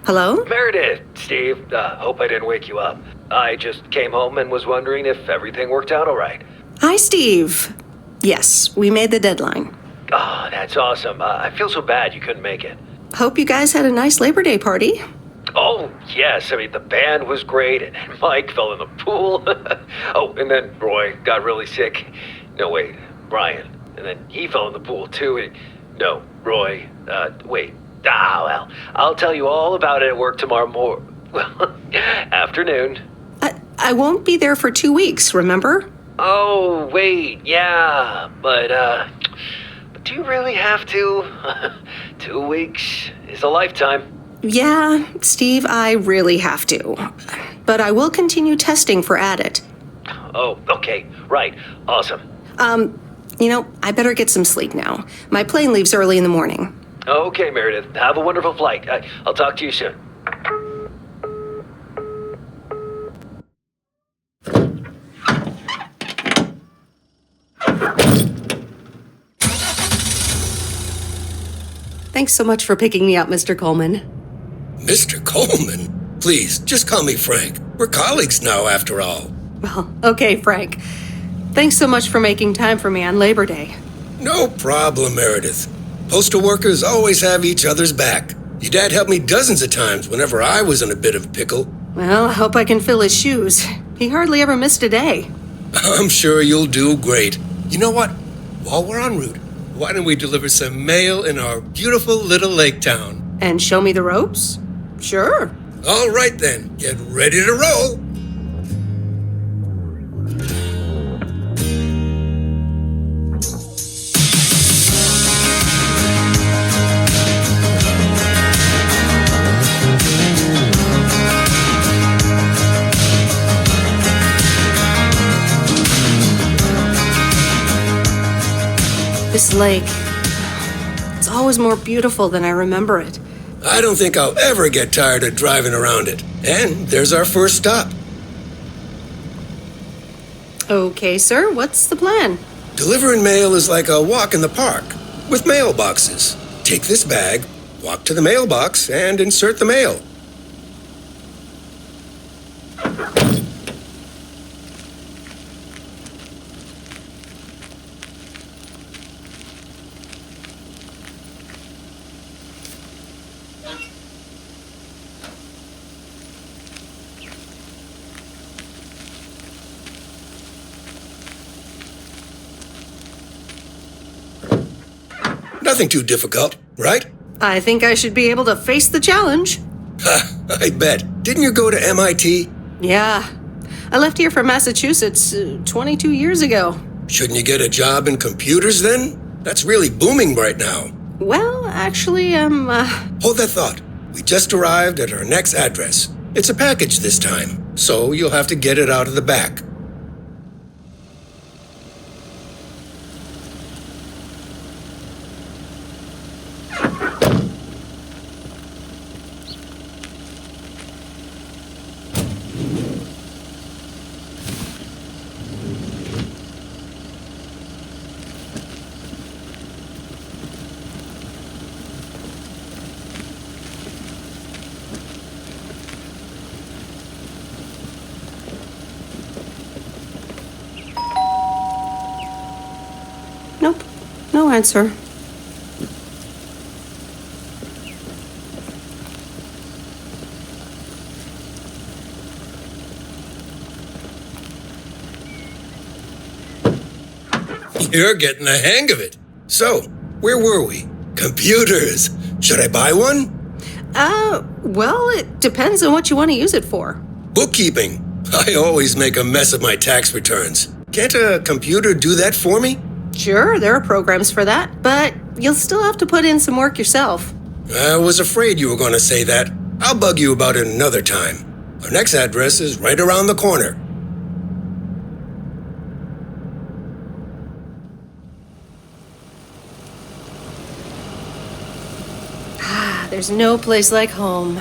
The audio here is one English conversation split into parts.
Hello? Meredith, Steve. Hope I didn't wake you up. I just came home and was wondering if everything worked out all right. Hi, Steve. Yes, we made the deadline. Oh, that's awesome. I feel so bad you couldn't make it. Hope you guys had a nice Labor Day party. Oh, yes. I mean, the band was great, and Mike fell in the pool. Oh, and then Roy got really sick. No, wait, Brian. And then he fell in the pool, too. No, Roy. Wait. Well, I'll tell you all about it at work tomorrow afternoon. I won't be there for 2 weeks, remember? Oh, wait, yeah, but do you really have to? 2 weeks is a lifetime. Yeah, Steve, I really have to. But I will continue testing for Addit. Oh, okay, right, awesome. I better get some sleep now. My plane leaves early in the morning. Okay, Meredith, have a wonderful flight. I'll talk to you soon. Thanks so much for picking me up, Mr. Coleman. Mr. Coleman? Please, just call me Frank. We're colleagues now, after all. Well, okay, Frank. Thanks so much for making time for me on Labor Day. No problem, Meredith. Postal workers always have each other's back. Your dad helped me dozens of times whenever I was in a bit of a pickle. Well, I hope I can fill his shoes. He hardly ever missed a day. I'm sure you'll do great. You know what? While we're en route, why don't we deliver some mail in our beautiful little lake town? And show me the ropes? Sure. All right then, get ready to roll. This lake, it's always more beautiful than I remember it. I don't think I'll ever get tired of driving around it. And there's our first stop. Okay, sir, what's the plan? Delivering mail is like a walk in the park, with mailboxes. Take this bag, walk to the mailbox, and insert the mail. Nothing too difficult, right? I think I should be able to face the challenge. Ha, I bet. Didn't you go to MIT? Yeah. I left here from Massachusetts 22 years ago. Shouldn't you get a job in computers then? That's really booming right now. Well, actually, Hold that thought. We just arrived at our next address. It's a package this time, so you'll have to get it out of the back. nope, no answer. You're getting the hang of it. So, where were we? Computers. Should I buy one? Well, it depends on what you want to use it for. Bookkeeping. I always make a mess of my tax returns. Can't a computer do that for me? Sure, there are programs for that, but you'll still have to put in some work yourself. I was afraid you were going to say that. I'll bug you about it another time. Our next address is right around the corner. There's no place like home.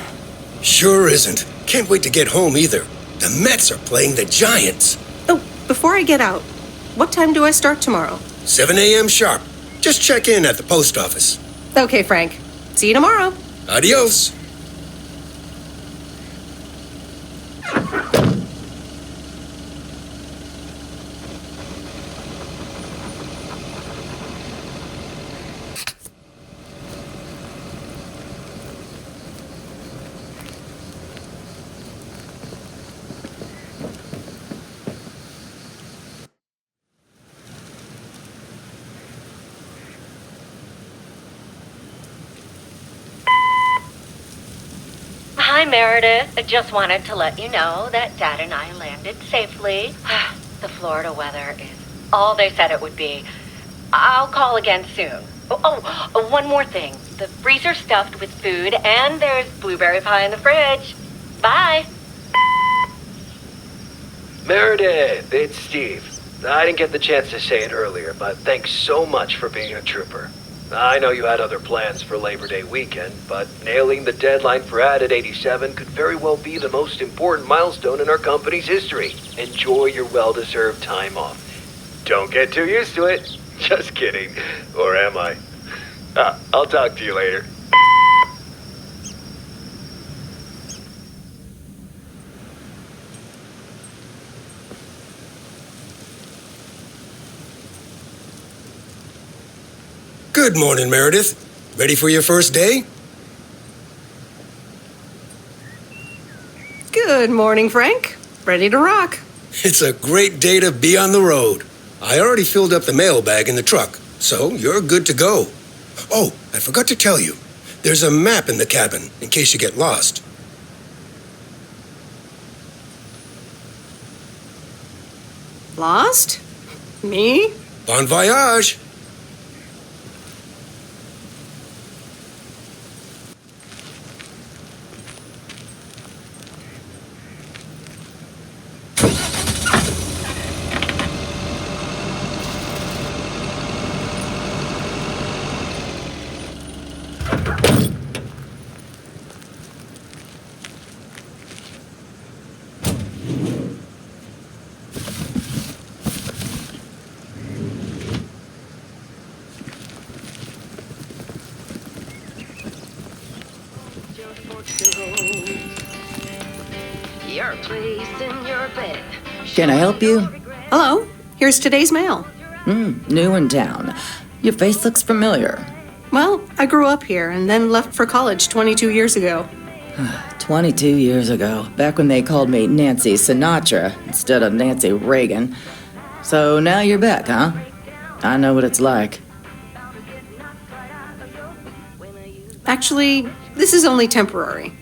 Sure isn't. Can't wait to get home either. The Mets are playing the Giants. Oh, before I get out, what time do I start tomorrow? 7 a.m. sharp. Just check in at the post office. Okay, Frank. See you tomorrow. Adios. Hi, Meredith. I just wanted to let you know that Dad and I landed safely. The Florida weather is all they said it would be. I'll call again soon. One more thing. The freezer's stuffed with food, and there's blueberry pie in the fridge. Bye. Meredith, it's Steve. I didn't get the chance to say it earlier, but thanks so much for being a trooper. I know you had other plans for Labor Day weekend, but nailing the deadline for Added 87 could very well be the most important milestone in our company's history. Enjoy your well-deserved time off. Don't get too used to it. Just kidding. Or am I? I'll talk to you later. Good morning, Meredith. Ready for your first day? Good morning, Frank. Ready to rock. It's a great day to be on the road. I already filled up the mailbag in the truck, so you're good to go. Oh, I forgot to tell you. There's a map in the cabin in case you get lost. Lost? Me? Bon voyage! Your place in your bed. Can I help you? Hello. Here's today's mail. New in town. Your face looks familiar. Well, I grew up here and then left for college 22 years ago. 22 years ago, back when they called me Nancy Sinatra instead of Nancy Reagan. So now you're back, huh? I know what it's like. Actually, this is only temporary.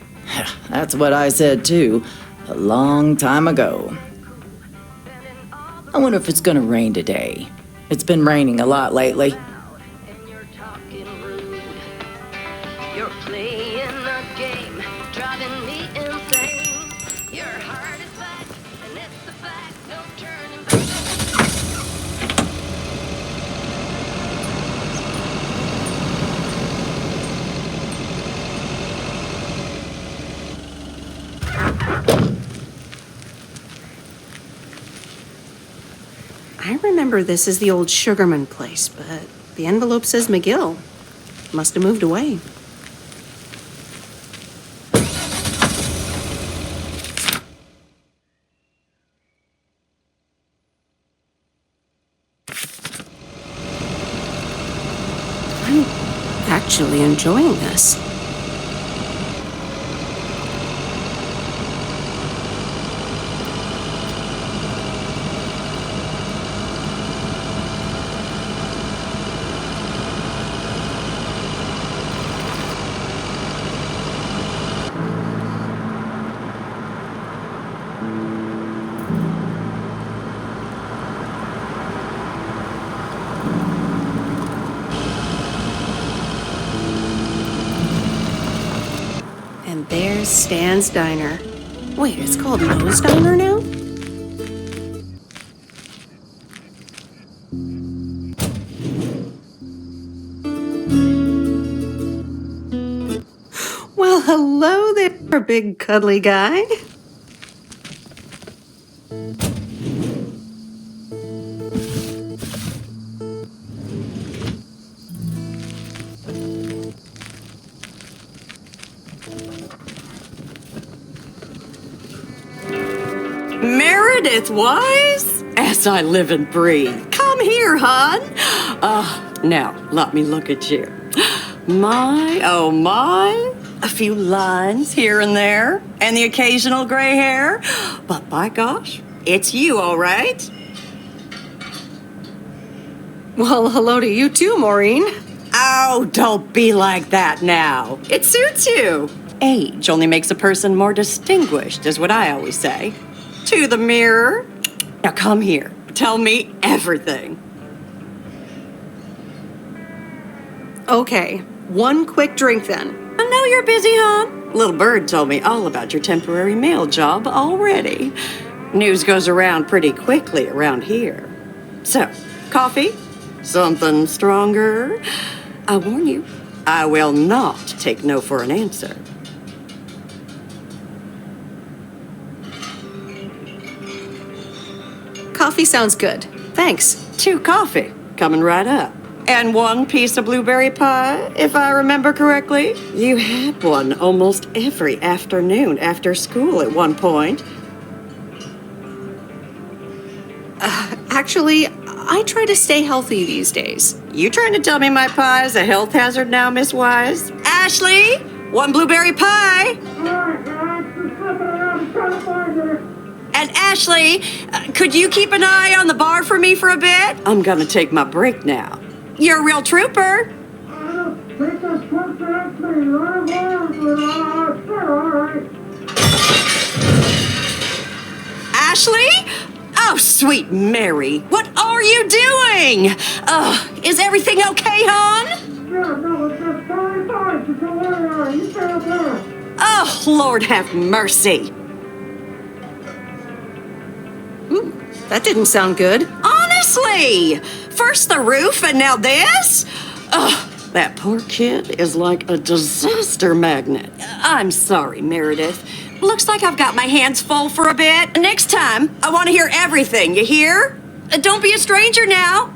That's what I said too, a long time ago. I wonder if it's gonna rain today. It's been raining a lot lately. And you're talking rude. You're playing a game, driving me insane. Your heart is back, and it's a fact, no turning back. I remember this as the old Sugarman place, but the envelope says McGill. Must have moved away. I'm actually enjoying this. Stan's Diner. Wait, it's called Moe's Diner now? Well, hello there, big cuddly guy. Meredith Weiss? As I live and breathe. Come here, hon. Now, let me look at you. My, oh my. A few lines here and there, and the occasional gray hair. But by gosh, it's you, all right? Well, hello to you too, Maureen. Oh, don't be like that now. It suits you. Age only makes a person more distinguished, is what I always say. To the mirror. Now come here. Tell me everything. Okay, one quick drink then. I know you're busy, hon. Little Bird told me all about your temporary mail job already. News goes around pretty quickly around here. So, coffee? Something stronger? I warn you, I will not take no for an answer. Coffee sounds good. Thanks. 2 coffee, coming right up. And 1 piece of blueberry pie, if I remember correctly. You had one almost every afternoon after school at one point. Actually, I try to stay healthy these days. You trying to tell me my pie is a health hazard now, Miss Wise? Ashley, 1 blueberry pie. And Ashley, could you keep an eye on the bar for me for a bit? I'm gonna take my break now. You're a real trooper. Ashley? Oh, sweet Mary, what are you doing? Is everything okay, hon? Oh, Lord have mercy. That didn't sound good. Honestly, first the roof and now this? Ugh, that poor kid is like a disaster magnet. I'm sorry, Meredith. Looks like I've got my hands full for a bit. Next time, I want to hear everything, you hear? Don't be a stranger now.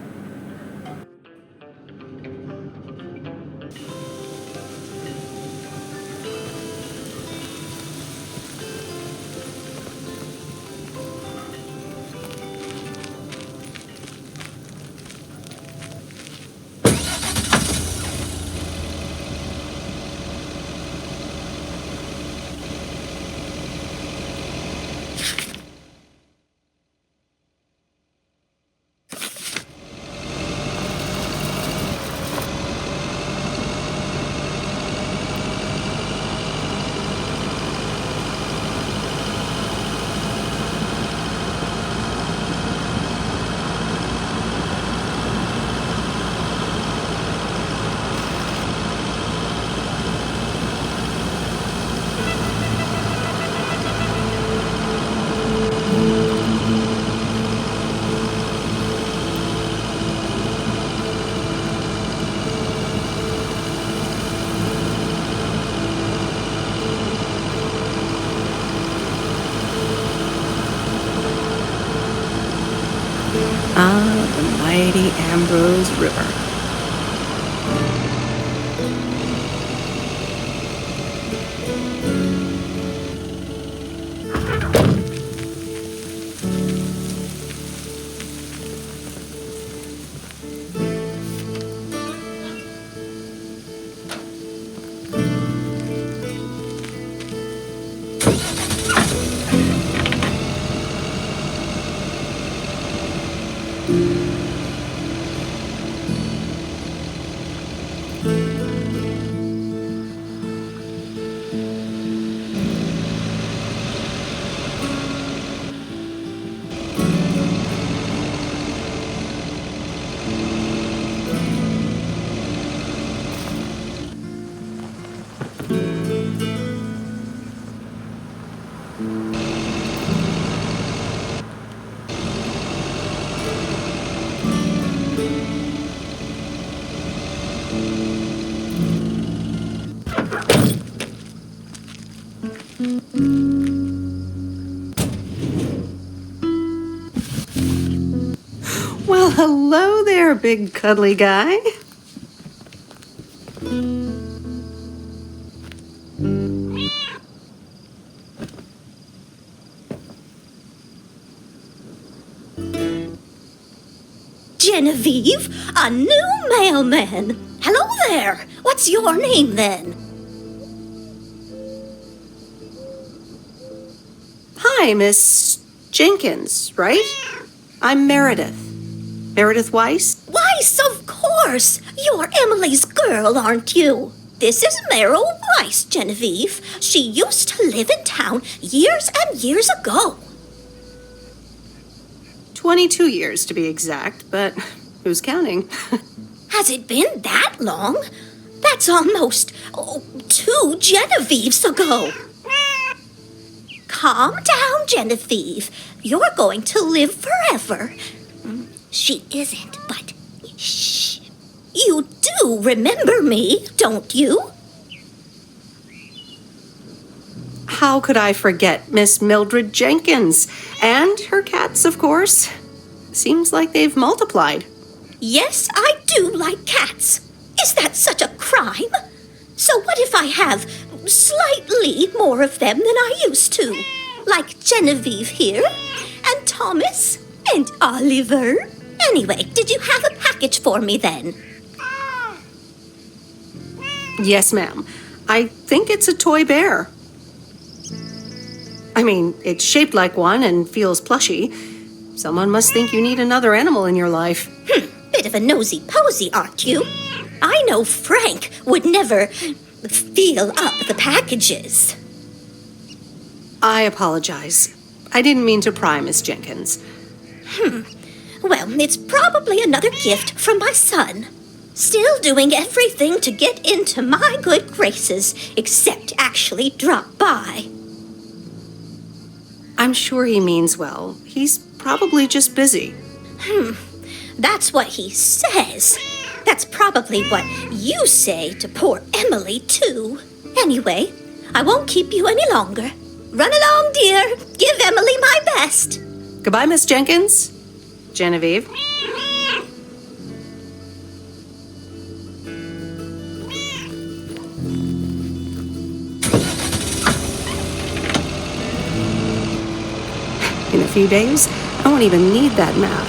Ah, the mighty Ambrose River. Well, hello there, big cuddly guy. Genevieve, a new mailman. Hello there. What's your name then? Hi, Miss Jenkins, right? I'm Meredith. Meredith Weiss? Weiss, of course. You're Emily's girl, aren't you? This is Meryl Weiss, Genevieve. She used to live in town years and years ago. 22 years to be exact, but who's counting? Has it been that long? That's almost 2 Genevieves ago. Calm down, Genevieve. You're going to live forever. She isn't, but shh. You do remember me, don't you? How could I forget Miss Mildred Jenkins? And her cats, of course. Seems like they've multiplied. Yes, I do like cats. Is that such a crime? So what if I have slightly more of them than I used to? Like Genevieve here, and Thomas, and Oliver. Anyway, did you have a package for me then? Yes, ma'am. I think it's a toy bear. I mean, it's shaped like one and feels plushy. Someone must think you need another animal in your life. Bit of a nosy-posy, aren't you? I know Frank would never feel up the packages. I apologize. I didn't mean to pry, Miss Jenkins. Well, it's probably another gift from my son. Still doing everything to get into my good graces, except actually drop by. I'm sure he means well. He's probably just busy. That's what he says. That's probably what you say to poor Emily, too. Anyway, I won't keep you any longer. Run along, dear. Give Emily my best. Goodbye, Miss Jenkins. Genevieve. In a few days, I won't even need that map.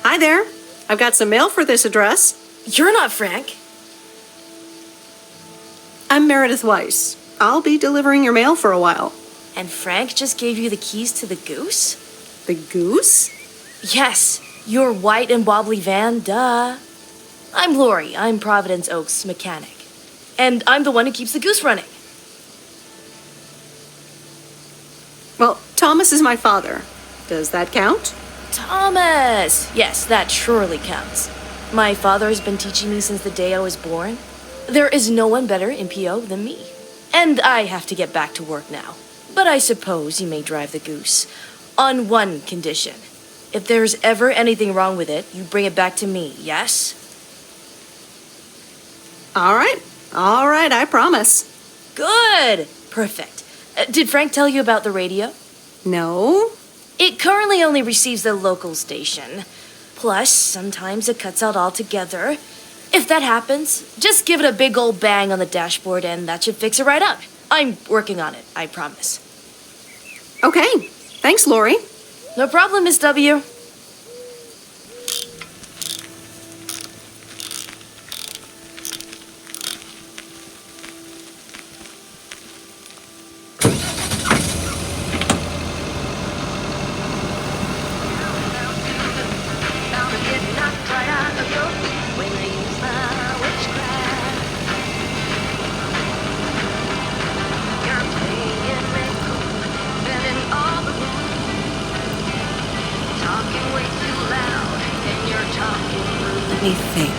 Hi there. I've got some mail for this address. You're not Frank. I'm Meredith Weiss. I'll be delivering your mail for a while. And Frank just gave you the keys to the goose? The goose? Yes, your white and wobbly van, duh. I'm Lori. I'm Providence Oaks' mechanic. And I'm the one who keeps the goose running. Well, Thomas is my father. Does that count? Thomas! Yes, that surely counts. My father has been teaching me since the day I was born. There is no one better in PO than me. And I have to get back to work now. But I suppose you may drive the goose. On one condition. If there's ever anything wrong with it, you bring it back to me, yes? All right, I promise. Good! Perfect. Did Frank tell you about the radio? No? It currently only receives the local station. Plus, sometimes it cuts out altogether. If that happens, just give it a big old bang on the dashboard and that should fix it right up. I'm working on it, I promise. Okay, thanks, Lori. No problem, Miss W. Let me think.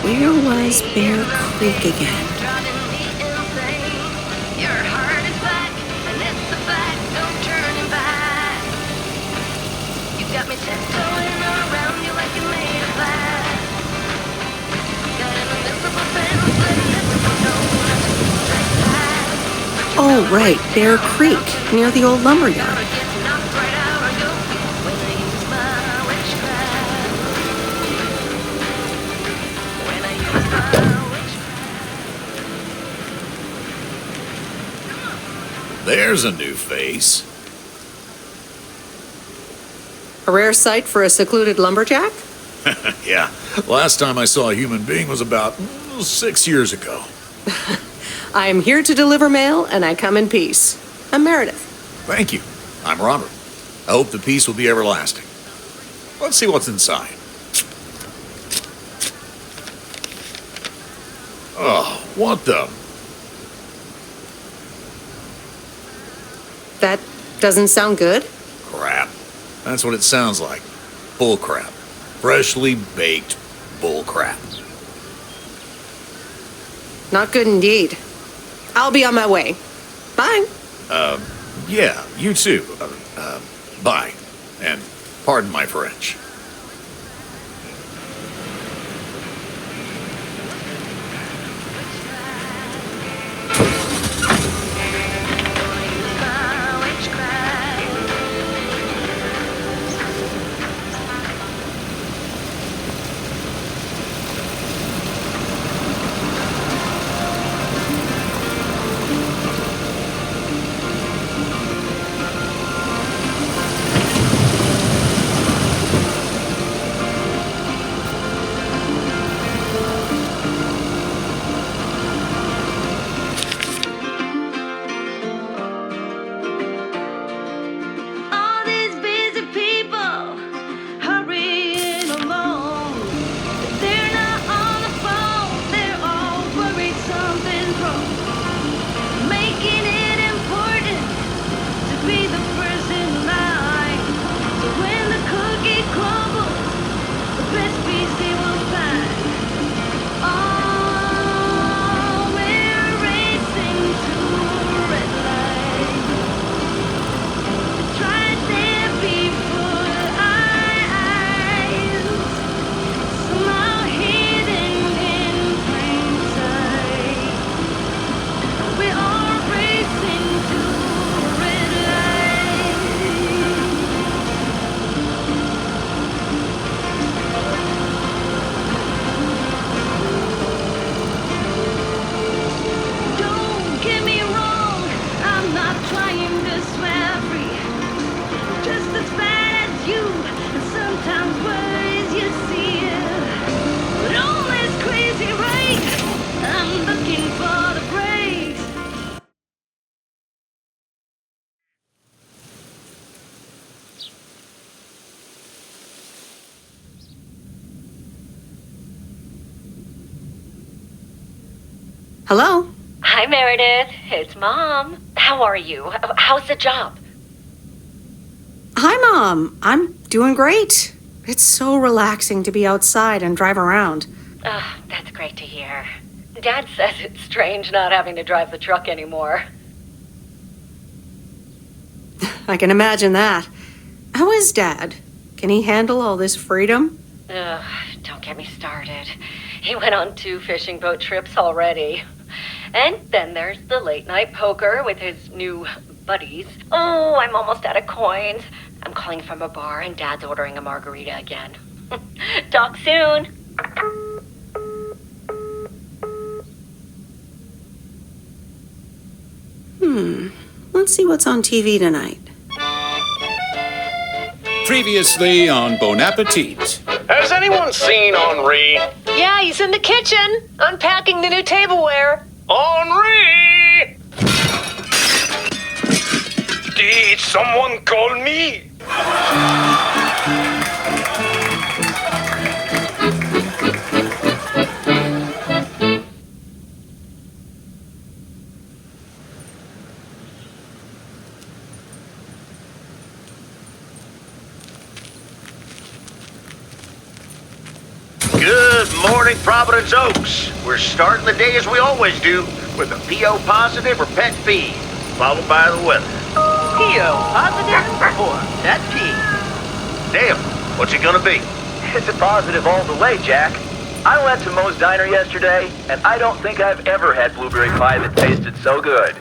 Where was Bear Creek again? Driving me insane. Your heart is black, and it's a fact, no turning back. You got me tiptoeing around you like you're made of glass. Got an invincible fence, letting everyone know not to trespass. Oh, right, Bear Creek, near the old lumberyard. Get knocked right out on your feet when I use my witchcraft. When I use my witchcraft. There's a new face. A rare sight for a secluded lumberjack? Yeah, last time I saw a human being was about 6 years ago. I am here to deliver mail, and I come in peace. I'm Meredith. Thank you. I'm Robert. I hope the peace will be everlasting. Let's see what's inside. Oh, what the? That doesn't sound good. Crap. That's what it sounds like. Bull crap. Freshly baked bull crap. Not good indeed. I'll be on my way. Bye. Yeah, you too. Bye. And pardon my French. All these busy people hurrying along. They're not on the phone, they're all worried something's wrong. Making it important to be the first in line. So when the cookie crumbles, the best piece they will find. Oh, we're racing to a red light. It's right there before our eyes, somehow hidden in plain sight. We are racing to a red light. Don't get me wrong, I'm not trying to swear free. Just as bad as you, and sometimes worse you see. But all this crazy right, I'm looking for the brakes. Hello? Hi, Meredith. It's Mom. How are you? How's the job? Hi, Mom. I'm doing great. It's so relaxing to be outside and drive around. That's great to hear. Dad says it's strange not having to drive the truck anymore. I can imagine that. How is Dad? Can he handle all this freedom? Don't get me started. He went on 2 fishing boat trips already. And then there's the late night poker with his new buddies. Oh, I'm almost out of coins. I'm calling from a bar and Dad's ordering a margarita again. Talk soon. Let's see what's on TV tonight. Previously on Bon Appetit. Has anyone seen Henri? Yeah, he's in the kitchen, unpacking the new tableware. Henri! Did someone call me? morning, Providence Oaks. We're starting the day as we always do, with a PO positive or pet peeve, followed by the weather. PO positive or pet peeve? Damn, what's it gonna be? It's a positive all the way, Jack. I went to Moe's Diner yesterday, and I don't think I've ever had blueberry pie that tasted so good.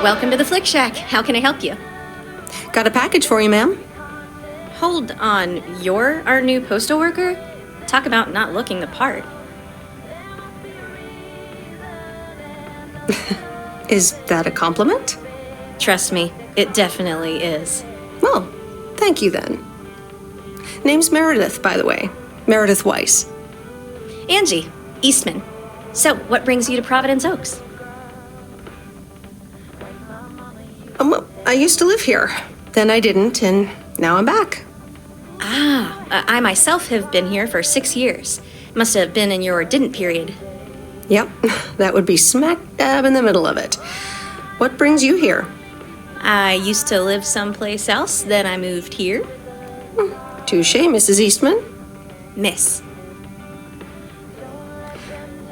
Welcome to the Flick Shack. How can I help you? Got a package for you, ma'am. Hold on, you're our new postal worker? Talk about not looking the part. Is that a compliment? Trust me, it definitely is. Well, thank you then. Name's Meredith, by the way. Meredith Weiss. Angie, Eastman. So, what brings you to Providence Oaks? Well, I used to live here. Then I didn't, and now I'm back. I myself have been here for 6 years. Must have been in your didn't period. Yep, that would be smack dab in the middle of it. What brings you here? I used to live someplace else, then I moved here. Touché, Mrs. Eastman. Miss.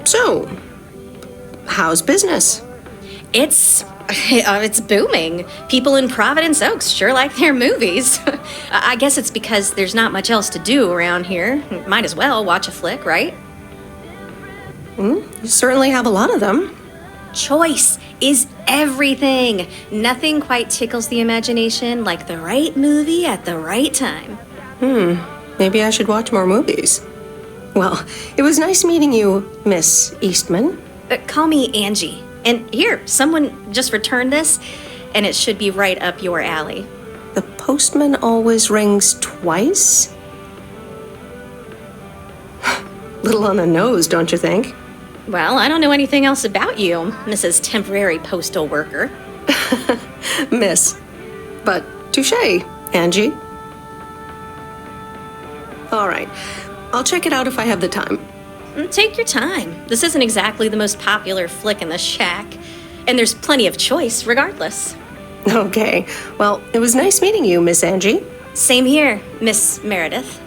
So, how's business? It's booming. People in Providence Oaks sure like their movies. I guess it's because there's not much else to do around here. Might as well watch a flick, right? You certainly have a lot of them. Choice is everything. Nothing quite tickles the imagination like the right movie at the right time. Maybe I should watch more movies. Well, it was nice meeting you, Miss Eastman. Call me Angie. And here, someone just returned this, and it should be right up your alley. The postman always rings twice? Little on the nose, don't you think? Well, I don't know anything else about you, Mrs. Temporary Postal Worker. Miss. But touché, Angie. All right. I'll check it out if I have the time. Take your time. This isn't exactly the most popular flick in the shack, and there's plenty of choice regardless. Okay. Well, it was nice meeting you, Miss Angie. Same here, Miss Meredith.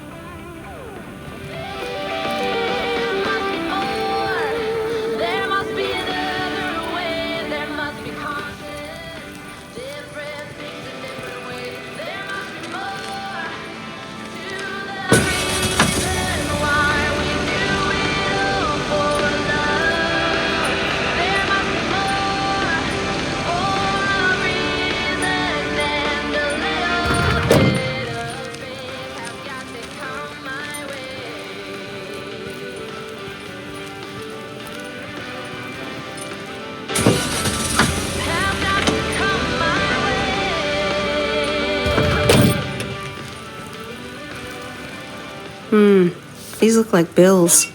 These look like bills.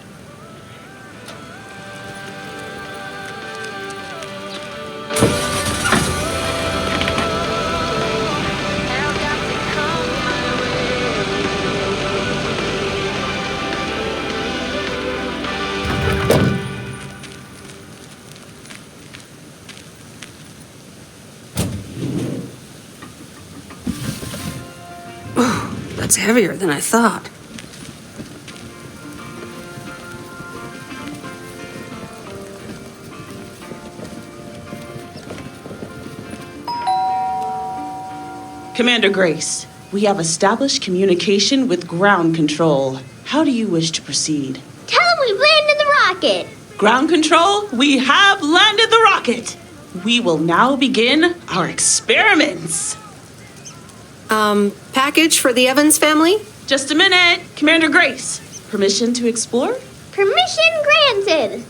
Oh, that's heavier than I thought. Commander Grace, we have established communication with ground control. How do you wish to proceed? Tell them we've landed the rocket. Ground control, we have landed the rocket. We will now begin our experiments. Package for the Evans family? Just a minute. Commander Grace, permission to explore? Permission granted.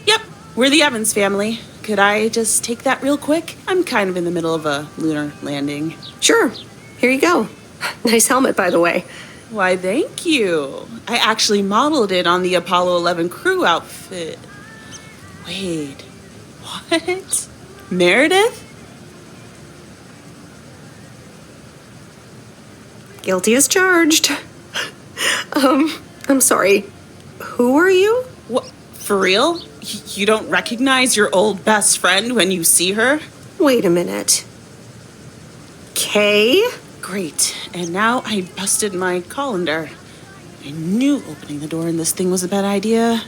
Yep, we're the Evans family. Could I just take that real quick? I'm kind of in the middle of a lunar landing. Sure. Here you go. Nice helmet, by the way. Why, thank you. I actually modeled it on the Apollo 11 crew outfit. Wait, what? Meredith? Guilty as charged. I'm sorry. Who are you? What? For real? You don't recognize your old best friend when you see her? Wait a minute. Kay? Great. And now I busted my colander. I knew opening the door in this thing was a bad idea.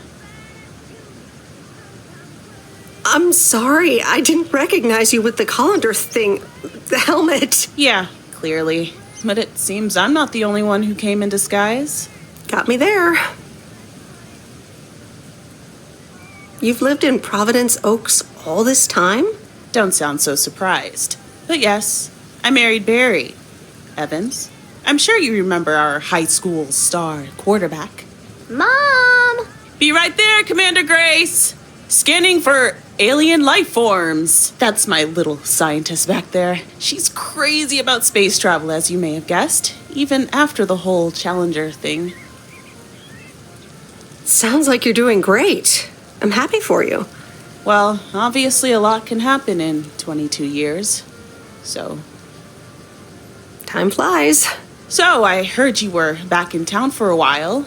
I'm sorry. I didn't recognize you with the colander thing. The helmet. Yeah, clearly. But it seems I'm not the only one who came in disguise. Got me there. You've lived in Providence Oaks all this time? Don't sound so surprised. But yes, I married Barry. Evans. I'm sure you remember our high school star quarterback. Mom! Be right there, Commander Grace! Scanning for alien life forms. That's my little scientist back there. She's crazy about space travel, as you may have guessed, even after the whole Challenger thing. Sounds like you're doing great. I'm happy for you. Well, obviously a lot can happen in 22 years. So... Time flies. So, I heard you were back in town for a while.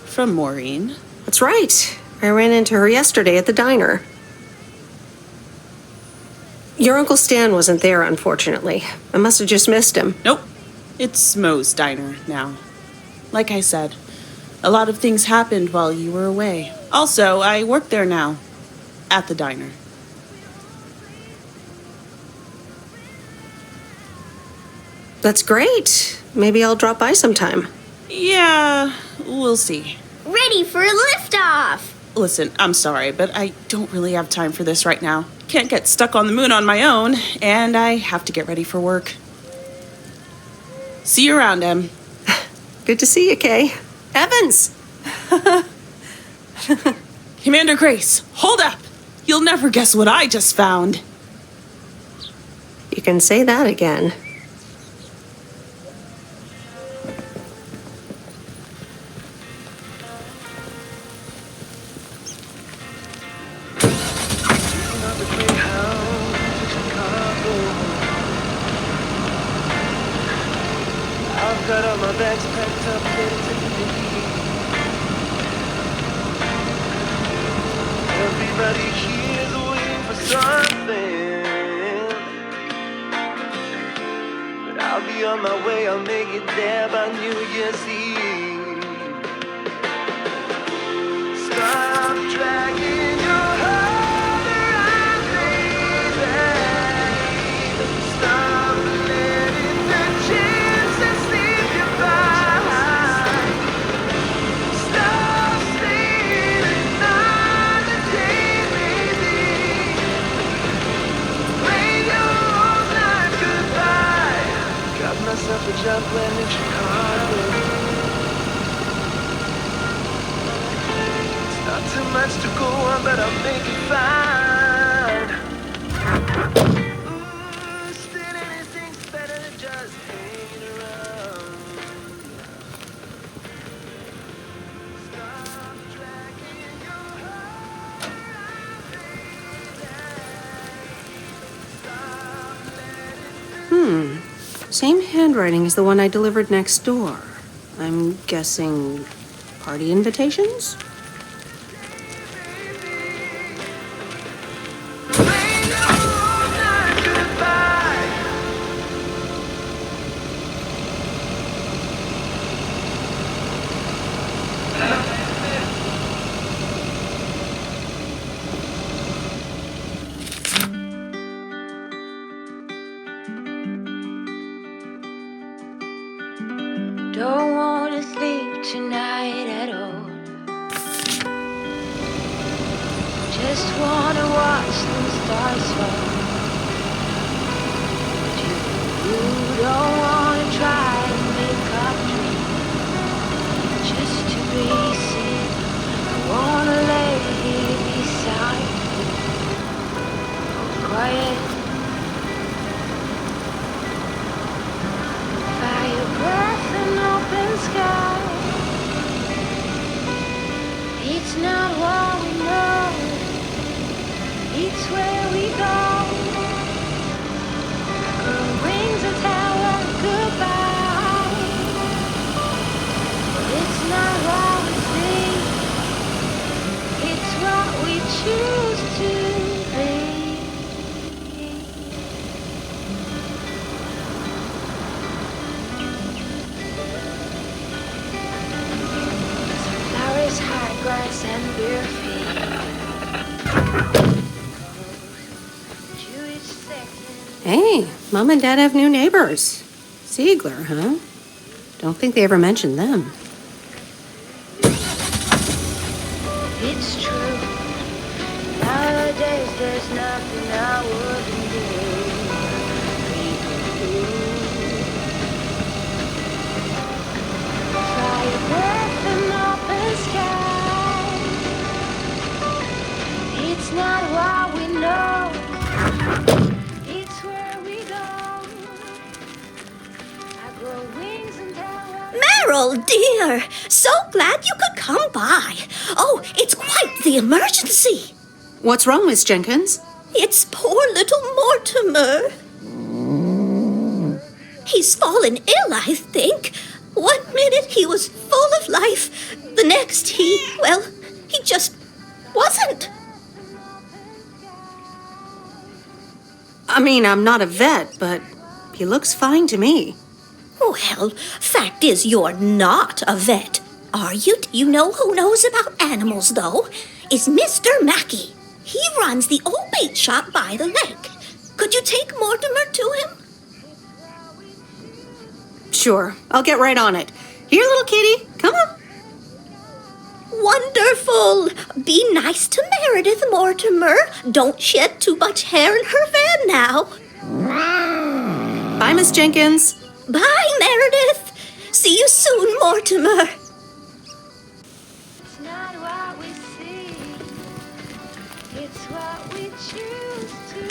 From Maureen. That's right. I ran into her yesterday at the diner. Your Uncle Stan wasn't there, unfortunately. I must have just missed him. Nope. It's Mo's diner now. Like I said, a lot of things happened while you were away. Also, I work there now. At the diner. That's great. Maybe I'll drop by sometime. Yeah, we'll see. Ready for a liftoff! Listen, I'm sorry, but I don't really have time for this right now. Can't get stuck on the moon on my own, and I have to get ready for work. See you around, Em. Good to see you, Kay. Evans! Commander Grace, hold up! You'll never guess what I just found. You can say that again. I've got all my bags packed up, ready to leave. Everybody here's waiting for something, but I'll be on my way. I'll make it there by New Year's Eve. Stop dragging your heart around, baby. Stop letting the chances slip you by. Stop staying another day, baby. Play your own life goodbye. Got myself a job plan in Chicago. It's not too much to go on, but I'll make it fine. Ooh, still anything's better than just hanging around. Stop dragging your heart around, baby. Stop letting Same handwriting as the one I delivered next door. I'm guessing party invitations? Don't wanna sleep tonight at all. Just wanna watch the stars fall. But you don't wanna try and make up dreams. Just to be seen, I wanna lay here beside you. Quiet. Fire breath and open sky. It's not what we know, it's where we go. Girl rings a tower goodbye. Hey, Mom and Dad have new neighbors. Ziegler, huh? Don't think they ever mentioned them. It's true. Nowadays there's nothing I wouldn't do. Fly above an open sky. It's not what we know. It's where we go. I grow wings and Meryl, dear, so glad you could come by. Oh, it's quite the emergency. What's wrong, Miss Jenkins? It's poor little Mortimer. He's fallen ill, I think. 1 minute he was full of life. The next he just wasn't. I mean, I'm not a vet, but he looks fine to me. Well, fact is you're not a vet, are you? You know who knows about animals, though? Is Mr. Mackey. He runs the old bait shop by the lake. Could you take Mortimer to him? Sure, I'll get right on it. Here, little kitty, come on. Wonderful. Be nice to Meredith, Mortimer. Don't shed too much hair in her van now. Bye, Miss Jenkins. Bye, Meredith. See you soon, Mortimer. It's not what we see. It's what we choose to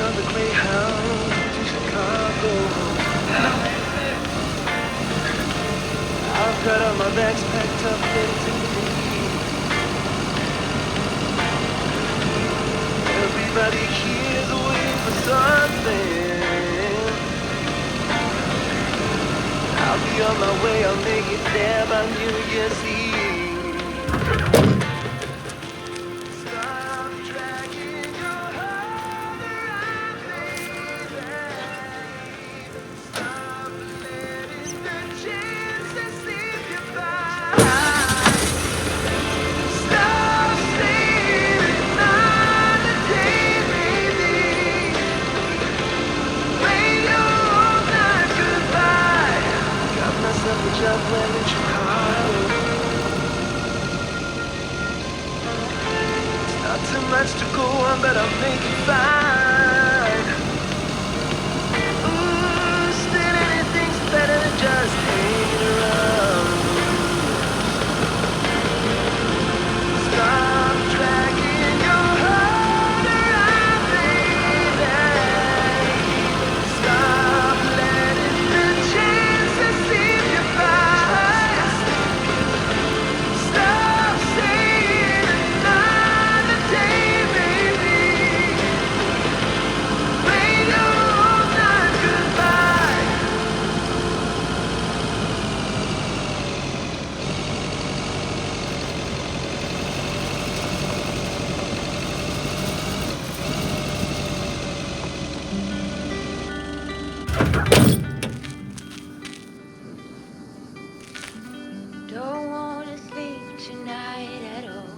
On the Greyhound to Chicago. I've got all my bags packed up, ready to leave. Everybody here's waiting for something. I'll be on my way, I'll make it there by New Year's Eve. Stop dragging your heart around, baby. Stop letting the chances slip you by. Stop staying another day, baby. Wait your whole life goodbye. Got myself a job land in Chicago. Not too much to go on, but I'll make it fine. Ooh, still anything's better than just hanging around. Stop dragging your heart around, baby. Stop letting the chances slip you by. Stop saying another day, baby. Wait your whole life goodbye. Don't wanna sleep tonight at all.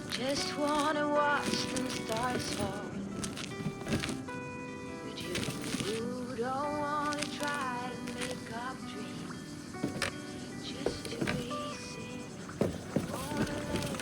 Just wanna watch them stars fall. But you don't wanna try to make up dreams. Just to be seen. Wanna lay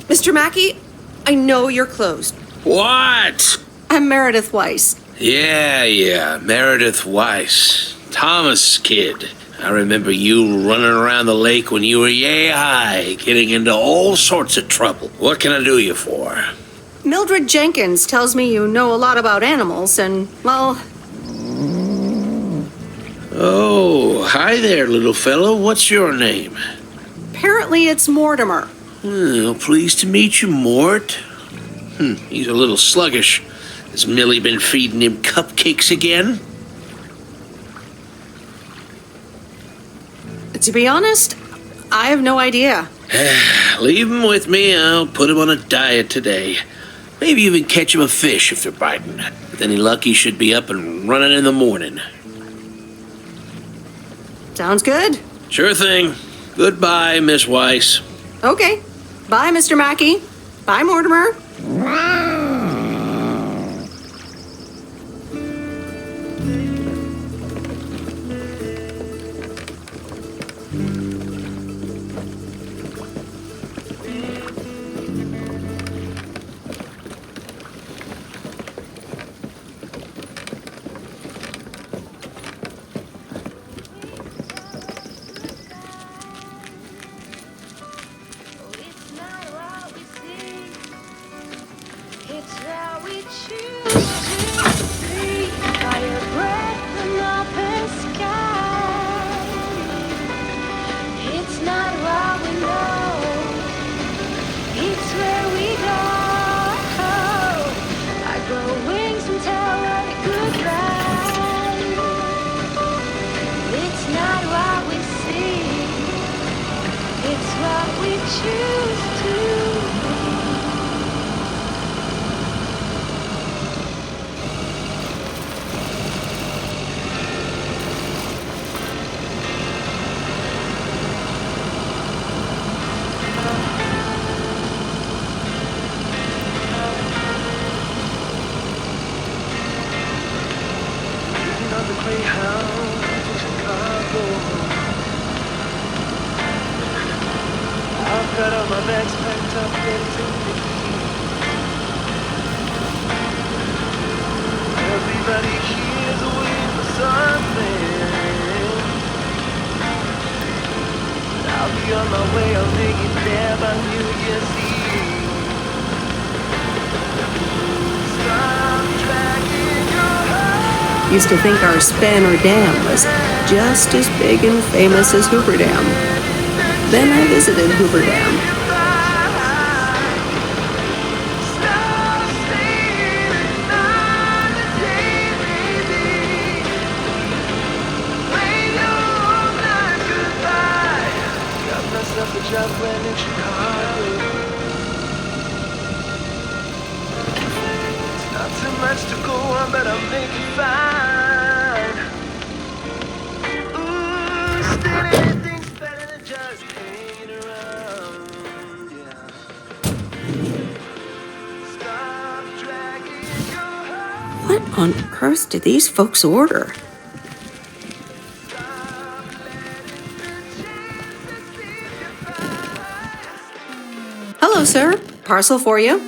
Mr. Mackey, I know you're closed. What? I'm Meredith Weiss. Yeah, Meredith Weiss. Thomas, kid. I remember you running around the lake when you were yay high, getting into all sorts of trouble. What can I do you for? Mildred Jenkins tells me you know a lot about animals, and, well... Oh, hi there, little fellow. What's your name? Apparently it's Mortimer. Well, pleased to meet you, Mort. He's a little sluggish. Has Millie been feeding him cupcakes again? To be honest, I have no idea. Leave him with me. I'll put him on a diet today. Maybe even catch him a fish if they're biting. With any luck, he should be up and running in the morning. Sounds good. Sure thing. Goodbye, Miss Weiss. Okay. Bye, Mr. Mackey. Bye, Mortimer. Got all my bags packed up, ready to leave. Everybody here's waiting for something. I'll be on my way, I'll make it there by New Year's Eve. Stop tracking your heart. Used to think our Spanner Dam was just as big and famous as Hoover Dam. Then I visited Hoover Dam. Got myself a job plan in Chicago. It's not too much to go on, but I'll make it fine. Ooh, still anything's better than just hanging around, yeah. Stop dragging your heart. What on earth did these folks order? Hello, sir. Parcel for you.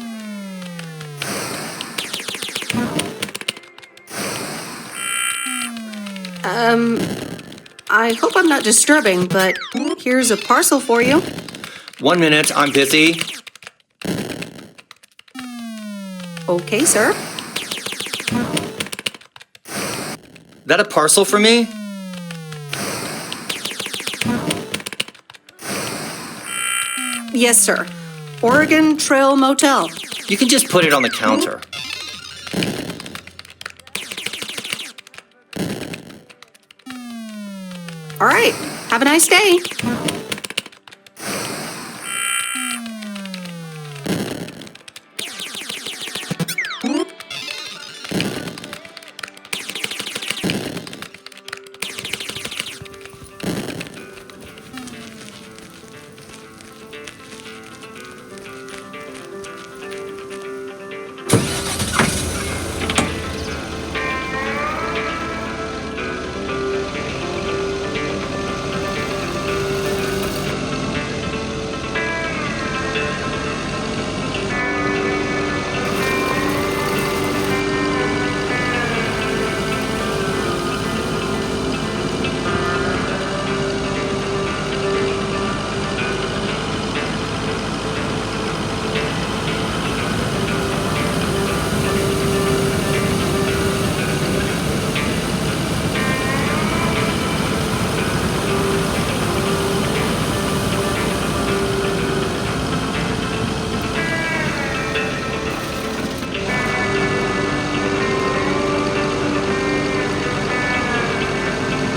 I hope I'm not disturbing, but here's a parcel for you. 1 minute, I'm busy. Okay, sir. That a parcel for me? Yes, sir. Oregon Trail Motel. You can just put it on the counter. All right. Have a nice day.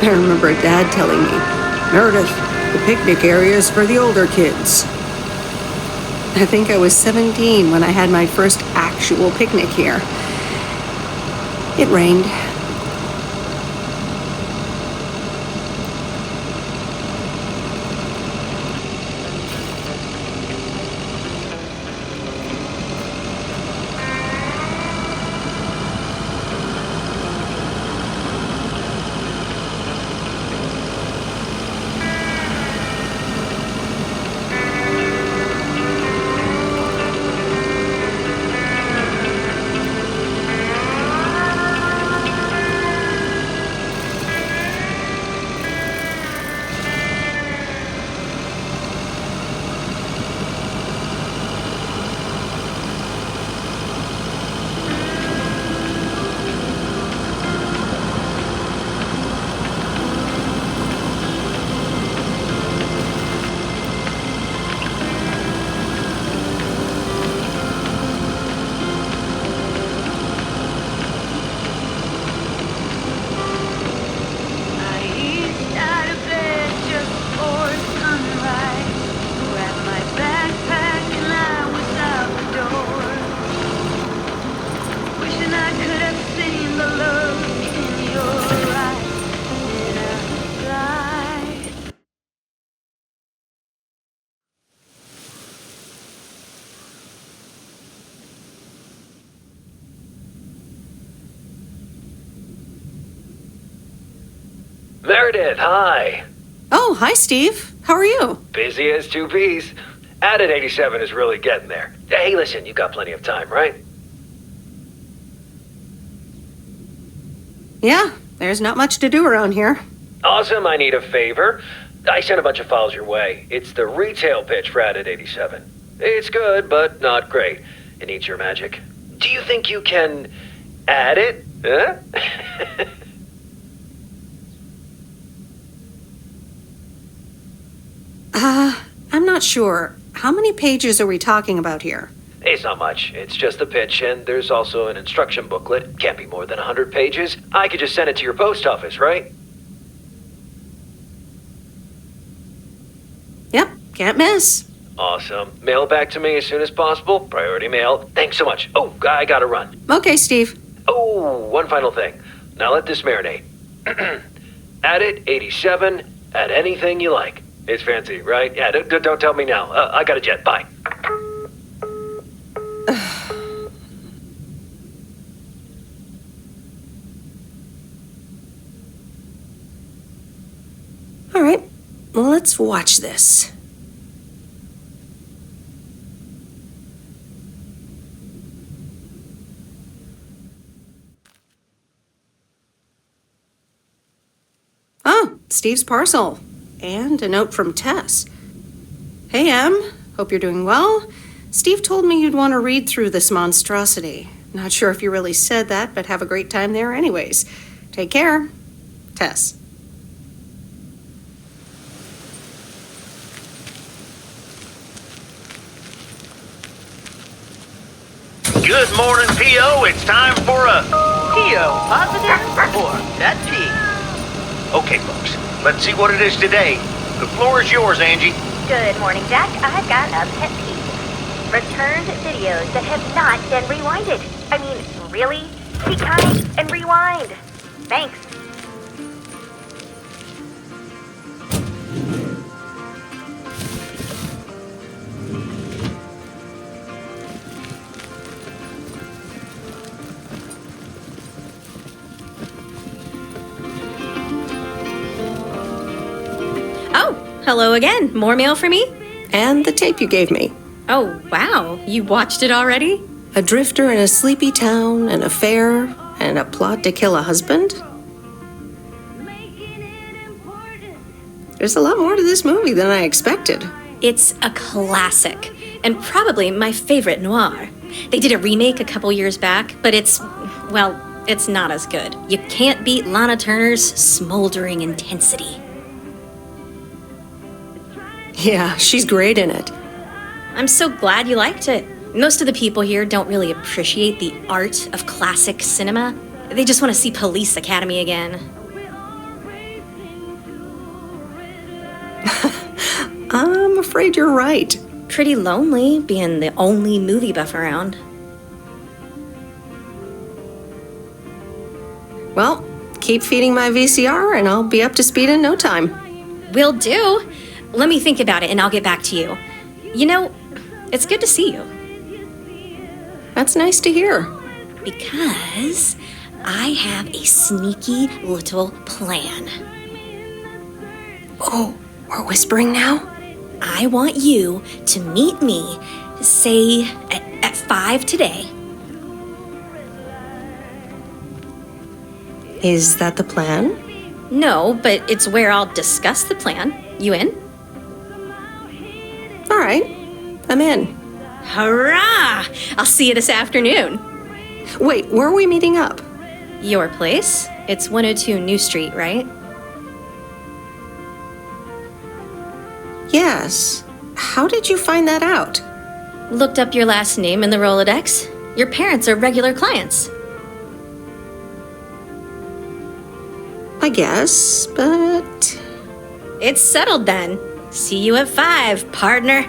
I remember Dad telling me, Meredith, the picnic area is for the older kids. I think I was 17 when I had my first actual picnic here. It rained. Meredith, hi. Oh, hi, Steve. How are you? Busy as two peas. Added 87 is really getting there. Hey, listen, you got plenty of time, right? Yeah, there's not much to do around here. Awesome, I need a favor. I sent a bunch of files your way. It's the retail pitch for Added 87. It's good, but not great. It needs your magic. Do you think you can add it? Huh? I'm not sure. How many pages are we talking about here? It's not much. It's just the pitch, and there's also an instruction booklet. Can't be more than 100 pages. I could just send it to your post office, right? Yep, can't miss. Awesome. Mail it back to me as soon as possible. Priority mail. Thanks so much. Oh, I gotta run. Okay, Steve. Oh, one final thing. Now let this marinate. Add it, 87. Add anything you like. It's fancy, right? Yeah, don't tell me now. I got a jet. Bye. All right, let's watch this. Oh, Steve's parcel. And a note from Tess. Hey, Em. Hope you're doing well. Steve told me you'd want to read through this monstrosity. Not sure if you really said that, but have a great time there anyways. Take care. Tess. Good morning, P.O. It's time for a... P.O. Positive or pet peeve? Okay, folks, let's see what it is today. The floor is yours, Angie. Good morning, Jack. I've got a pet peeve. Returned videos that have not been rewinded. I mean, really? Be kind and rewind. Thanks. Hello again. More mail for me? And the tape you gave me. Oh, wow. You watched it already? A drifter in a sleepy town, an affair, and a plot to kill a husband? There's a lot more to this movie than I expected. It's a classic, and probably my favorite noir. They did a remake a couple years back, but it's not as good. You can't beat Lana Turner's smoldering intensity. Yeah, she's great in it. I'm so glad you liked it. Most of the people here don't really appreciate the art of classic cinema. They just want to see Police Academy again. afraid you're right. Pretty lonely being the only movie buff around. Well, keep feeding my VCR and I'll be up to speed in no time. Will do. Let me think about it and I'll get back to you. You know, it's good to see you. That's nice to hear. Because I have a sneaky little plan. Oh, we're whispering now? I want you to meet me, say, at 5 today. Is that the plan? No, but it's where I'll discuss the plan. You in? All right, I'm in. Hurrah! I'll see you this afternoon. Wait, where are we meeting up? Your place? It's 102 New Street, right? Yes. How did you find that out? Looked up your last name in the Rolodex. Your parents are regular clients. I guess, but... It's settled then. See you at 5, partner.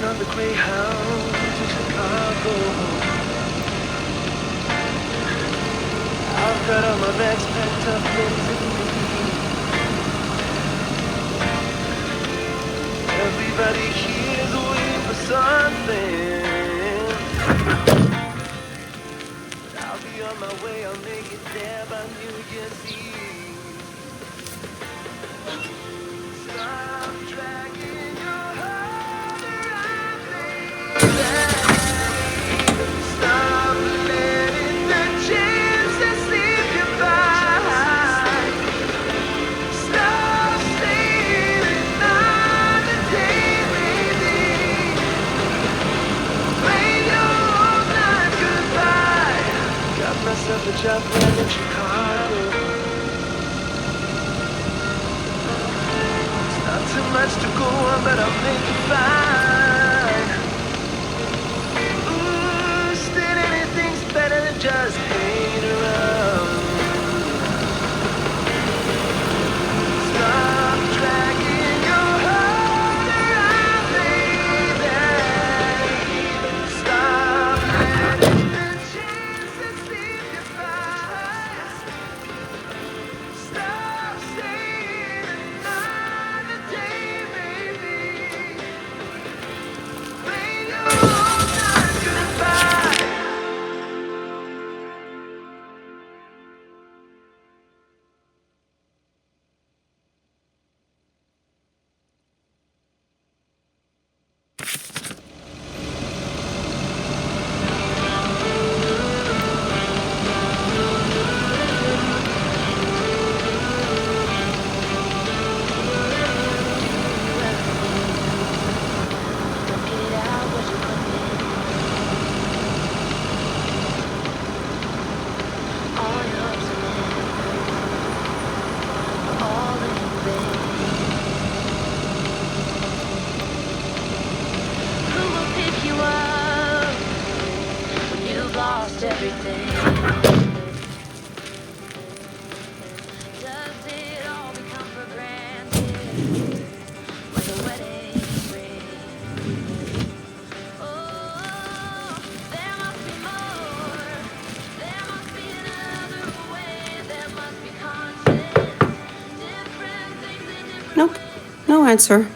The Greyhound to Chicago. I've got all my bags packed up, ready to leave. Everybody here is waiting for something. But I'll be on my way, I'll make it there by New Year's Eve. Stop dragging your heart around me. Stop letting the chances slip you by. Stop staying another day, baby. Play your whole life goodbye. Got myself a job right in Chicago. It's not too much to go on, but I'll make it fine. Ooh, still anything's better than just hanging around. Stop dragging your heart around, baby. Stop letting the chances slip you by. Stop staying another day, baby. Play your whole life goodbye. Who will pick you up when you've lost everything? Does it all become for granted, like a wedding ring? Oh, there must be more. There must be another way. There must be conscience, different things in different Nope. No ahead, sir.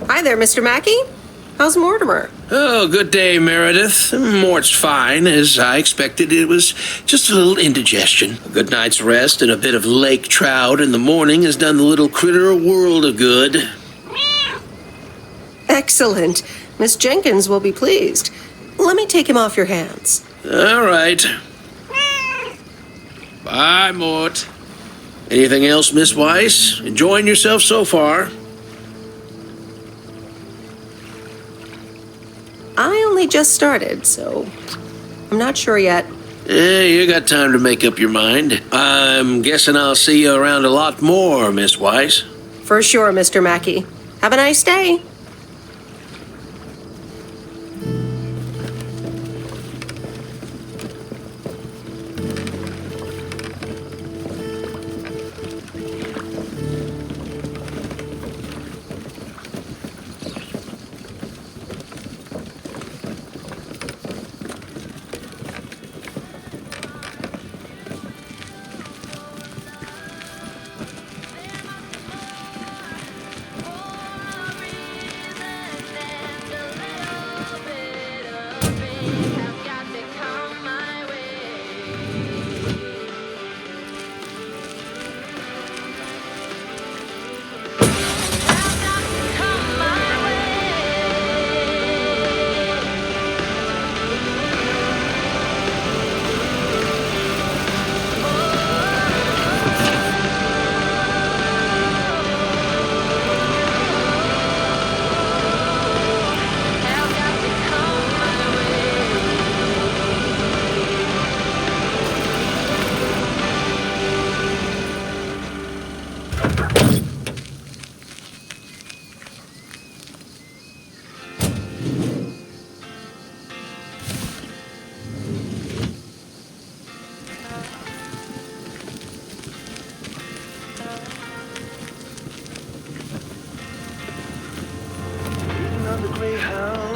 Hi there, Mr. Mackey. How's Mortimer? Oh, good day, Meredith. Mort's fine. As I expected, it was just a little indigestion. A good night's rest and a bit of lake trout in the morning has done the little critter a world of good. Excellent. Miss Jenkins will be pleased. Let me take him off your hands. All right. Bye, Mort. Anything else, Miss Weiss? Enjoying yourself so far? I only just started, so I'm not sure yet. You got time to make up your mind. I'm guessing I'll see you around a lot more, Miss Weiss. For sure, Mr. Mackey. Have a nice day.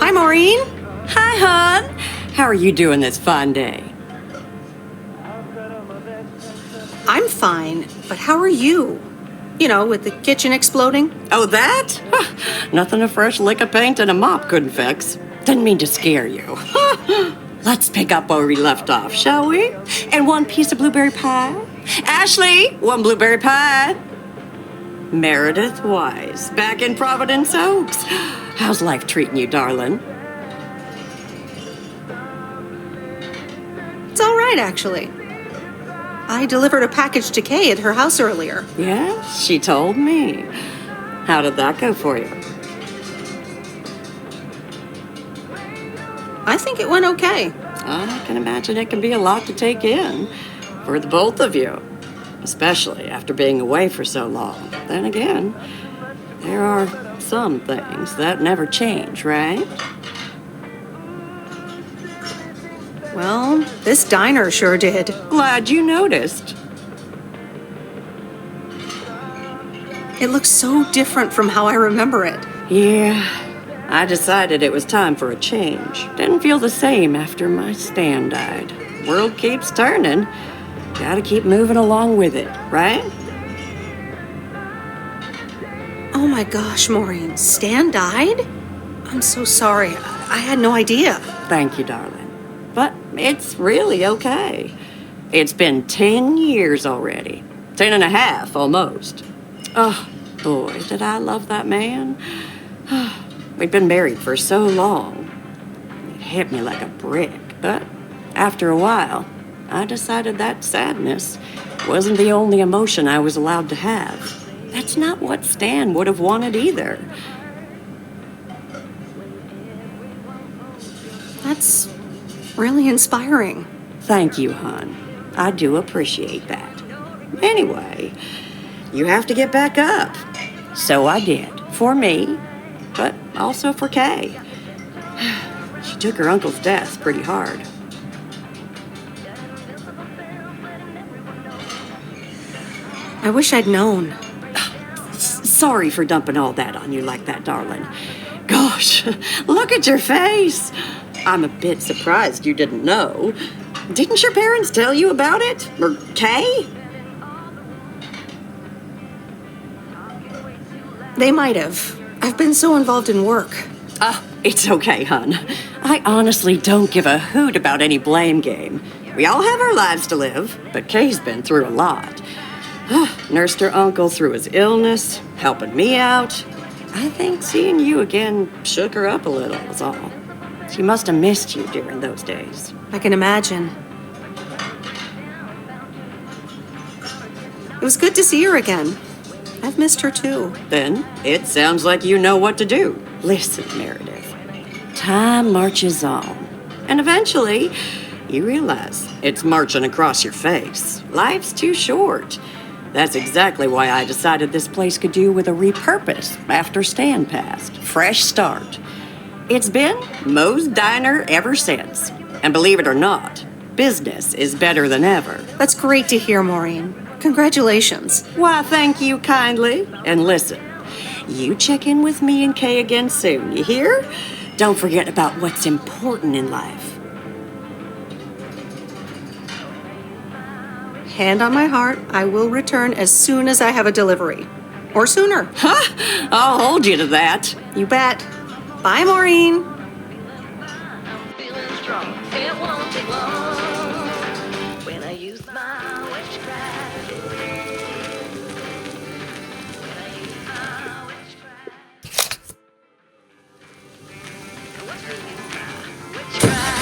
Hi, Maureen. Hi, hon. How are you doing this fine day? I'm fine, but how are you? You know, with the kitchen exploding? Oh, that? Nothing a fresh lick of paint and a mop couldn't fix. Didn't mean to scare you. Let's pick up where we left off, shall we? And one piece of blueberry pie. Ashley, one blueberry pie. Meredith Weiss, back in Providence Oaks. How's life treating you, darling? It's all right, actually. I delivered a package to Kay at her house earlier. Yeah, she told me. How did that go for you? I think it went okay. I can imagine it can be a lot to take in for the both of you, especially after being away for so long. Then again, there are some things that never change, right? Well, this diner sure did. Glad you noticed. It looks so different from how I remember it. Yeah, I decided it was time for a change. Didn't feel the same after my Stan died. World keeps turning. Gotta keep moving along with it, right? Oh my gosh, Maureen, Stan died? I'm so sorry. I had no idea. Thank you, darling. But it's really okay. It's been 10 years already. 10 and a half, almost. Oh, boy, did I love that man. We'd been married for so long. It hit me like a brick, but after a while, I decided that sadness wasn't the only emotion I was allowed to have. That's not what Stan would have wanted either. That's really inspiring. Thank you, hon. I do appreciate that. Anyway, you have to get back up. So I did. For me, but also for Kay. She took her uncle's death pretty hard. I wish I'd known. Sorry for dumping all that on you like that, darling. Gosh, look at your face. I'm a bit surprised you didn't know. Didn't your parents tell you about it? Or Kay? They might have. I've been so involved in work. Oh, it's okay, hon. I honestly don't give a hoot about any blame game. We all have our lives to live, but Kay's been through a lot. Nursed her uncle through his illness, helping me out. I think seeing you again shook her up a little, is all. She must have missed you during those days. I can imagine. It was good to see her again. I've missed her too. Then it sounds like you know what to do. Listen, Meredith. Time marches on. And eventually, you realize it's marching across your face. Life's too short. That's exactly why I decided this place could do with a repurpose after Stan passed. Fresh start. It's been Moe's Diner ever since. And believe it or not, business is better than ever. That's great to hear, Maureen. Congratulations. Why, thank you kindly. And listen, you check in with me and Kay again soon, you hear? Don't forget about what's important in life. Hand on my heart, I will return as soon as I have a delivery. Or sooner. Huh? I'll hold you to that. You bet. Bye, Maureen. It won't take long when I use my witchcraft. When I use my witchcraft. What's really my witchcraft?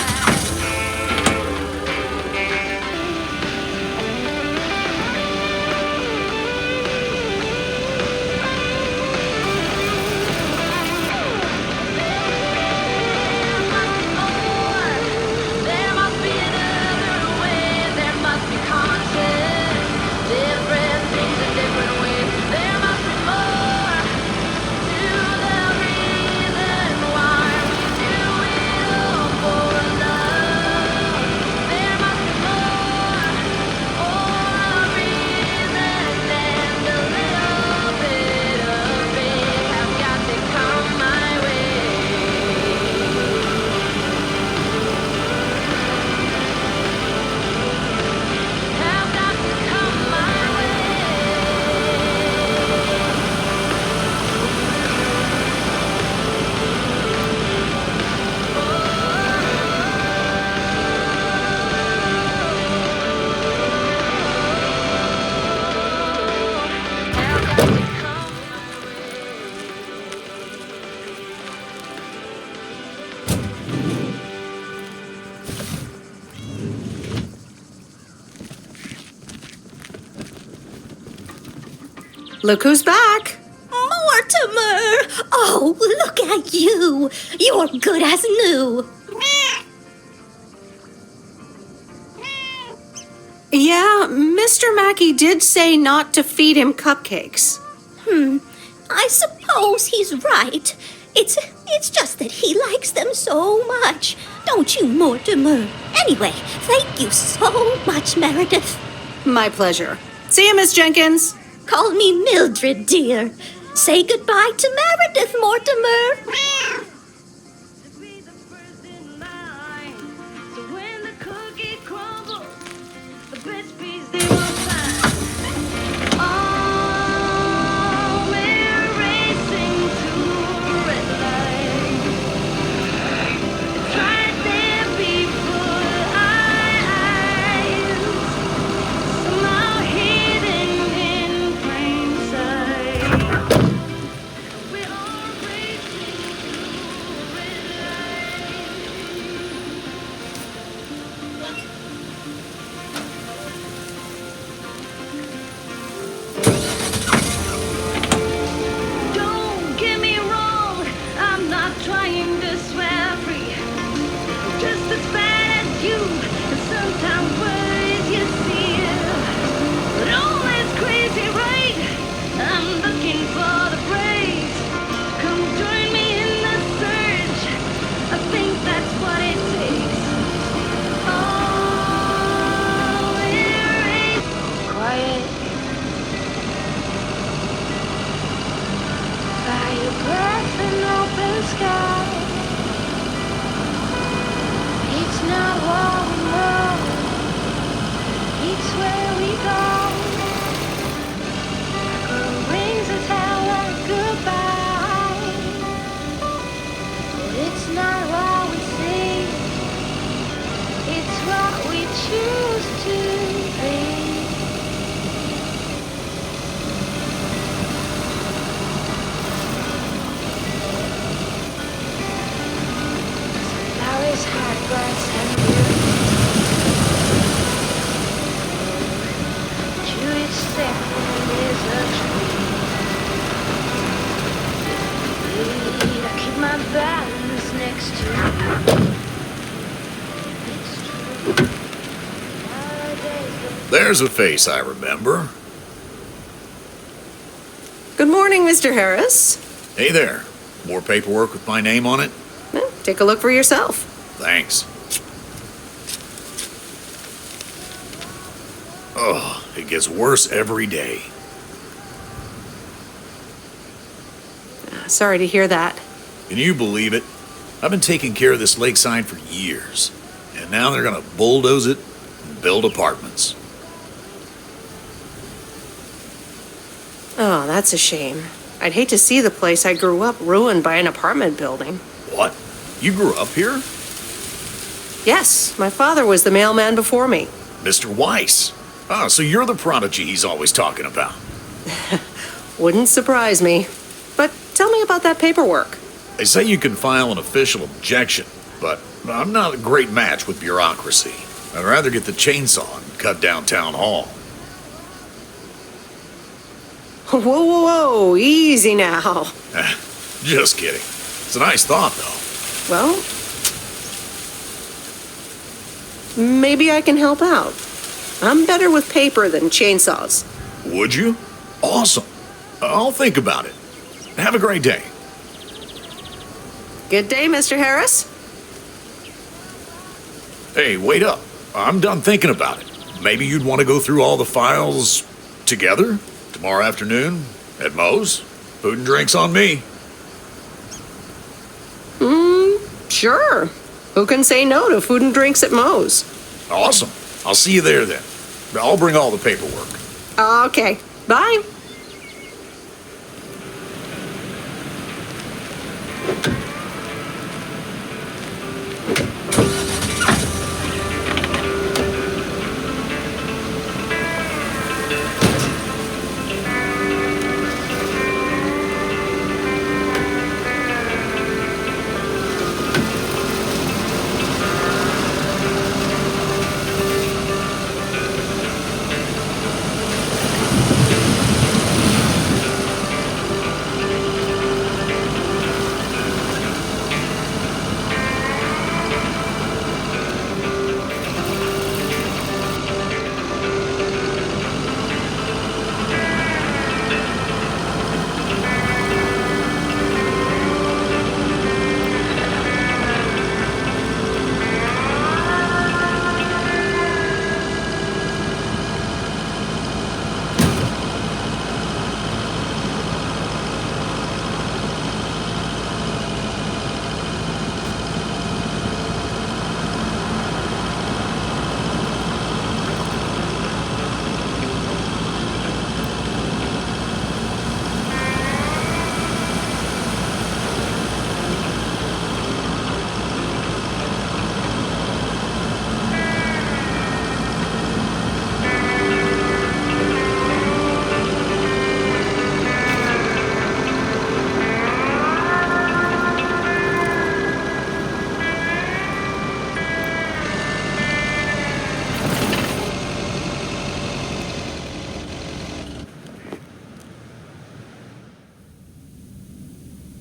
There must be another way. There must be conscience. Different things in different ways. There must be more to the reason why we do it all for love. There must be more, or a reason, and a little bit of it have got to come my way. Have got to come my way. Look who's back. Mortimer! Oh, look at you. You're good as new. Yeah, Mr. Mackey did say not to feed him cupcakes. I suppose he's right. It's just that he likes them so much. Don't you, Mortimer? Anyway, thank you so much, Meredith. My pleasure. See you, Miss Jenkins. Call me Mildred, dear. Say goodbye to Meredith, Mortimer. So when the cookie crumbles, the best piece they will find. Oh, we're racing to a red light. It's right there before our eyes. There's a face I remember. Good morning, Mr. Harris. Hey there. More paperwork with my name on it? Take a look for yourself. Thanks. Oh, it gets worse every day. Sorry to hear that. Can you believe it? I've been taking care of this lakeside for years, and now they're gonna bulldoze it and build apartments. Oh, that's a shame. I'd hate to see the place I grew up ruined by an apartment building. What? You grew up here? Yes, my father was the mailman before me. Mr. Weiss. Ah, so you're the prodigy he's always talking about. Wouldn't surprise me. But tell me about that paperwork. They say you can file an official objection, but I'm not a great match with bureaucracy. I'd rather get the chainsaw and cut down town hall. Whoa, whoa, whoa, easy now. Just kidding. It's a nice thought, though. Well, maybe I can help out. I'm better with paper than chainsaws. Would you? Awesome. I'll think about it. Have a great day. Good day, Mr. Harris. Hey, wait up. I'm done thinking about it. Maybe you'd want to go through all the files together? Tomorrow afternoon at Moe's? Food and drinks on me. Sure. Who can say no to food and drinks at Moe's? Awesome. I'll see you there then. I'll bring all the paperwork. Okay. Bye.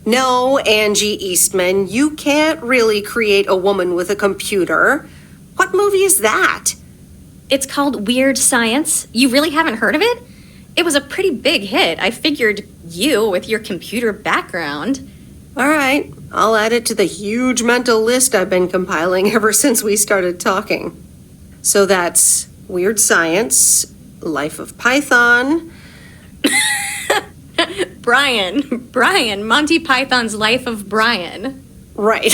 No, Angie Eastman, you can't really create a woman with a computer. What movie is that? It's called Weird Science. You really haven't heard of it? It was a pretty big hit. I figured you, with your computer background. All right, I'll add it to the huge mental list I've been compiling ever since we started talking. So that's Weird Science, Life of Python. Brian, Monty Python's Life of Brian. Right.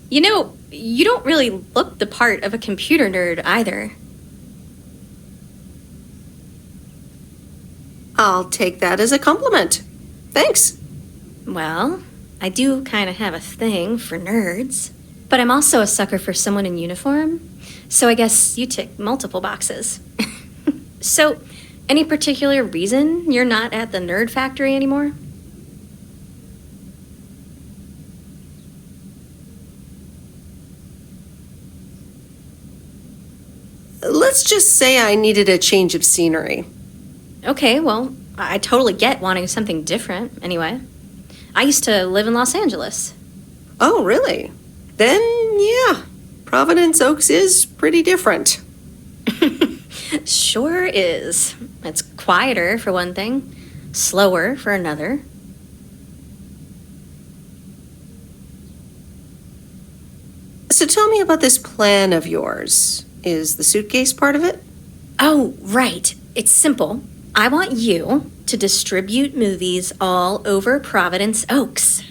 You know, you don't really look the part of a computer nerd either. I'll take that as a compliment. Thanks. Well, I do kind of have a thing for nerds. But I'm also a sucker for someone in uniform. So I guess you tick multiple boxes. So, any particular reason you're not at the Nerd Factory anymore? Let's just say I needed a change of scenery. Okay, well, I totally get wanting something different, anyway. I used to live in Los Angeles. Oh, really? Then, yeah, Providence Oaks is pretty different. Sure is. It's quieter, for one thing, slower for another. So tell me about this plan of yours. Is the suitcase part of it? Oh, right. It's simple. I want you to distribute movies all over Providence Oaks.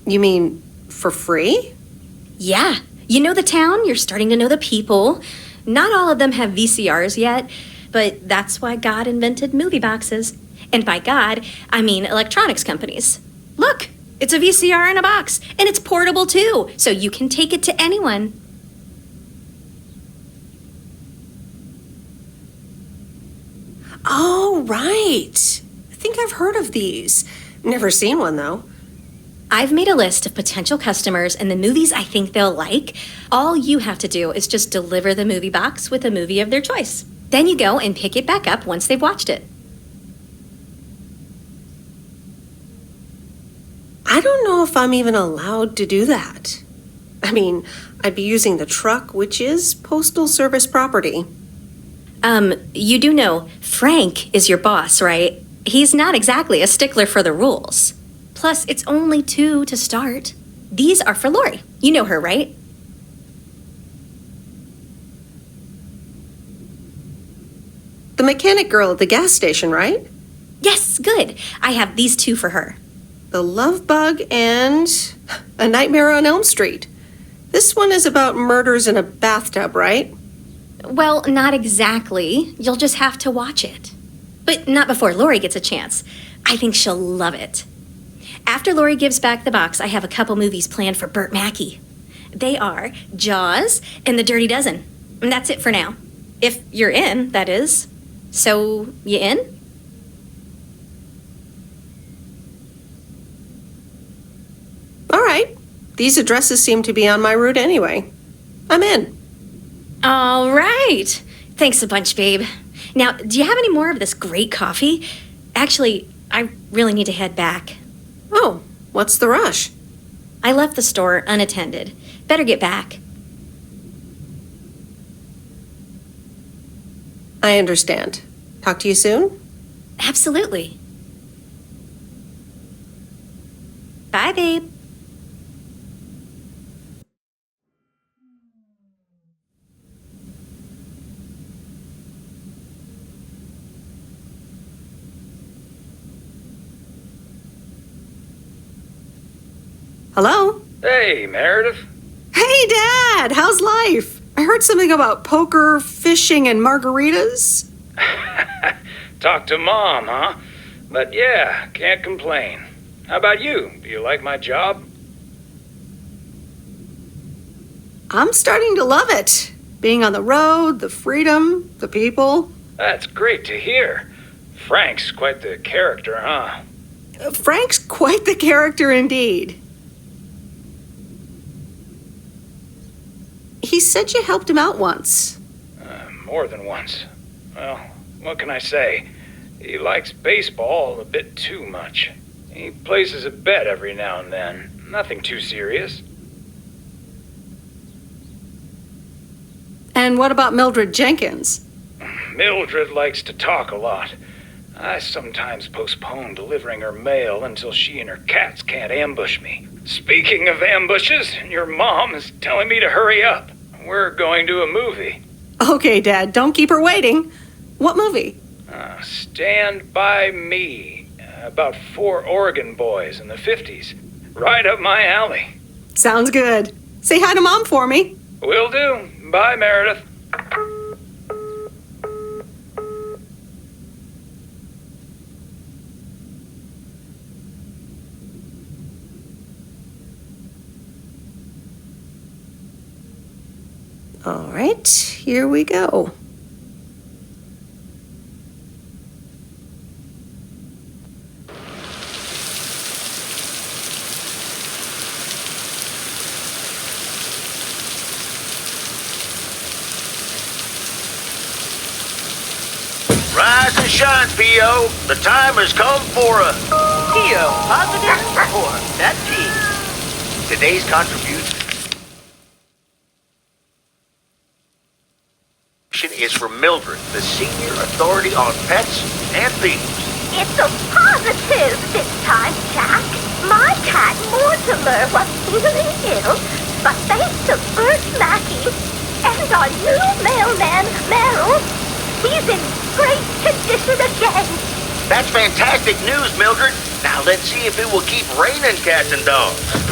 You mean for free? Yeah. You know the town, you're starting to know the people. Not all of them have VCRs yet, but that's why God invented movie boxes. And by God, I mean electronics companies. Look, it's a VCR in a box, and it's portable too, so you can take it to anyone. Oh, right. I think I've heard of these. Never seen one, though. I've made a list of potential customers and the movies I think they'll like. All you have to do is just deliver the movie box with a movie of their choice. Then you go and pick it back up once they've watched it. I don't know if I'm even allowed to do that. I mean, I'd be using the truck, which is Postal Service property. You do know Frank is your boss, right? He's not exactly a stickler for the rules. Plus, it's only 2 to start. These are for Lori. You know her, right? The mechanic girl at the gas station, right? Yes, good. I have these 2 for her. The Love Bug and A Nightmare on Elm Street. This one is about murders in a bathtub, right? Well, not exactly. You'll just have to watch it. But not before Lori gets a chance. I think she'll love it. After Lori gives back the box, I have a couple movies planned for Burt Mackey. They are Jaws and The Dirty Dozen. And that's it for now. If you're in, that is. So, you in? All right. These addresses seem to be on my route anyway. I'm in. All right. Thanks a bunch, babe. Now, do you have any more of this great coffee? Actually, I really need to head back. Oh, what's the rush? I left the store unattended. Better get back. I understand. Talk to you soon? Absolutely. Bye, babe. Hello? Hey, Meredith. Hey, Dad! How's life? I heard something about poker, fishing, and margaritas. Talk to Mom, huh? But yeah, can't complain. How about you? Do you like my job? I'm starting to love it. Being on the road, the freedom, the people. That's great to hear. Frank's quite the character, huh? Frank's quite the character indeed. He said you helped him out once. More than once. Well, what can I say? He likes baseball a bit too much. He places a bet every now and then. Nothing too serious. And what about Mildred Jenkins? Mildred likes to talk a lot. I sometimes postpone delivering her mail until she and her cats can't ambush me. Speaking of ambushes, your mom is telling me to hurry up. We're going to a movie. Okay, Dad, don't keep her waiting. What movie? Stand By Me. About 4 Oregon boys in the 50s. Right up my alley. Sounds good. Say hi to Mom for me. Will do. Bye, Meredith. All right, here we go. Rise and shine, P.O. The time has come for a P.O. Positive or that P. today's contribution information is from Mildred, the senior authority on pets and thieves. It's a positive this time, Jack. My cat Mortimer was feeling ill, but thanks to Bert Mackey and our new mailman, Merrill, he's in great condition again. That's fantastic news, Mildred. Now let's see if it will keep raining cats and dogs.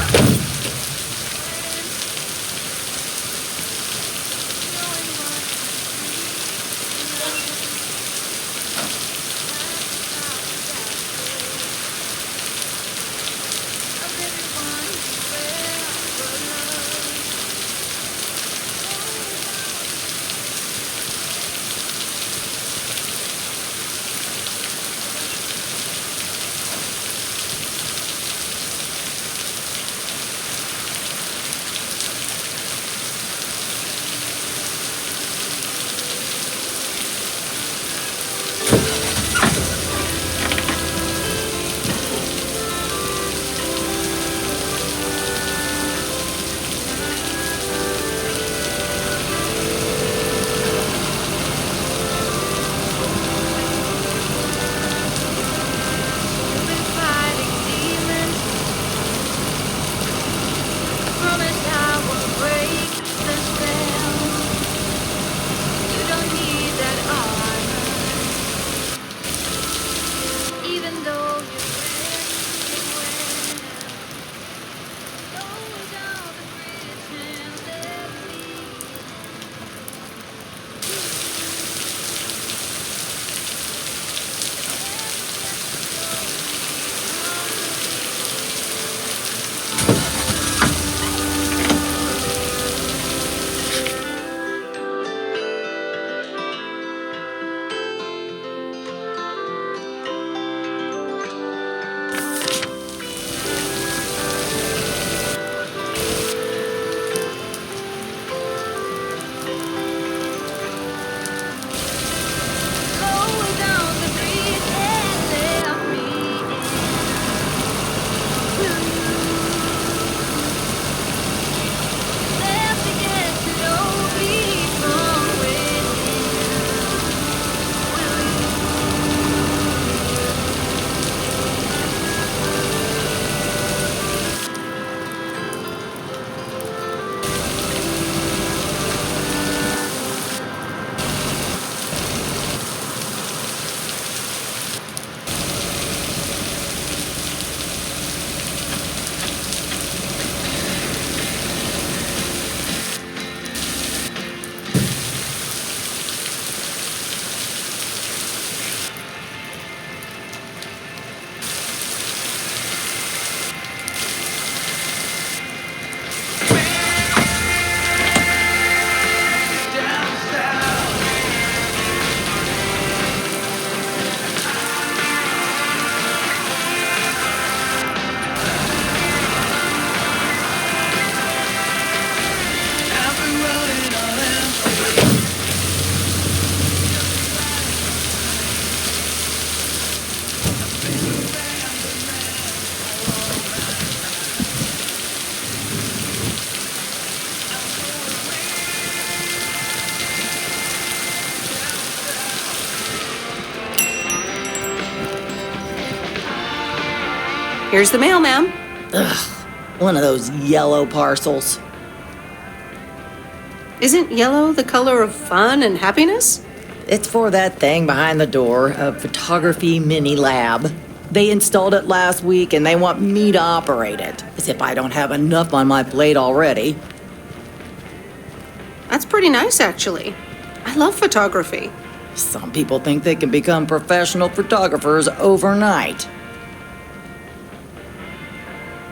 Here's the mail, ma'am. Ugh, one of those yellow parcels. Isn't yellow the color of fun and happiness? It's for that thing behind the door, a photography mini lab. They installed it last week and they want me to operate it, as if I don't have enough on my plate already. That's pretty nice, actually. I love photography. Some people think they can become professional photographers overnight.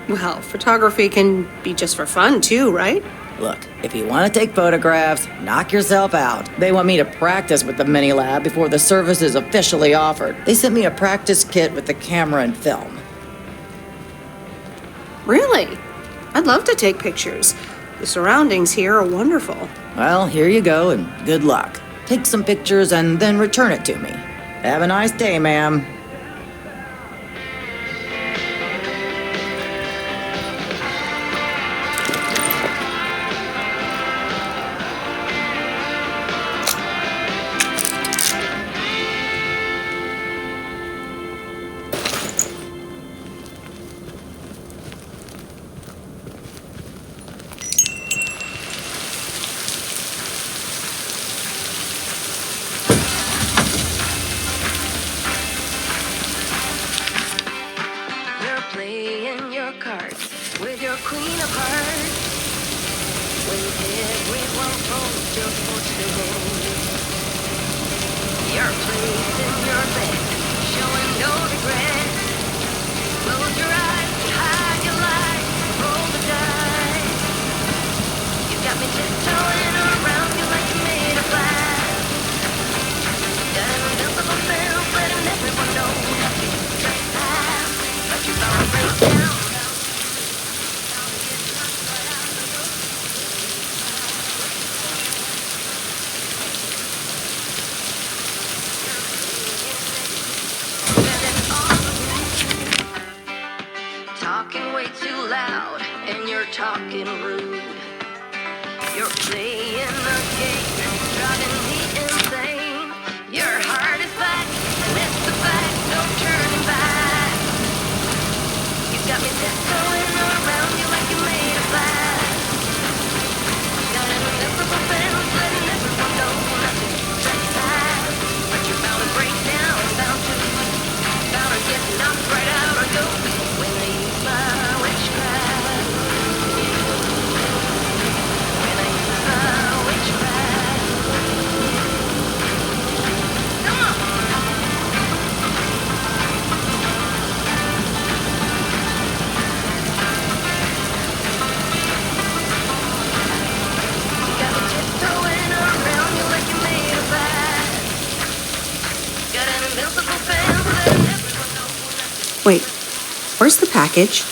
Well, photography can be just for fun, too, right? Look, if you want to take photographs, knock yourself out. They want me to practice with the mini lab before the service is officially offered. They sent me a practice kit with the camera and film. Really? I'd love to take pictures. The surroundings here are wonderful. Well, here you go, and good luck. Take some pictures and then return it to me. Have a nice day, ma'am. everyone holds your footsteps. Your place in your bed, showing no regret. Close your eyes, hide your light, roll the dice. You got me tiptoeing around you like you're made of glass. Got an invisible sense, letting everyone know that you trespass, but you're bound to break down. Talking way too loud, and you're talking rude. You're playing a game, driving me insane. Your heart is back, and it's the fact, no turning back. You got me tiptoeing around you like you're made of glass. Got an invisible fence, letting everyone know not to trespass. But you're bound to break down, bound to get knocked right out or go. When I use my witchcraft. When I use my witchcraft. Come on! You got me tiptoeing around you like you're made of glass. Got an invincible fence letting everyone know. Wait, where's the package?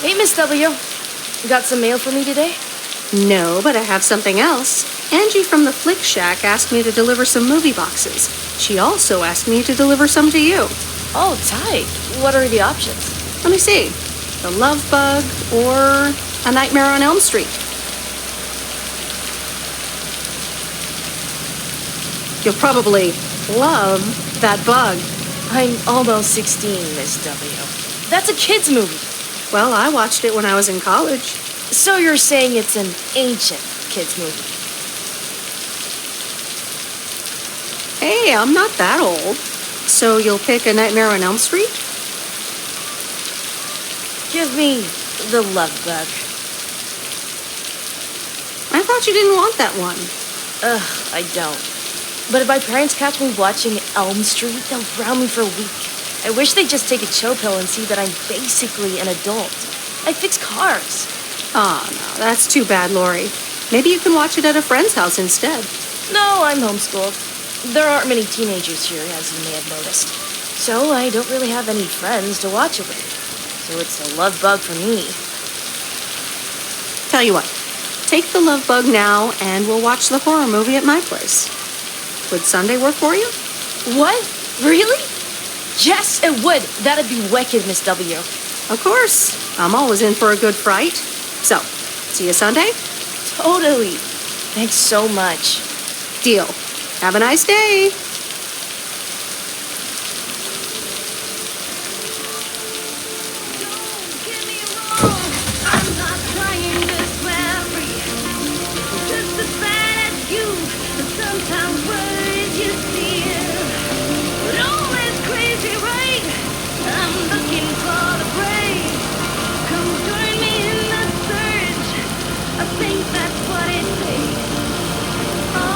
Hey, Miss W. Got some mail for me today? No, but I have something else. Angie from the Flick Shack asked me to deliver some movie boxes. She also asked me to deliver some to you. Oh, tight. What are the options? Let me see. The Love Bug or A Nightmare on Elm Street. You'll probably love that bug. I'm almost 16, Miss W. That's a kid's movie. Well, I watched it when I was in college. So you're saying it's an ancient kid's movie? Hey, I'm not that old. So you'll pick A Nightmare on Elm Street? Give me The Love Bug. I thought you didn't want that one. Ugh, I don't. But if my parents catch me watching Elm Street, they'll ground me for a week. I wish they'd just take a chill pill and see that I'm basically an adult. I fix cars. Oh, no, that's too bad, Lori. Maybe you can watch it at a friend's house instead. No, I'm homeschooled. There aren't many teenagers here, as you may have noticed. So I don't really have any friends to watch it with. So it's a love bug for me. Tell you what, take the Love Bug now and we'll watch the horror movie at my place. Would Sunday work for you? What? Really? Yes, it would. That'd be wicked, Miss W. Of course. I'm always in for a good fright. So, see you Sunday? Totally. Thanks so much. Deal. Have a nice day. I'm not trying to swear free. Just as bad as you. Sometimes words you steal. But always crazy, right? I'm looking for the brave. Come join me in the search. I think that's what it takes. Oh,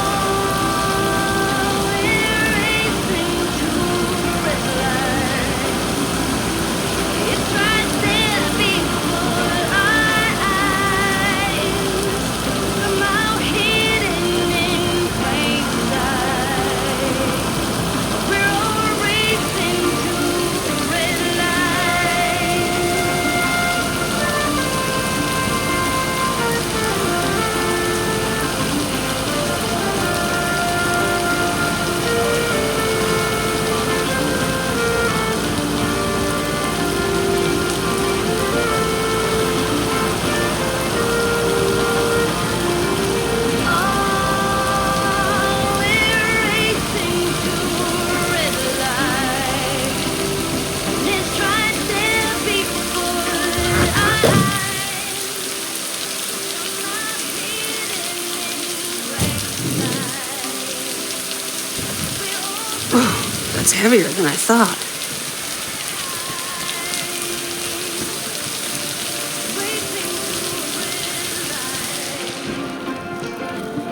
That's heavier than I thought.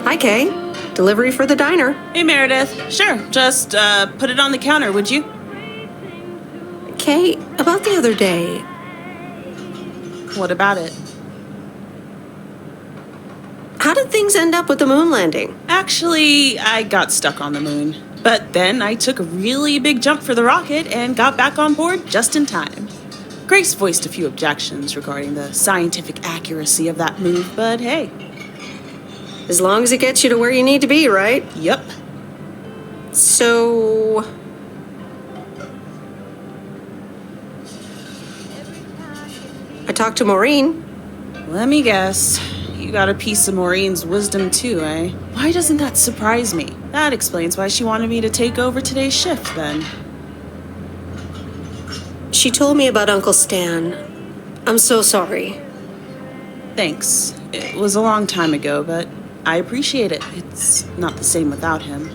Hi, Kay. Delivery for the diner. Hey, Meredith. Sure, just put it on the counter, would you? Kay, about the other day. What about it? How did things end up with the moon landing? Actually, I got stuck on the moon. But then I took a really big jump for the rocket and got back on board just in time. Grace voiced a few objections regarding the scientific accuracy of that move, but hey. As long as it gets you to where you need to be, right? Yep. So... I talked to Maureen. Let me guess. You got a piece of Maureen's wisdom too, eh? Why doesn't that surprise me? That explains why she wanted me to take over today's shift, then. She told me about Uncle Stan. I'm so sorry. Thanks. It was a long time ago, but I appreciate it. It's not the same without him.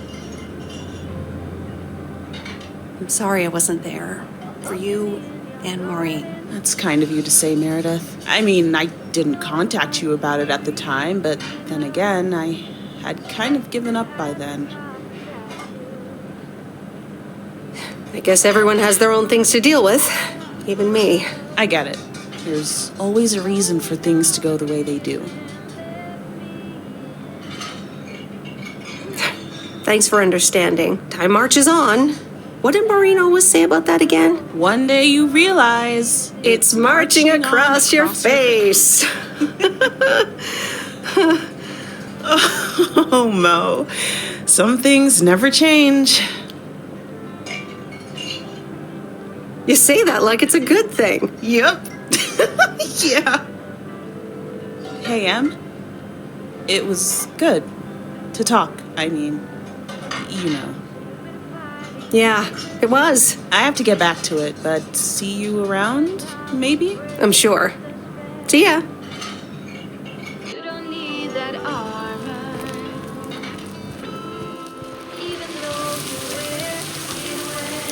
I'm sorry I wasn't there. For you and Maureen. That's kind of you to say, Meredith. I mean, I didn't contact you about it at the time, but then again, I had kind of given up by then. I guess everyone has their own things to deal with. Even me. I get it. There's always a reason for things to go the way they do. Thanks for understanding. Time marches on. What did Maureen always say about that again? One day you realize it's marching across your face. Oh, Mo. Some things never change. You say that like it's a good thing. Yep. Yeah. Hey, Em. It was good to talk. I mean, you know. Yeah, it was. I have to get back to it, but see you around, maybe? I'm sure. See ya. You don't need that armor. Even though you wear it well.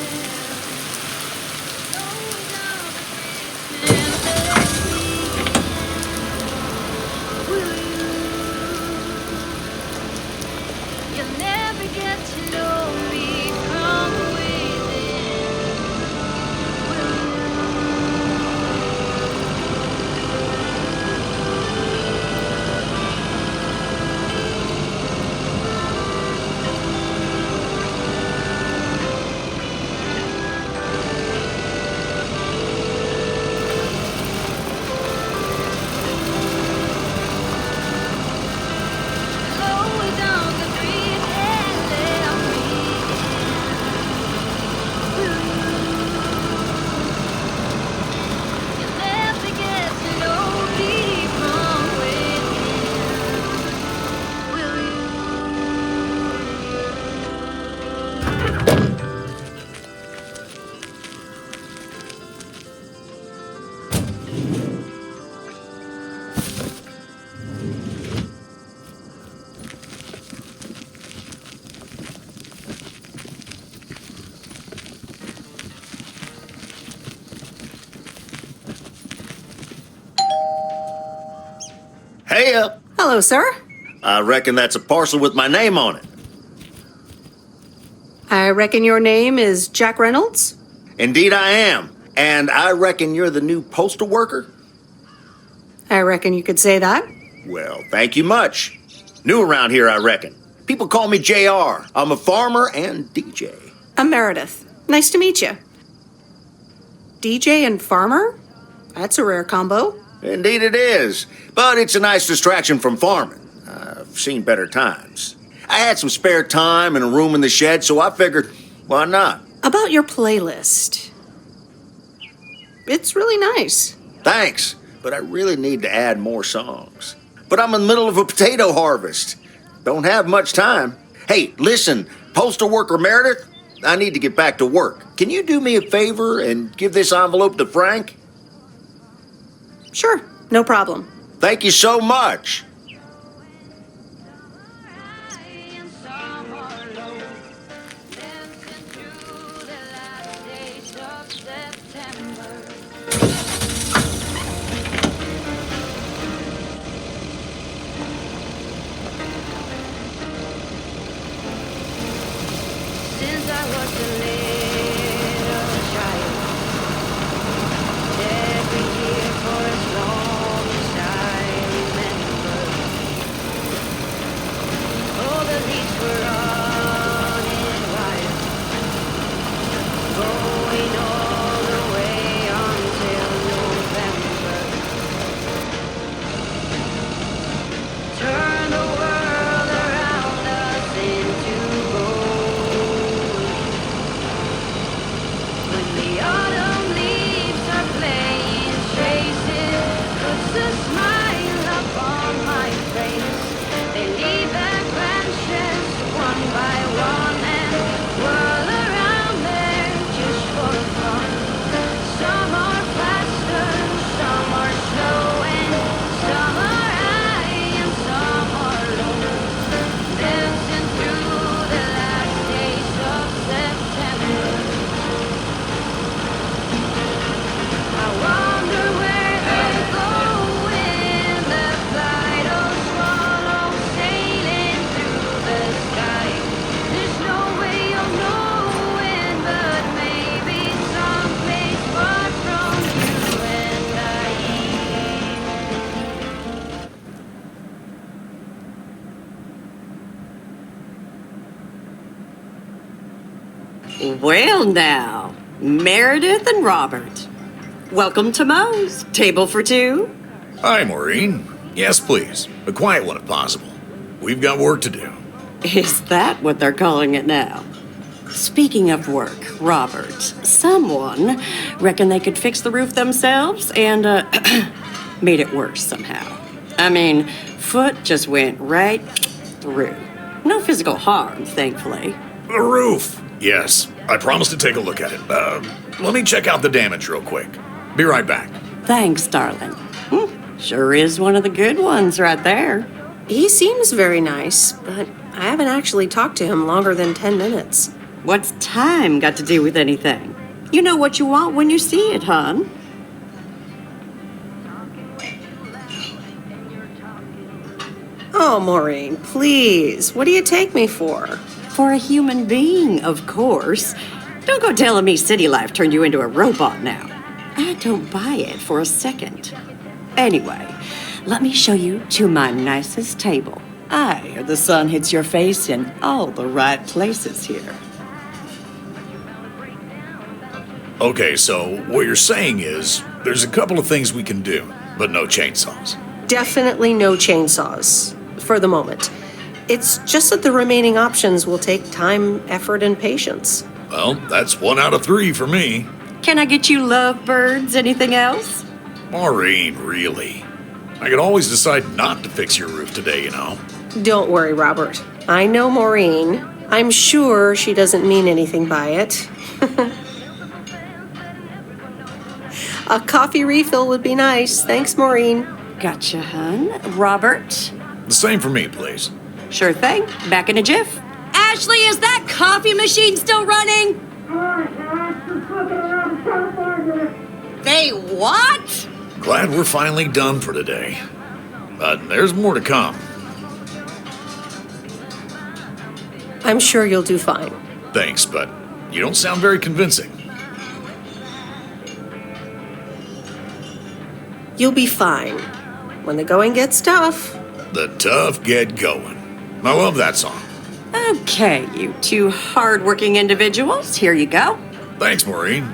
Going down the bridge, you'll never get to know me. Hey up. Hello, sir. I reckon that's a parcel with my name on it. I reckon your name is Jack Reynolds? Indeed I am. And I reckon you're the new postal worker? I reckon you could say that. Well, thank you much. New around here, I reckon. People call me JR. I'm a farmer and DJ. I'm Meredith. Nice to meet you. DJ and farmer? That's a rare combo. Indeed it is. But it's a nice distraction from farming. I've seen better times. I had some spare time and a room in the shed, so I figured, why not? About your playlist. It's really nice. Thanks, but I really need to add more songs. But I'm in the middle of a potato harvest. Don't have much time. Hey, listen, postal worker Meredith, I need to get back to work. Can you do me a favor and give this envelope to Frank? Sure, no problem. Thank you so much. was a little child. Every year for as long as I remember. All the leaves were running wild, going all the way until November. Turn the world around us into gold. When the autumn leaves are playing chases, puts a smile upon my face. They leave their branches one by one and whirl around there just for fun. Some are faster, some are slow, and some are high and some are low. Dancing through the last days of September. I wonder where they go in the flight of swallows sailing through the sky. There's no way of knowing, but maybe someplace far from you and I. Well, now, Meredith and Robert. Welcome to Moe's. Table for two? Hi, Maureen. Yes, please. A quiet one if possible. We've got work to do. Is that what they're calling it now? Speaking of work, Robert, someone reckoned they could fix the roof themselves and, made it worse somehow. I mean, foot just went right through. No physical harm, thankfully. The roof. Yes, I promised to take a look at it. Let me check out the damage real quick. Be right back. Thanks, darling. Sure is one of the good ones right there. He seems very nice, but I haven't actually talked to him longer than 10 minutes. What's time got to do with anything? You know what you want when you see it, hon. Oh, Maureen, please. What do you take me for? For a human being, of course. Don't go telling me city life turned you into a robot now. I don't buy it for a second. Anyway, let me show you to my nicest table. The sun hits your face in all the right places here. Okay, so what you're saying is there's a couple of things we can do, but no chainsaws. Definitely no chainsaws, for the moment. It's just that the remaining options will take time, effort, and patience. Well, that's 1 out of 3 for me. Can I get you lovebirds? Anything else? Maureen, really? I could always decide not to fix your roof today, you know. Don't worry, Robert. I know Maureen. I'm sure she doesn't mean anything by it. A coffee refill would be nice. Thanks, Maureen. Gotcha, hun. Robert? The same for me, please. Sure thing. Back in a jiff. Ashley, is that coffee machine still running? They what? Glad we're finally done for today. But there's more to come. I'm sure you'll do fine. Thanks, but you don't sound very convincing. You'll be fine. When the going gets tough. The tough get going. I love that song. Okay, you two hard-working individuals. Here you go. Thanks, Maureen.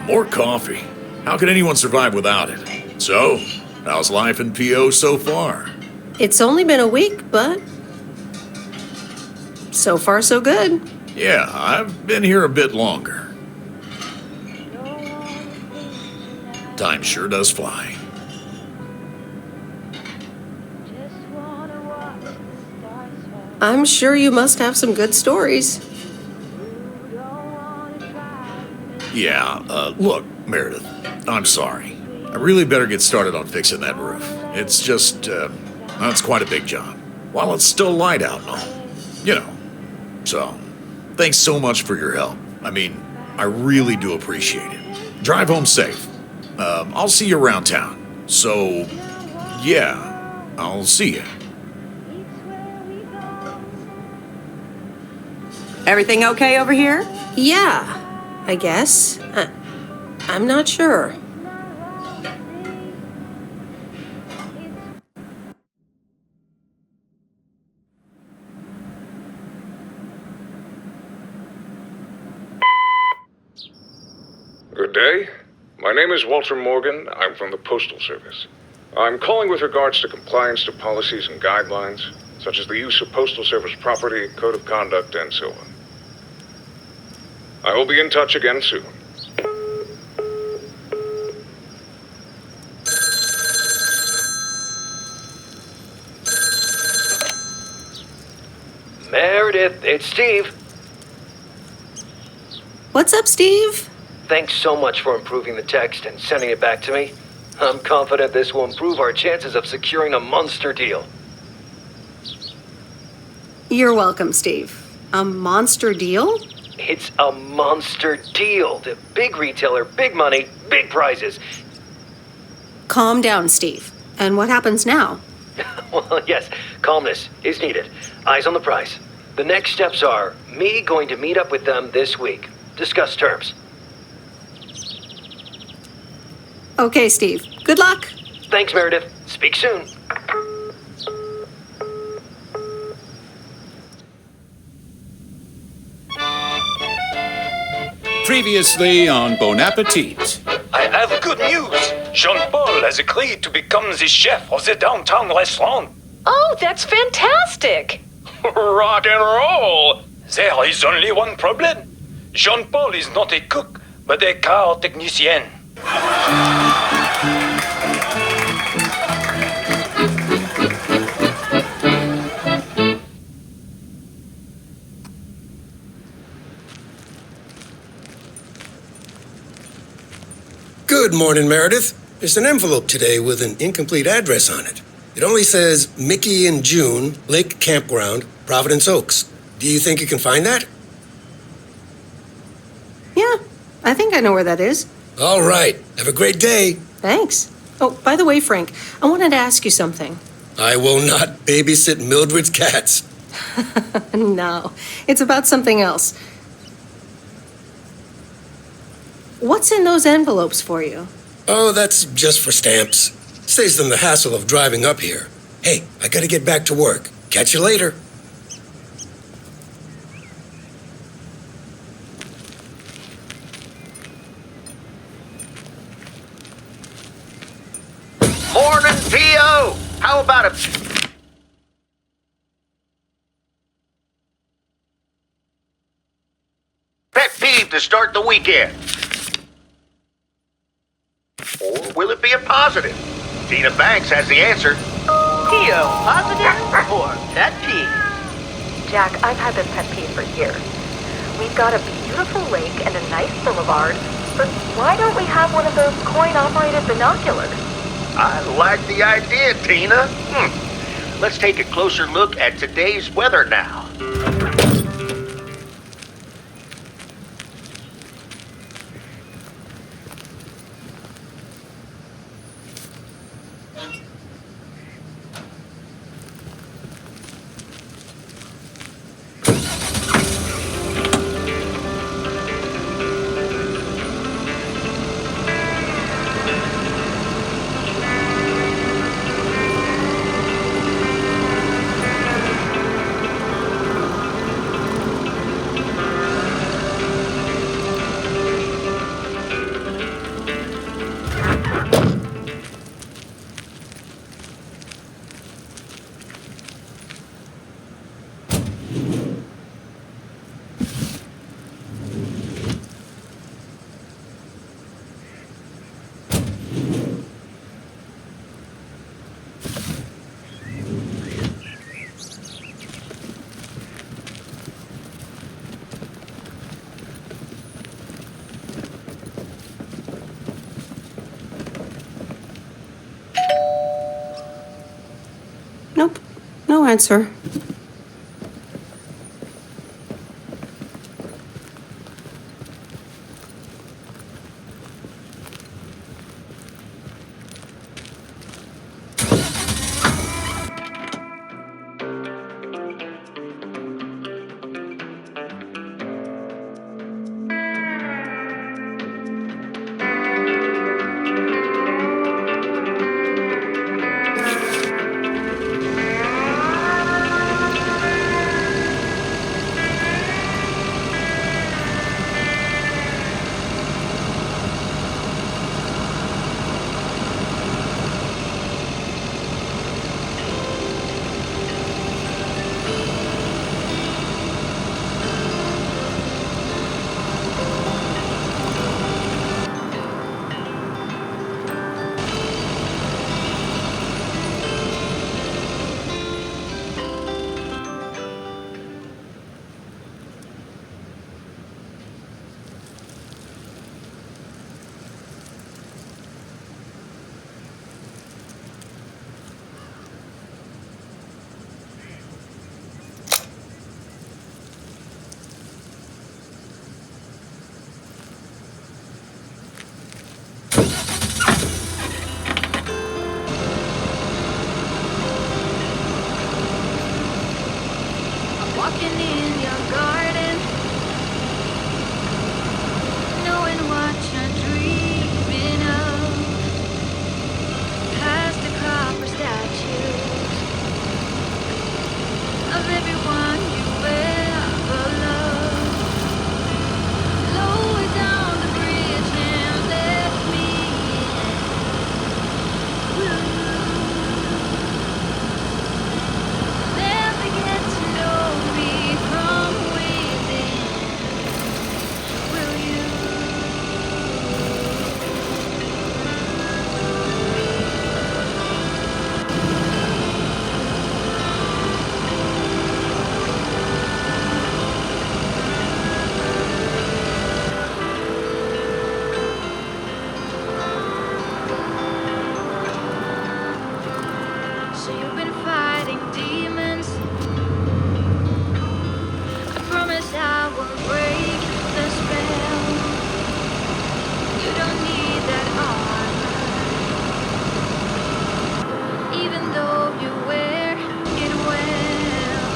More coffee. How could anyone survive without it? So, how's life in PO so far? It's only been a week, but so far so good. Yeah, I've been here a bit longer. Time sure does fly. I'm sure you must have some good stories. Yeah, look, Meredith, I'm sorry. I really better get started on fixing that roof. It's just, it's quite a big job. While it's still light out and all. You know. So, thanks so much for your help. I mean, I really do appreciate it. Drive home safe. I'll see you around town. So, yeah, I'll see you. Everything okay over here? Yeah, I guess. I'm not sure. Good day. My name is Walter Morgan. I'm from the Postal Service. I'm calling with regards to compliance to policies and guidelines, such as the use of Postal Service property, code of conduct, and so on. I will be in touch again soon. Meredith, it's Steve. What's up, Steve? Thanks so much for improving the text and sending it back to me. I'm confident this will improve our chances of securing a monster deal. You're welcome, Steve. A monster deal? It's a monster deal. The big retailer, big money, big prizes. Calm down, Steve. And what happens now? Well, yes, calmness is needed. Eyes on the prize. The next steps are me going to meet up with them this week. Discuss terms. Okay, Steve. Good luck. Thanks, Meredith. Speak soon. Previously on Bon Appetit. I have good news. Jean-Paul has agreed to become the chef of the downtown restaurant. Oh, that's fantastic! Rock and roll! There is only one problem. Jean-Paul is not a cook, but a car technician. Good morning, Meredith. There's an envelope today with an incomplete address on it. It only says Mickey and June, Lake Campground, Providence Oaks. Do you think you can find that? Yeah, I think I know where that is. All right. Have a great day. Thanks. Oh, by the way, Frank, I wanted to ask you something. I will not babysit Mildred's cats. No, it's about something else. What's in those envelopes for you? Oh, that's just for stamps. Saves them the hassle of driving up here. Hey, I gotta get back to work. Catch you later. Morning, P.O. How about a... pet peeve to start the weekend? Or will it be a positive? Tina Banks has the answer. P.O. Positive or pet peeve? Jack, I've had this pet peeve for years. We've got a beautiful lake and a nice boulevard, but why don't we have one of those coin-operated binoculars? I like the idea, Tina. Let's take a closer look at today's weather now. Nope, no answer. So you've been fighting demons. I promise I will break the spell. You don't need that armor, even though you wear it well.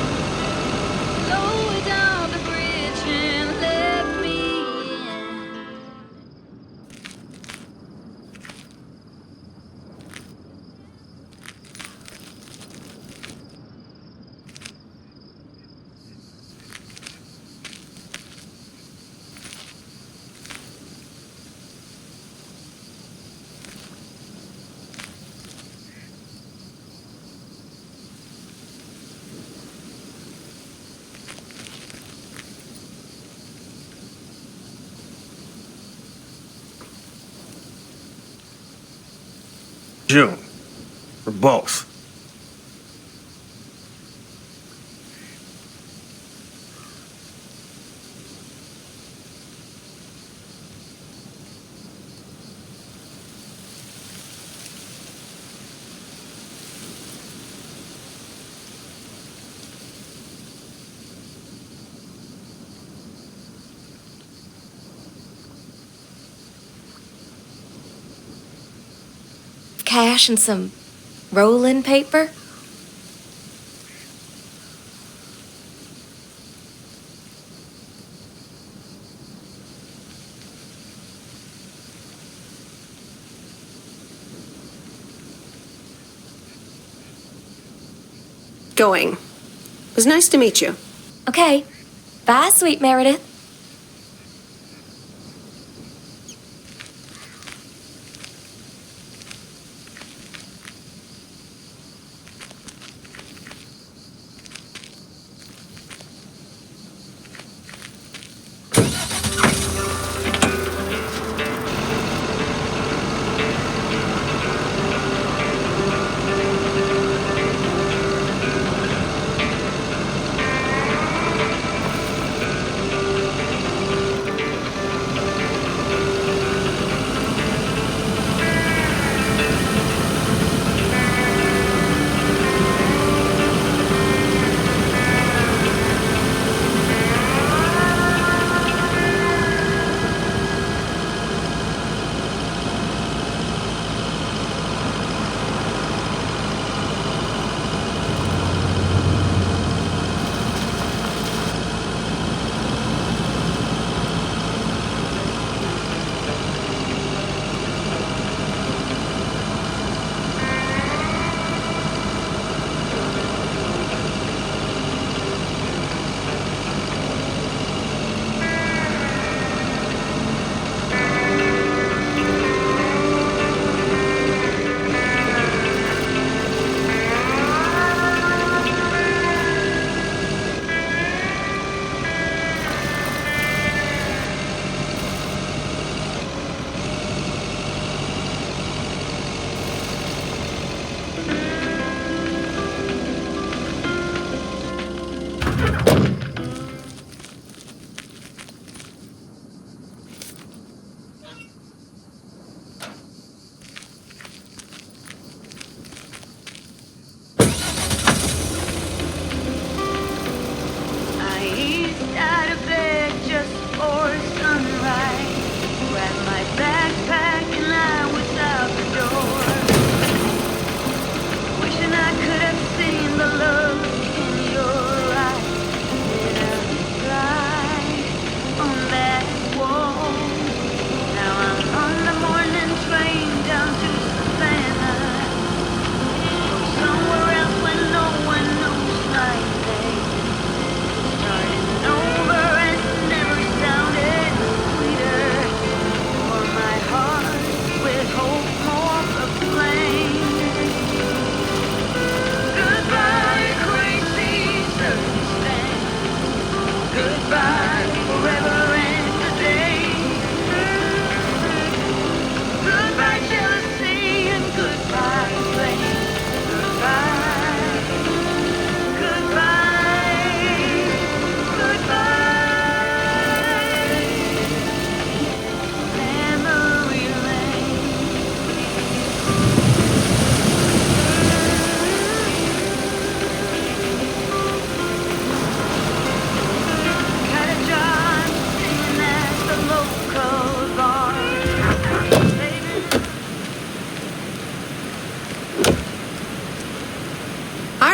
Lower down the bridge and let me in. June. For both. Cash and some roll-in paper? Going. It was nice to meet you. Okay. Bye, sweet Meredith.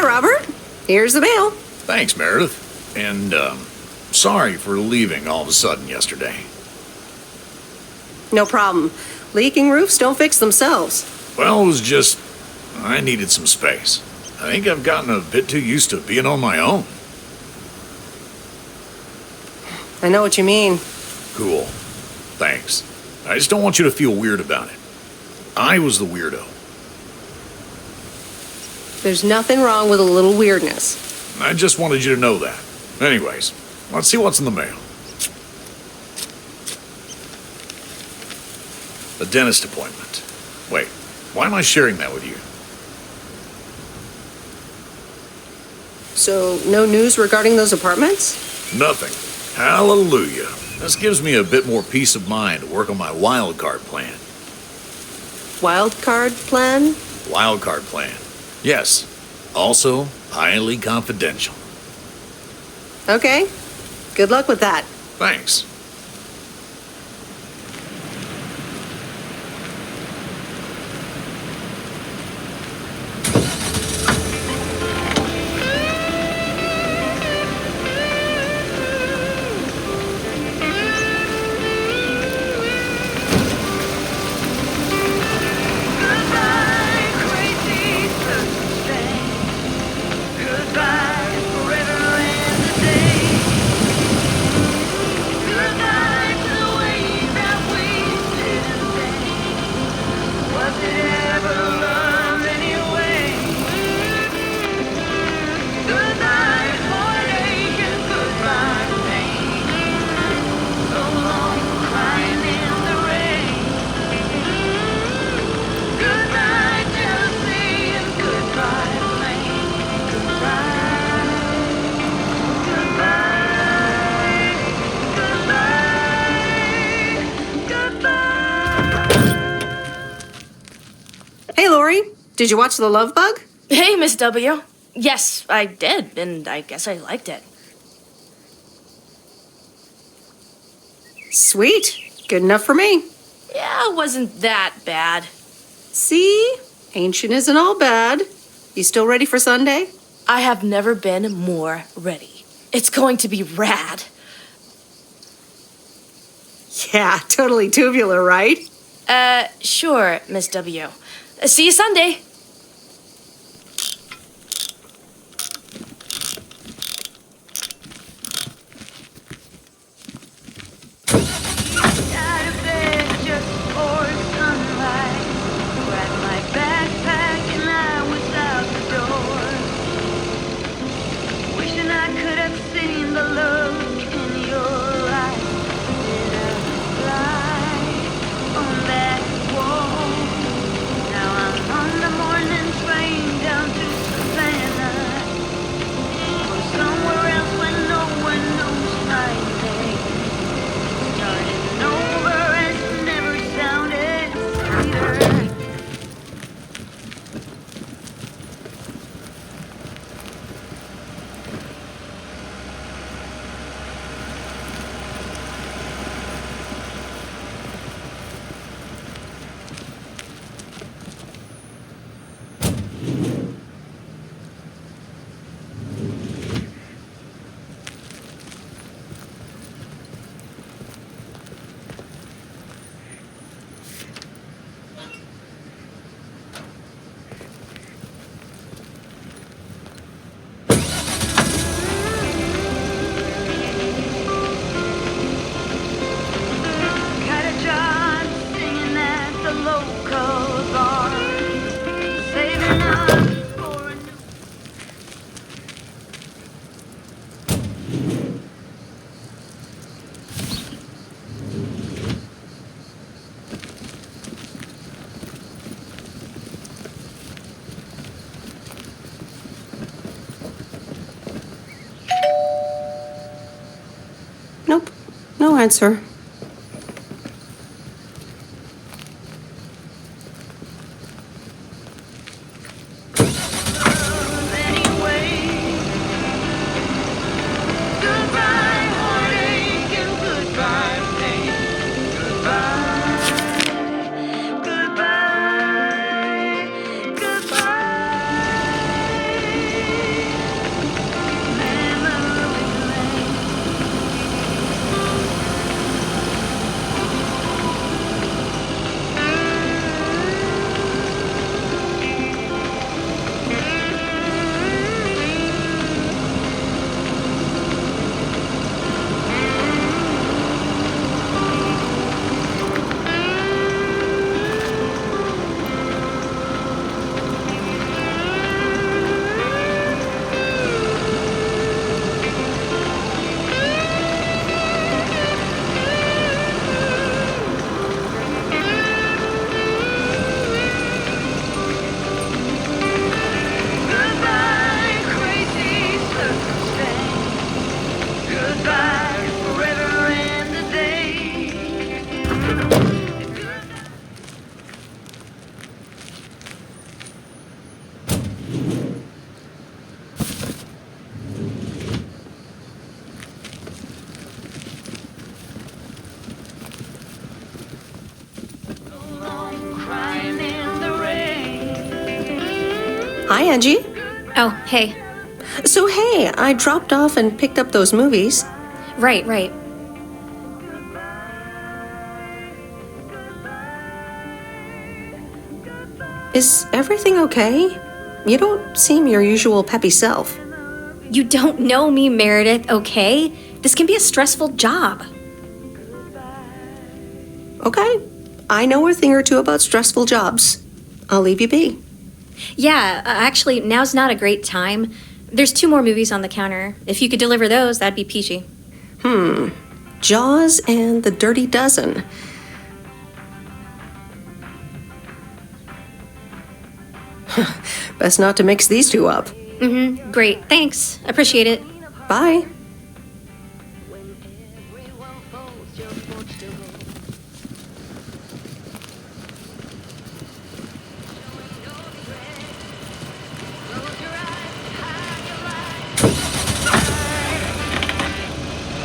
Robert. Here's the mail. Thanks, Meredith. And, sorry for leaving all of a sudden yesterday. No problem. Leaking roofs don't fix themselves. Well, it was just, I needed some space. I think I've gotten a bit too used to being on my own. I know what you mean. Cool. Thanks. I just don't want you to feel weird about it. I was the weirdo. There's nothing wrong with a little weirdness. I just wanted you to know that. Anyways, let's see what's in the mail. A dentist appointment. Wait, why am I sharing that with you? So, no news regarding those apartments? Nothing. Hallelujah. This gives me a bit more peace of mind to work on my wild card plan. Wild card plan? Wild card plan. Yes. Also, highly confidential. Okay. Good luck with that. Thanks. Hey, Lori. Did you watch The Love Bug? Hey, Miss W. Yes, I did, and I guess I liked it. Sweet. Good enough for me. Yeah, it wasn't that bad. See? Ancient isn't all bad. You still ready for Sunday? I have never been more ready. It's going to be rad. Yeah, totally tubular, right? Sure, Miss W. See you Sunday. Nope. No answer. Angie. Oh, hey. So, hey, I dropped off and picked up those movies. Right. Is everything okay? You don't seem your usual peppy self. You don't know me, Meredith, okay? This can be a stressful job. Okay, I know a thing or two about stressful jobs. I'll leave you be. Yeah, actually, now's not a great time. There's 2 more movies on the counter. If you could deliver those, that'd be peachy. Jaws and The Dirty Dozen. Best not to mix these two up. Great, thanks. Appreciate it. Bye.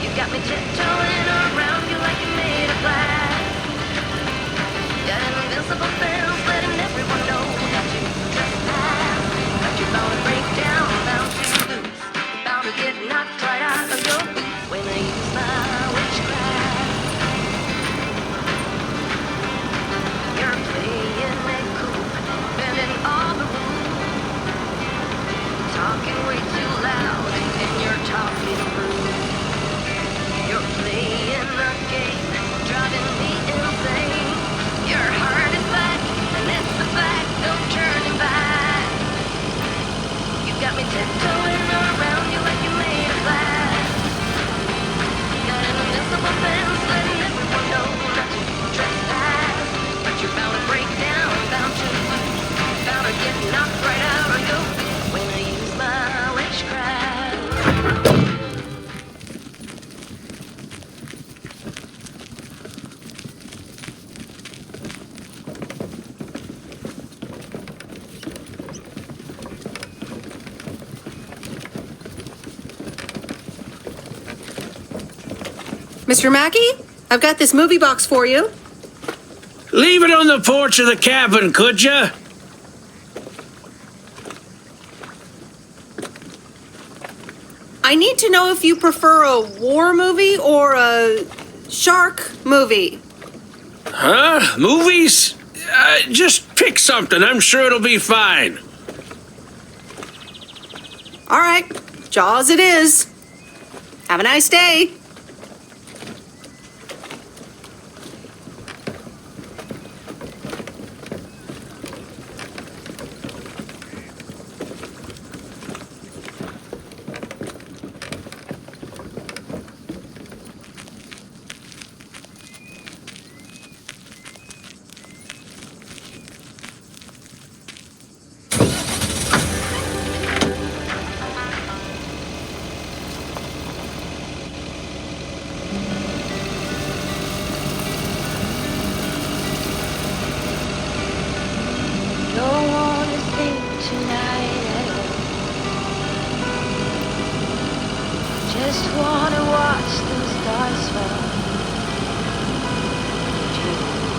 You got me tiptoeing around you like you made of glass. Got an invincible fence letting everyone know that you trespass. That you're bound to break down, bound to lose, bound to get knocked right out of your boots when I use my witchcraft. You're playing it cool, bending all the rules, talking way too loud, and you're talking rude. You're playing a game, driving me insane. Your heart is back, and it's the fact, no turning back. You got me tiptoeing around you like you made of glass. Got an invincible fence letting everyone know not to trespass. But you're bound to break down, bound to lose, bound to get knocked right out of your feet when I use my witchcraft. Mr. Mackey, I've got this movie box for you. Leave it on the porch of the cabin, could ya? I need to know if you prefer a war movie or a shark movie. Huh? Movies? Just pick something. I'm sure it'll be fine. All right, Jaws it is. Have a nice day. Don't wanna think tonight at all. Just wanna watch those stars fall.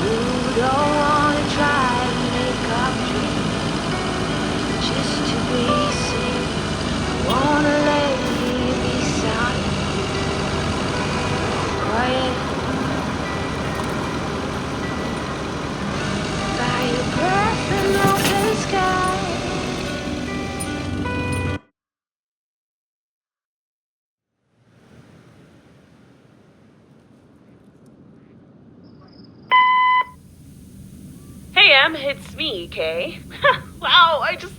You don't wanna try to make up dreams just to be seen. Wanna lay beside you, quiet by your breath and open sky. Hey, Em, it's me, Kay. Wow, I just,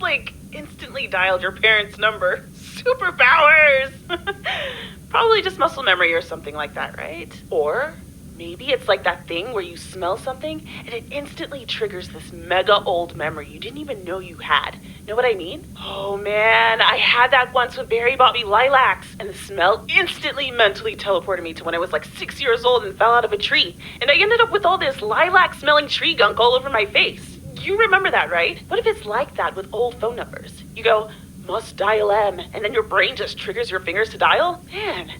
instantly dialed your parents' number. Superpowers! Probably just muscle memory or something like that, right? Or maybe it's like that thing where you smell something and it instantly triggers this mega old memory you didn't even know you had. Know what I mean? Oh man, I had that once when Barry bought me lilacs, and the smell instantly mentally teleported me to when I was 6 years old and fell out of a tree. And I ended up with all this lilac-smelling tree gunk all over my face. You remember that, right? What if it's like that with old phone numbers? You go, must dial M, and then your brain just triggers your fingers to dial? Man.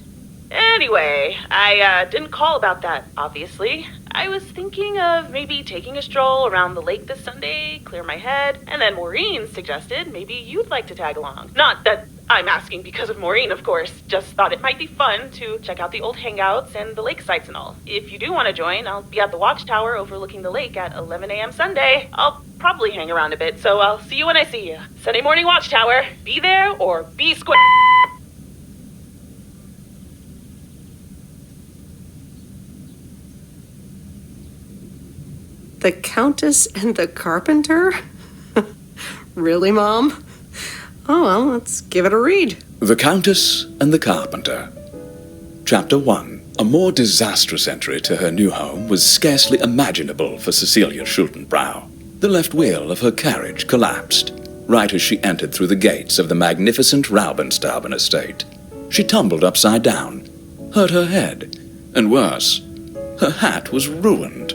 Anyway, I didn't call about that, obviously. I was thinking of maybe taking a stroll around the lake this Sunday, clear my head, and then Maureen suggested maybe you'd like to tag along. Not that I'm asking because of Maureen, of course. Just thought it might be fun to check out the old hangouts and the lake sites and all. If you do want to join, I'll be at the watchtower overlooking the lake at 11 a.m. Sunday. I'll probably hang around a bit, so I'll see you when I see you. Sunday morning watchtower. Be there or be square. The Countess and the Carpenter? Really, Mom? Oh, well, let's give it a read. The Countess and the Carpenter. Chapter 1. A more disastrous entry to her new home was scarcely imaginable for Cecilia Schultenbrow. The left wheel of her carriage collapsed, right as she entered through the gates of the magnificent Raubenstaben estate. She tumbled upside down, hurt her head, and worse, her hat was ruined.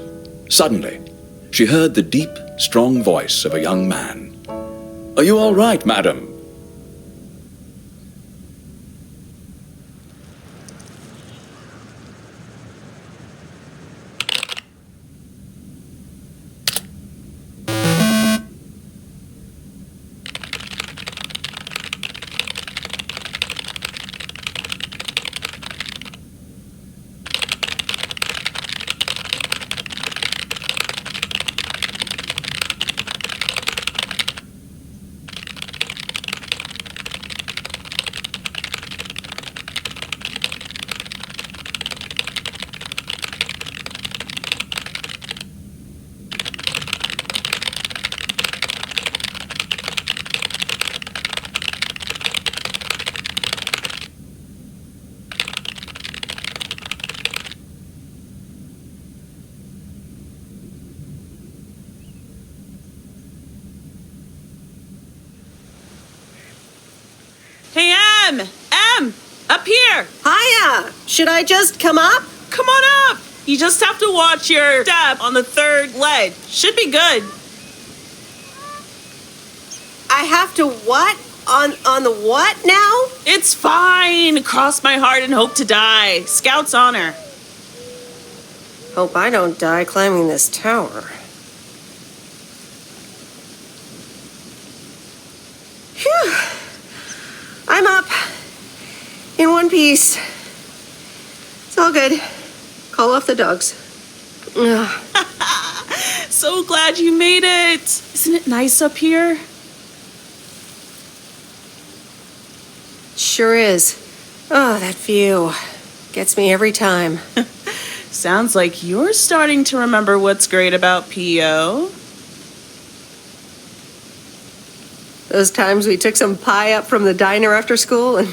Suddenly, she heard the deep, strong voice of a young man. "Are you all right, madam?" Hey, Em, up here. Hiya! Should I just come up? Come on up. You just have to watch your step on the third ledge. Should be good. I have to what? On the what now? It's fine. Cross my heart and hope to die. Scout's honor. Hope I don't die climbing this tower. Phew. I'm up. In one piece. It's all good. Call off the dogs. Ugh. So glad you made it. Isn't it nice up here? Sure is. Oh, that view. Gets me every time. Sounds like you're starting to remember what's great about PO. Those times we took some pie up from the diner after school and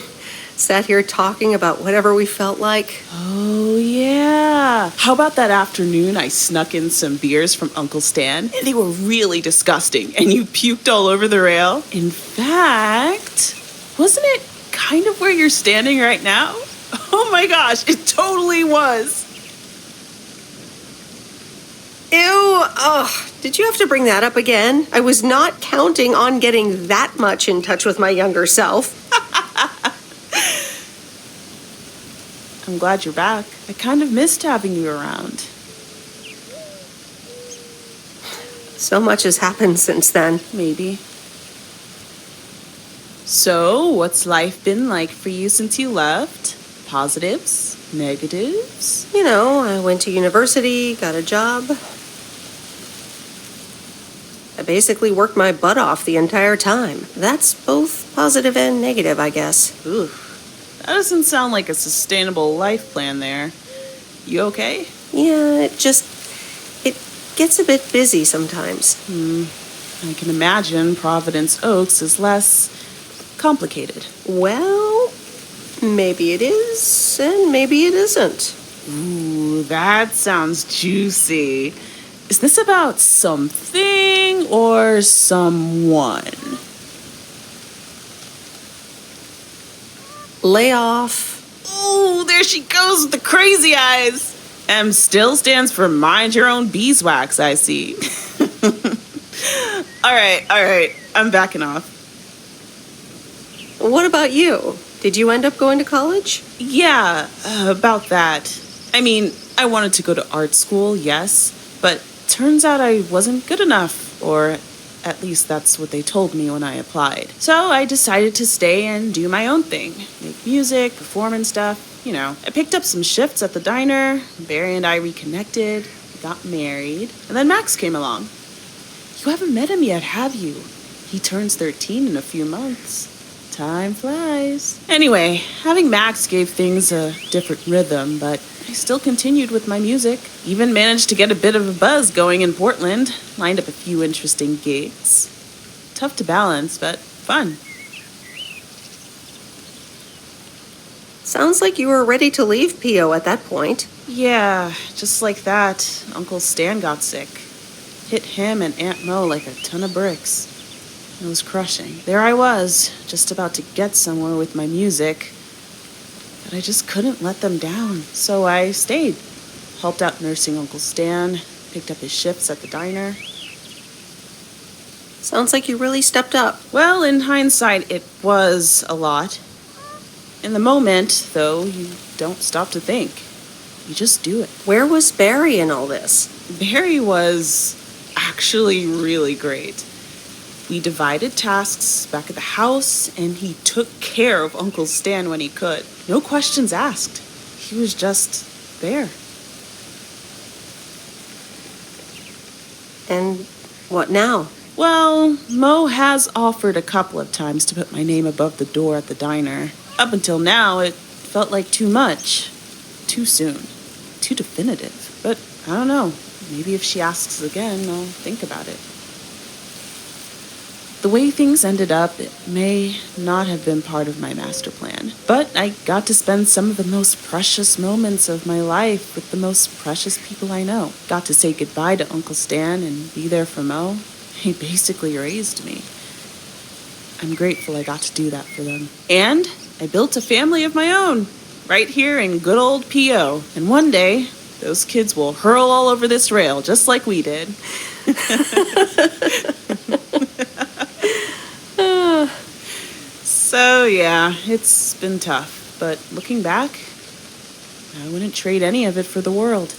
sat here talking about whatever we felt like. Oh, yeah. How about that afternoon I snuck in some beers from Uncle Stan, and they were really disgusting, and you puked all over the rail? In fact, wasn't it kind of where you're standing right now? Oh my gosh, it totally was. Ew, oh, did you have to bring that up again? I was not counting on getting that much in touch with my younger self. I'm glad you're back. I kind of missed having you around. So much has happened since then. Maybe. So, what's life been like for you since you left? Positives? Negatives? You know, I went to university, got a job. I basically worked my butt off the entire time. That's both positive and negative, I guess. Ooh, that doesn't sound like a sustainable life plan there. You okay? Yeah, it gets a bit busy sometimes. I can imagine Providence Oaks is less complicated. Well, maybe it is, and maybe it isn't. Ooh, that sounds juicy. Is this about something or someone? Lay off. Ooh, there she goes with the crazy eyes. M still stands for mind your own beeswax, I see. All right, I'm backing off. What about you? Did you end up going to college? Yeah, about that. I mean, I wanted to go to art school, yes, but turns out I wasn't good enough, or at least that's what they told me when I applied. So I decided to stay and do my own thing. Make music, perform and stuff, you know. I picked up some shifts at the diner, Barry and I reconnected, got married, and then Max came along. You haven't met him yet, have you? He turns 13 in a few months. Time flies. Anyway, having Max gave things a different rhythm, but I still continued with my music. Even managed to get a bit of a buzz going in Portland. Lined up a few interesting gigs. Tough to balance, but fun. Sounds like you were ready to leave P.O. at that point. Yeah, just like that, Uncle Stan got sick. Hit him and Aunt Mo like a ton of bricks. It was crushing. There I was, just about to get somewhere with my music, but I just couldn't let them down. So I stayed. Helped out nursing Uncle Stan, picked up his shifts at the diner. Sounds like you really stepped up. Well, in hindsight, it was a lot. In the moment, though, you don't stop to think. You just do it. Where was Barry in all this? Barry was actually really great. We divided tasks back at the house, and he took care of Uncle Stan when he could. No questions asked. He was just there. And what now? Well, Mo has offered a couple of times to put my name above the door at the diner. Up until now, it felt like too much. Too soon. Too definitive. But I don't know. Maybe if she asks again, I'll think about it. The way things ended up, it may not have been part of my master plan, but I got to spend some of the most precious moments of my life with the most precious people I know. Got to say goodbye to Uncle Stan and be there for Mo. He basically raised me. I'm grateful I got to do that for them. And I built a family of my own, right here in good old P.O. And one day, those kids will hurl all over this rail, just like we did. So, yeah, it's been tough. But looking back, I wouldn't trade any of it for the world.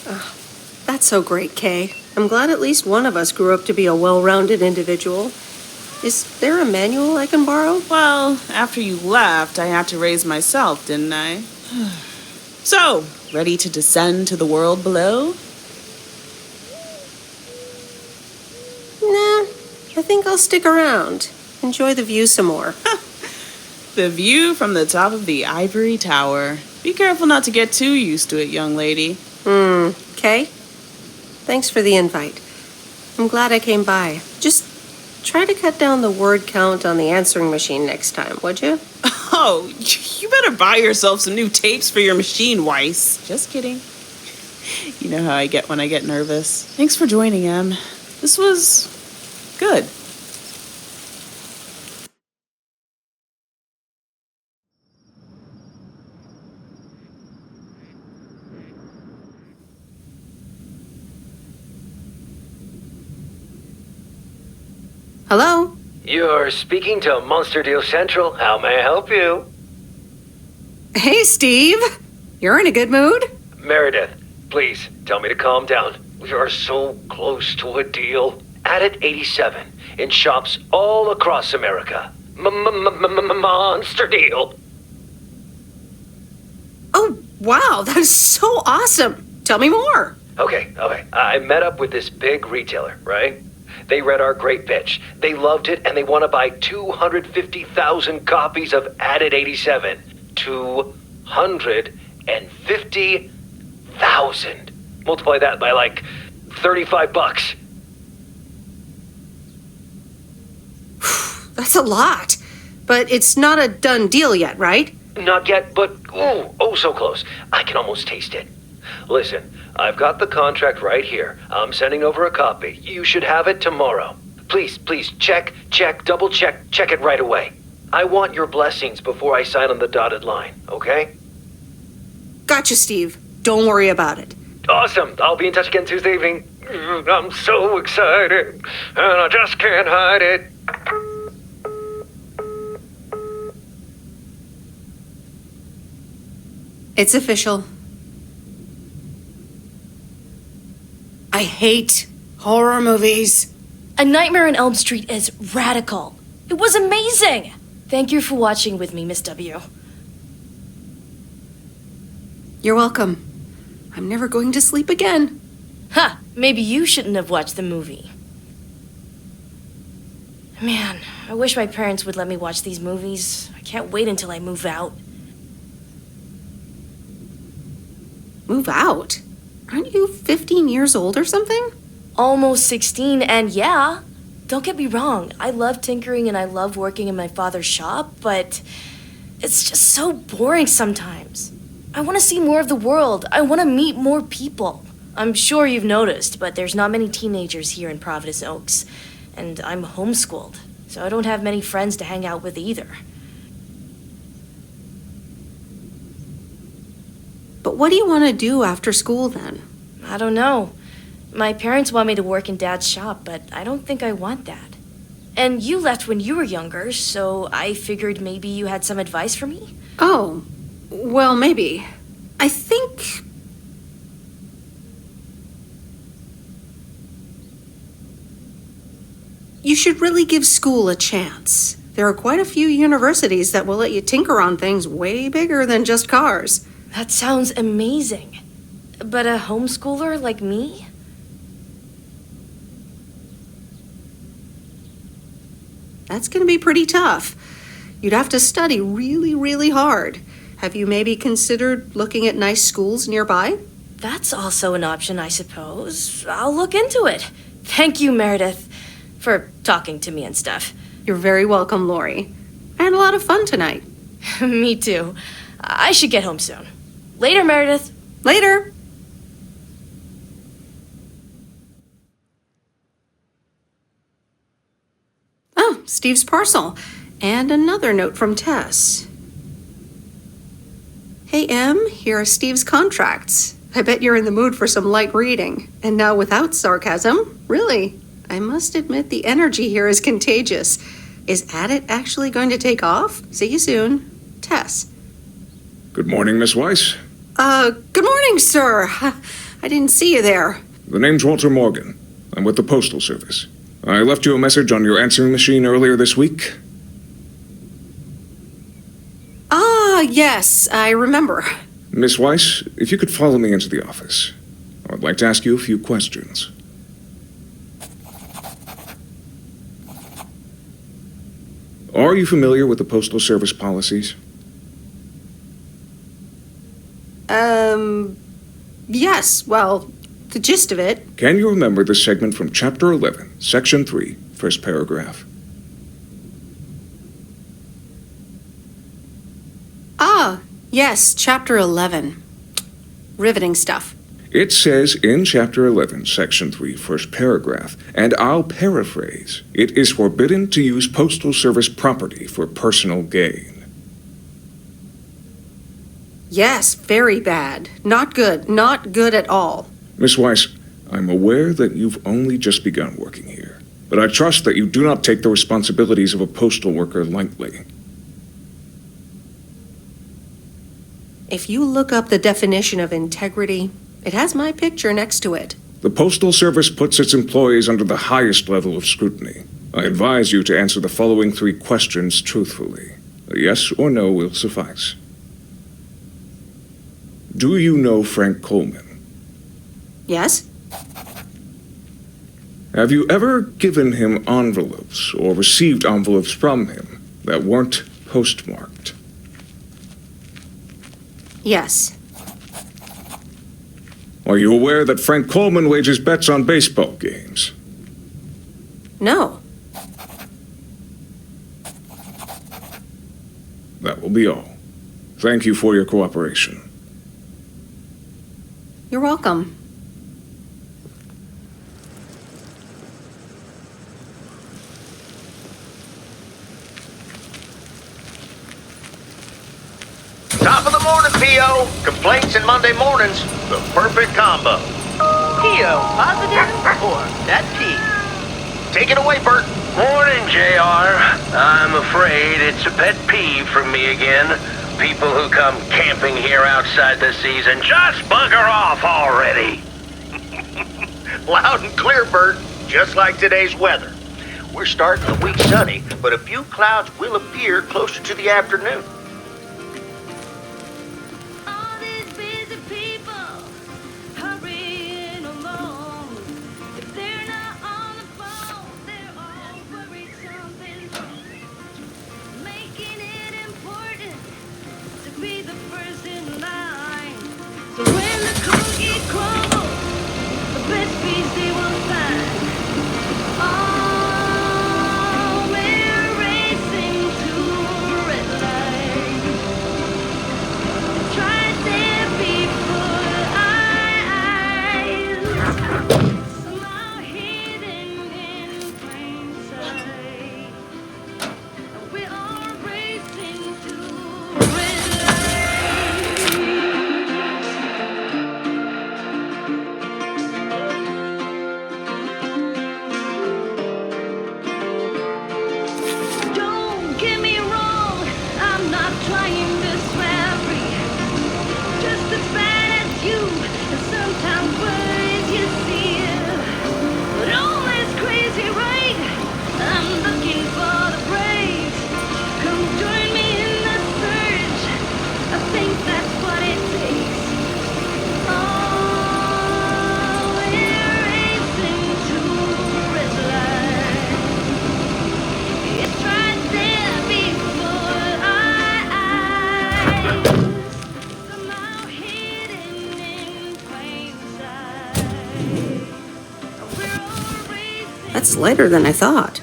Oh, that's so great, Kay. I'm glad at least one of us grew up to be a well-rounded individual. Is there a manual I can borrow? Well, after you left, I had to raise myself, didn't I? So, ready to descend to the world below? Nah, I think I'll stick around. Enjoy the view some more. The view from the top of the ivory tower. Be careful not to get too used to it, young lady. Kay? Thanks for the invite. I'm glad I came by. Just try to cut down the word count on the answering machine next time, would you? Oh, you better buy yourself some new tapes for your machine, Weiss. Just kidding. You know how I get when I get nervous. Thanks for joining, Em. This was good. Hello? You're speaking to Monster Deal Central. How may I help you? Hey, Steve. You're in a good mood? Meredith, please tell me to calm down. We are so close to a deal. Added 87 in shops all across America. Monster Deal. Oh, wow, that is so awesome. Tell me more. Okay. I met up with this big retailer, right? They read our great pitch. They loved it, and they want to buy 250,000 copies of Added 87. 250,000. Multiply that by like $35. That's a lot. But it's not a done deal yet, right? Not yet, but oh, so close. I can almost taste it. Listen, I've got the contract right here. I'm sending over a copy. You should have it tomorrow. Please, check, double check it right away. I want your blessings before I sign on the dotted line, okay? Gotcha, Steve. Don't worry about it. Awesome. I'll be in touch again Tuesday evening. I'm so excited, and I just can't hide it. It's official. I hate horror movies. A Nightmare on Elm Street is radical. It was amazing. Thank you for watching with me, Miss W. You're welcome. I'm never going to sleep again. Ha! Maybe you shouldn't have watched the movie. Man, I wish my parents would let me watch these movies. I can't wait until I move out. Move out? Aren't you 15 years old or something? Almost 16, and yeah, don't get me wrong, I love tinkering and I love working in my father's shop, but it's just so boring sometimes. I want to see more of the world. I want to meet more people. I'm sure you've noticed, but there's not many teenagers here in Providence Oaks, and I'm homeschooled, so I don't have many friends to hang out with either. But what do you want to do after school then? I don't know. My parents want me to work in Dad's shop, but I don't think I want that. And you left when you were younger, so I figured maybe you had some advice for me? Oh, well, maybe. I think... you should really give school a chance. There are quite a few universities that will let you tinker on things way bigger than just cars. That sounds amazing. But a homeschooler like me? That's going to be pretty tough. You'd have to study really, really hard. Have you maybe considered looking at nice schools nearby? That's also an option, I suppose. I'll look into it. Thank you, Meredith, for talking to me and stuff. You're very welcome, Lori. I had a lot of fun tonight. Me too. I should get home soon. Later, Meredith. Later. Oh, Steve's parcel. And another note from Tess. Hey, Em, here are Steve's contracts. I bet you're in the mood for some light reading. And now without sarcasm. Really, I must admit the energy here is contagious. Is Adit actually going to take off? See you soon. Tess. Good morning, Miss Weiss. Good morning, sir. I didn't see you there. The name's Walter Morgan. I'm with the Postal Service. I left you a message on your answering machine earlier this week. Ah, yes, I remember. Miss Weiss, if you could follow me into the office, I'd like to ask you a few questions. Are you familiar with the Postal Service policies? Yes, well, the gist of it. Can you remember the segment from Chapter 11, Section 3, first paragraph? Ah, yes, Chapter 11. Riveting stuff. It says in Chapter 11, Section 3, first paragraph, and I'll paraphrase, it is forbidden to use Postal Service property for personal gain. Yes, very bad. Not good. Not good at all. Miss Weiss, I'm aware that you've only just begun working here, but I trust that you do not take the responsibilities of a postal worker lightly. If you look up the definition of integrity, it has my picture next to it. The Postal Service puts its employees under the highest level of scrutiny. I advise you to answer the following 3 questions truthfully. A yes or no will suffice. Do you know Frank Coleman? Yes? Have you ever given him envelopes or received envelopes from him that weren't postmarked? Yes. Are you aware that Frank Coleman wages bets on baseball games? No. That will be all. Thank you for your cooperation. You're welcome. Top of the morning, P.O. Complaints and Monday mornings, the perfect combo. P.O. positive or that P? Take it away, Bert. Morning, JR. I'm afraid it's a pet peeve from me again. People who come camping here outside the season, just bugger off already. Loud and clear, Bert, just like today's weather. We're starting the week sunny, but a few clouds will appear closer to the afternoon. All these busy people hurrying along. If they're not on the phone, they're all worried something's wrong. Making it important to be the first in line. So when the cookie crumbles, the best piece they will find. Oh, we're racing to a red light. Try there before eyes. Somehow hidden in plain sight. We're all racing to a red Don't get me wrong, I'm not trying to swear free. Just as bad as you, and sometimes words you see. But all is crazy, right? I'm looking for the brave. Come join me in the search. I think that's what it takes. Oh, we're racing to a red light. It's right there before eyes. Somehow hidden in plain sight. We're all racing. That's lighter than I thought.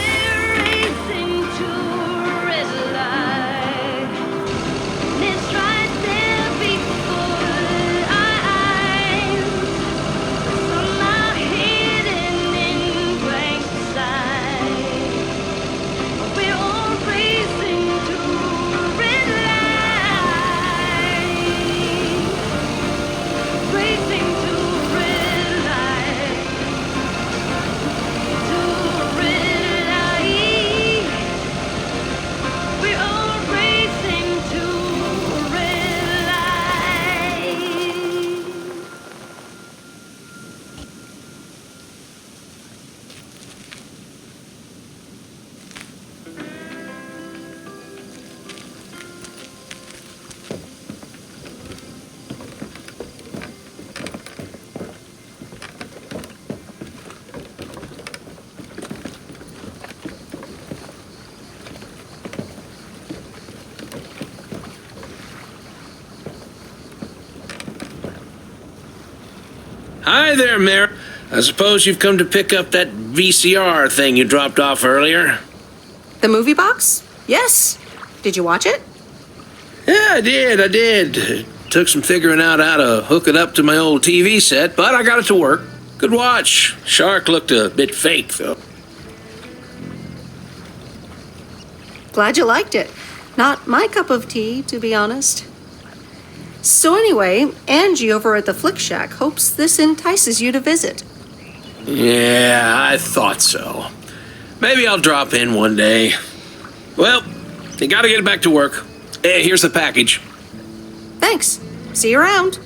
Racing to a red light. It's right there before eyes. Somehow hidden in plain sight. We're all racing to a red light. Racing to a red light. To a red light. We're all racing to a red light. Hi there, Mayor. I suppose you've come to pick up that VCR thing you dropped off earlier. The movie box? Yes. Did you watch it? Yeah, I did. It took some figuring out how to hook it up to my old TV set, but I got it to work. Good watch. Shark looked a bit fake, though. Glad you liked it. Not my cup of tea, to be honest. So anyway, Angie over at the Flick Shack hopes this entices you to visit. Yeah, I thought so. Maybe I'll drop in one day. Well, you gotta get back to work. Hey, here's the package. Thanks. See you around.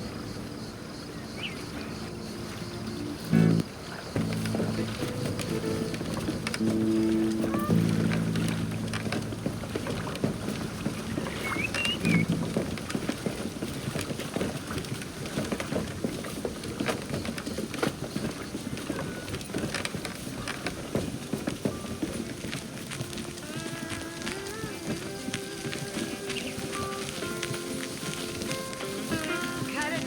Cut it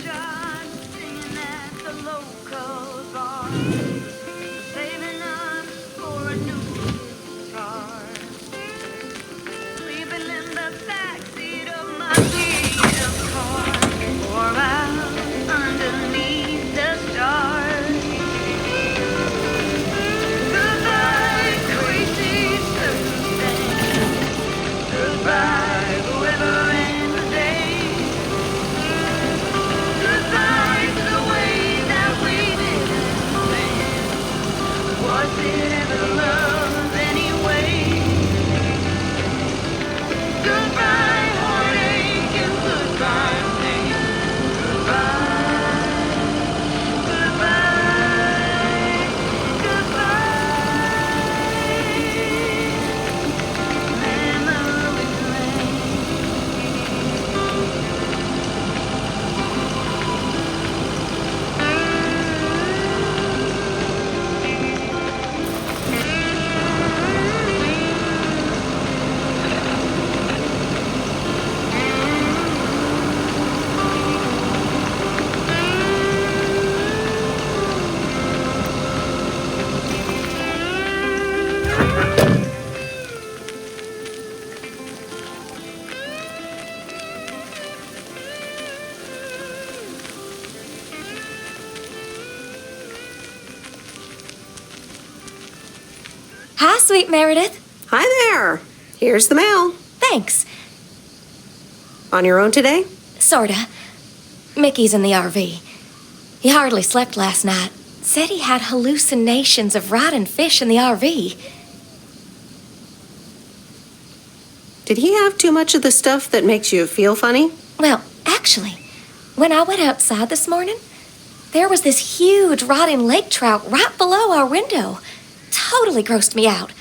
sweet Meredith. Hi there. Here's the mail. Thanks. On your own today? Sorta. Mickey's in the RV. He hardly slept last night. Said he had hallucinations of rotting fish in the RV. Did he have too much of the stuff that makes you feel funny? Well, actually, when I went outside this morning, there was this huge rotting lake trout right below our window. Totally grossed me out.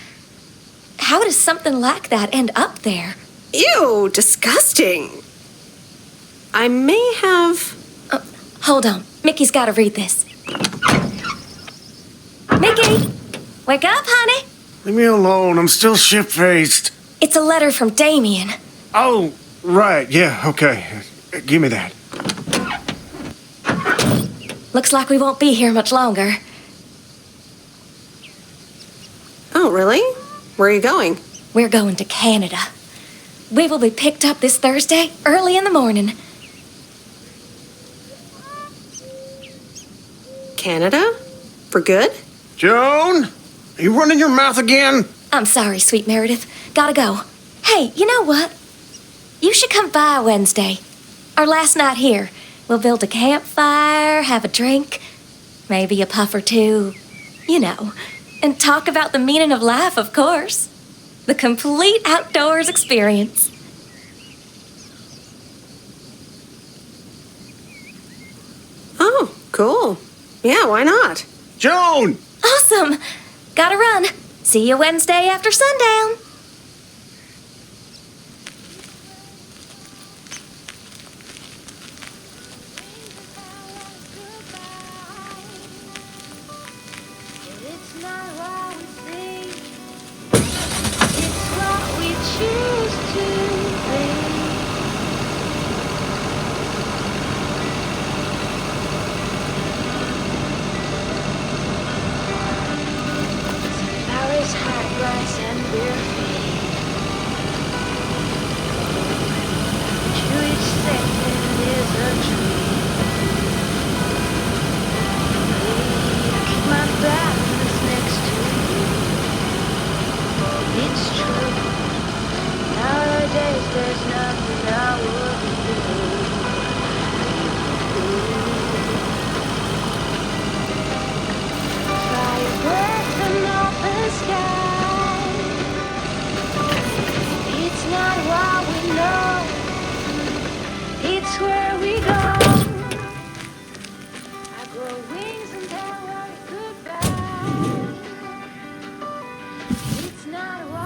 How does something like that end up there? Ew, disgusting. I may have... Hold on. Mickey's got to read this. Mickey! Wake up, honey! Leave me alone. I'm still shit-faced. It's a letter from Damien. Oh, right. Yeah, okay. Give me that. Looks like we won't be here much longer. Oh, really? Where are you going? We're going to Canada. We will be picked up this Thursday, early in the morning. Canada? For good? Joan? Are you running your mouth again? I'm sorry, sweet Meredith. Gotta go. Hey, you know what? You should come by Wednesday. Our last night here. We'll build a campfire, have a drink, maybe a puff or two. You know. And talk about the meaning of life, of course. The complete outdoors experience. Oh, cool. Yeah, why not? Joan! Awesome! Gotta run. See you Wednesday after sundown.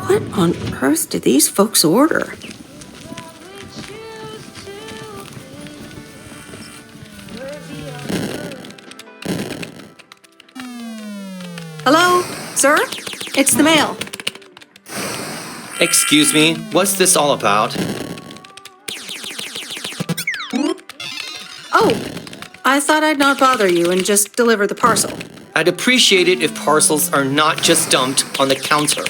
What on earth did these folks order? Hello, sir? It's the mail. Excuse me, what's this all about? Oh, I thought I'd not bother you and just deliver the parcel. I'd appreciate it if parcels are not just dumped on the counter.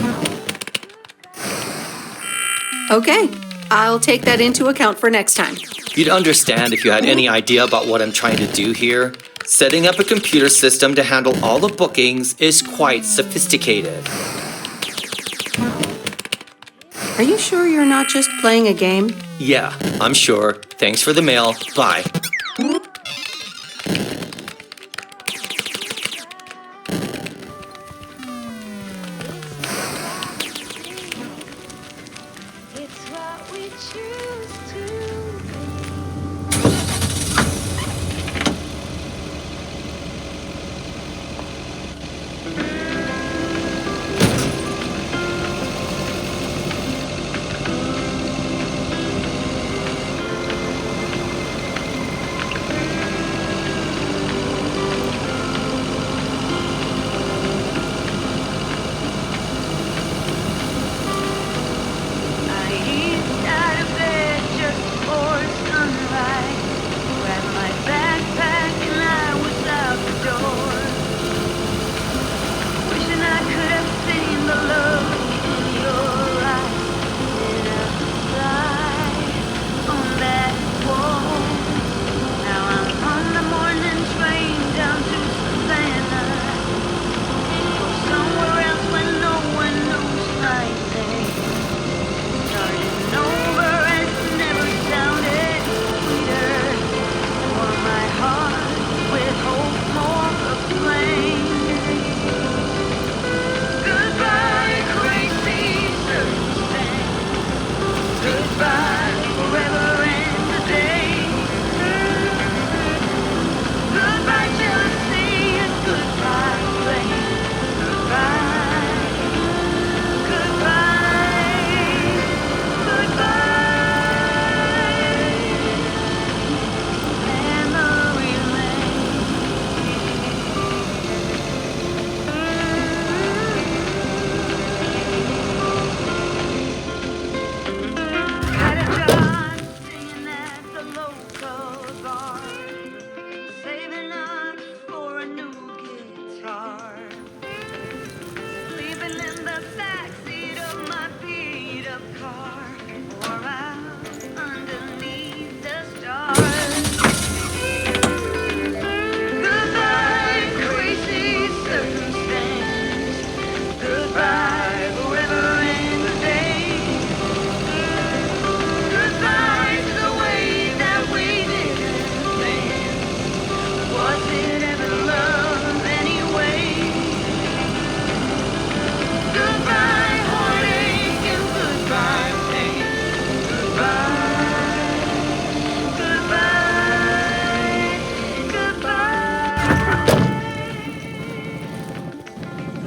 Okay, I'll take that into account for next time. You'd understand if you had any idea about what I'm trying to do here. Setting up a computer system to handle all the bookings is quite sophisticated. Are you sure you're not just playing a game? Yeah, I'm sure. Thanks for the mail. Bye.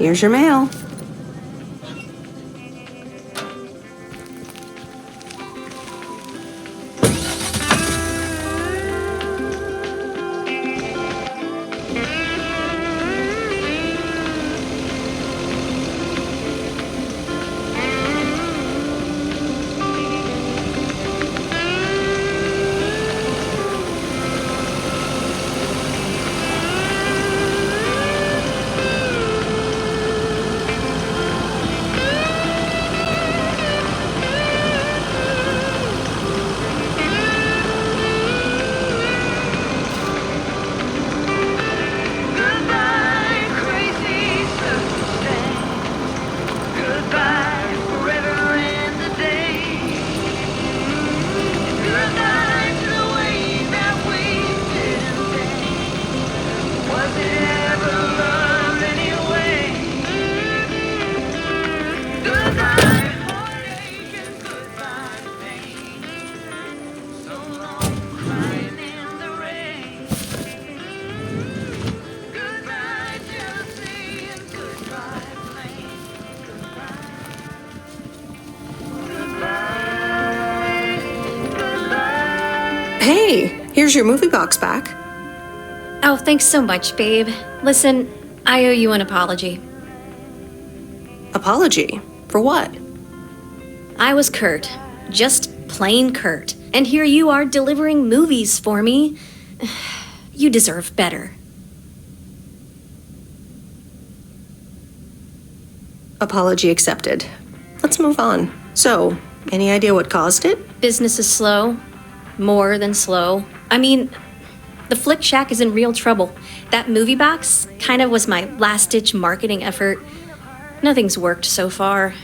Here's your mail. Hey, here's your movie box back. Oh, thanks so much, babe. Listen, I owe you an apology. Apology? For what? I was curt. Just plain curt. And here you are delivering movies for me. You deserve better. Apology accepted. Let's move on. So, any idea what caused it? Business is slow. More than slow. I mean, the Flick Shack is in real trouble. That movie box kind of was my last-ditch marketing effort. Nothing's worked so far.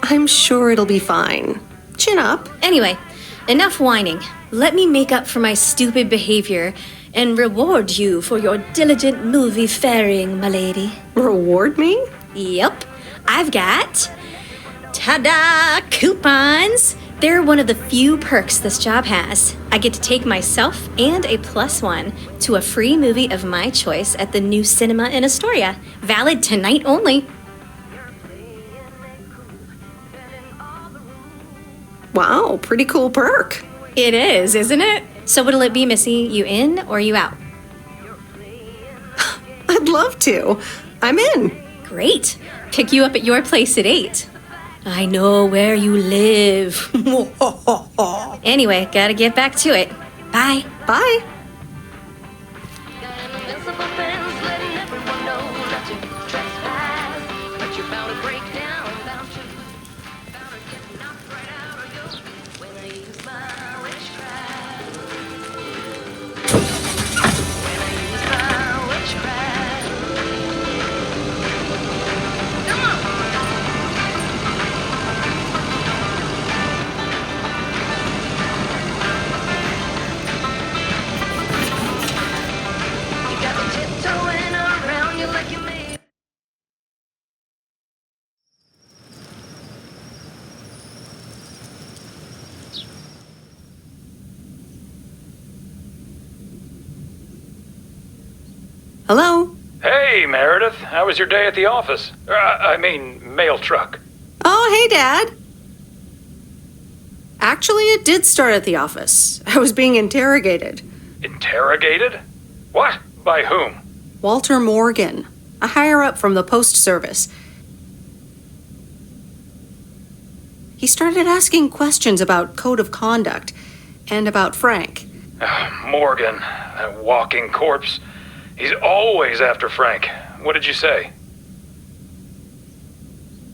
I'm sure it'll be fine. Chin up. Anyway, enough whining. Let me make up for my stupid behavior and reward you for your diligent movie faring, my lady. Reward me? Yep. I've got... ta-da! Coupons! They're one of the few perks this job has. I get to take myself and a +1 to a free movie of my choice at the new cinema in Astoria. Valid tonight only. Wow, pretty cool perk. It is, isn't it? So what'll it be, Missy? You in or you out? I'd love to. I'm in. Great. Pick you up at your place at 8. I know where you live. Anyway, gotta get back to it. Bye. Bye. Hello? Hey, Meredith. How was your day at the office? Mail truck. Oh, hey, Dad. Actually, it did start at the office. I was being interrogated. Interrogated? What? By whom? Walter Morgan, a higher-up from the Post Service. He started asking questions about code of conduct and about Frank. Morgan, that walking corpse. He's always after Frank. What did you say?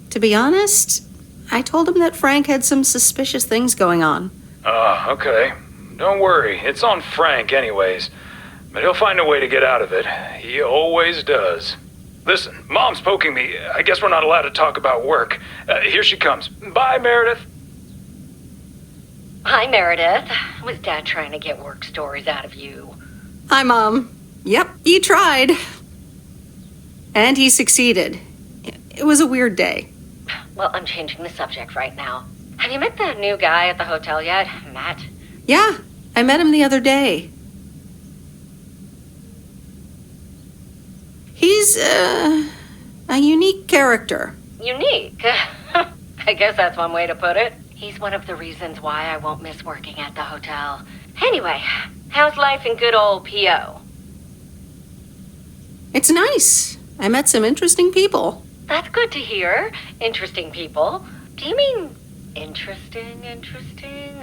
To be honest, I told him that Frank had some suspicious things going on. Oh, okay. Don't worry. It's on Frank anyways. But he'll find a way to get out of it. He always does. Listen, Mom's poking me. I guess we're not allowed to talk about work. Here she comes. Bye, Meredith. Hi, Meredith. Was Dad trying to get work stories out of you? Hi, Mom. Yep, he tried. And he succeeded. It was a weird day. Well, I'm changing the subject right now. Have you met the new guy at the hotel yet, Matt? Yeah, I met him the other day. He's, a unique character. Unique? I guess that's one way to put it. He's one of the reasons why I won't miss working at the hotel. Anyway, how's life in good old P.O.? It's nice. I met some interesting people. That's good to hear. Interesting people. Do you mean interesting,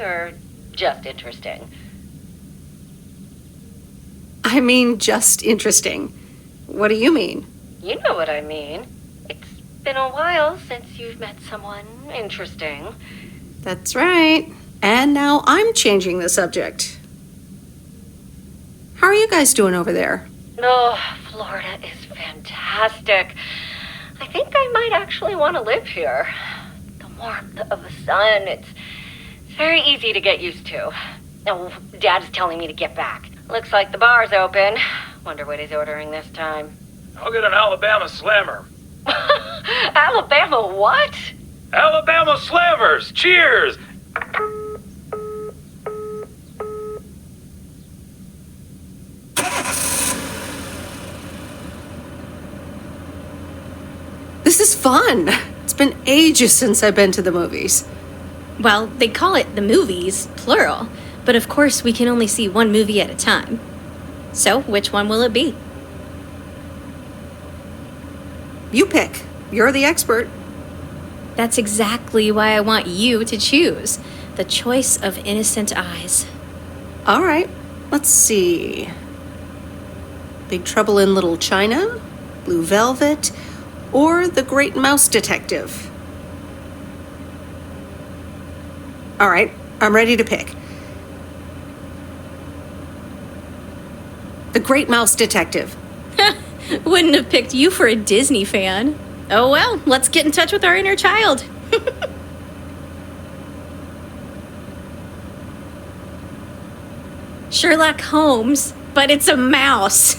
or just interesting? I mean, just interesting. What do you mean? You know what I mean. It's been a while since you've met someone interesting. That's right. And now I'm changing the subject. How are you guys doing over there? Oh, Florida is fantastic. I think I might actually want to live here. The warmth of the sun, it's very easy to get used to. Oh, Dad's telling me to get back. Looks like the bar's open. Wonder what he's ordering this time. I'll get an Alabama Slammer. Alabama what? Alabama Slammers! Cheers! This is fun. It's been ages since I've been to the movies. Well, they call it the movies, plural, but of course we can only see one movie at a time. So, which one will it be? You pick. You're the expert. That's exactly why I want you to choose. The choice of innocent eyes. All right. Let's see. Big Trouble in Little China, Blue Velvet, or The Great Mouse Detective. All right, I'm ready to pick. The Great Mouse Detective. Wouldn't have picked you for a Disney fan. Oh well, let's get in touch with our inner child. Sherlock Holmes, but it's a mouse.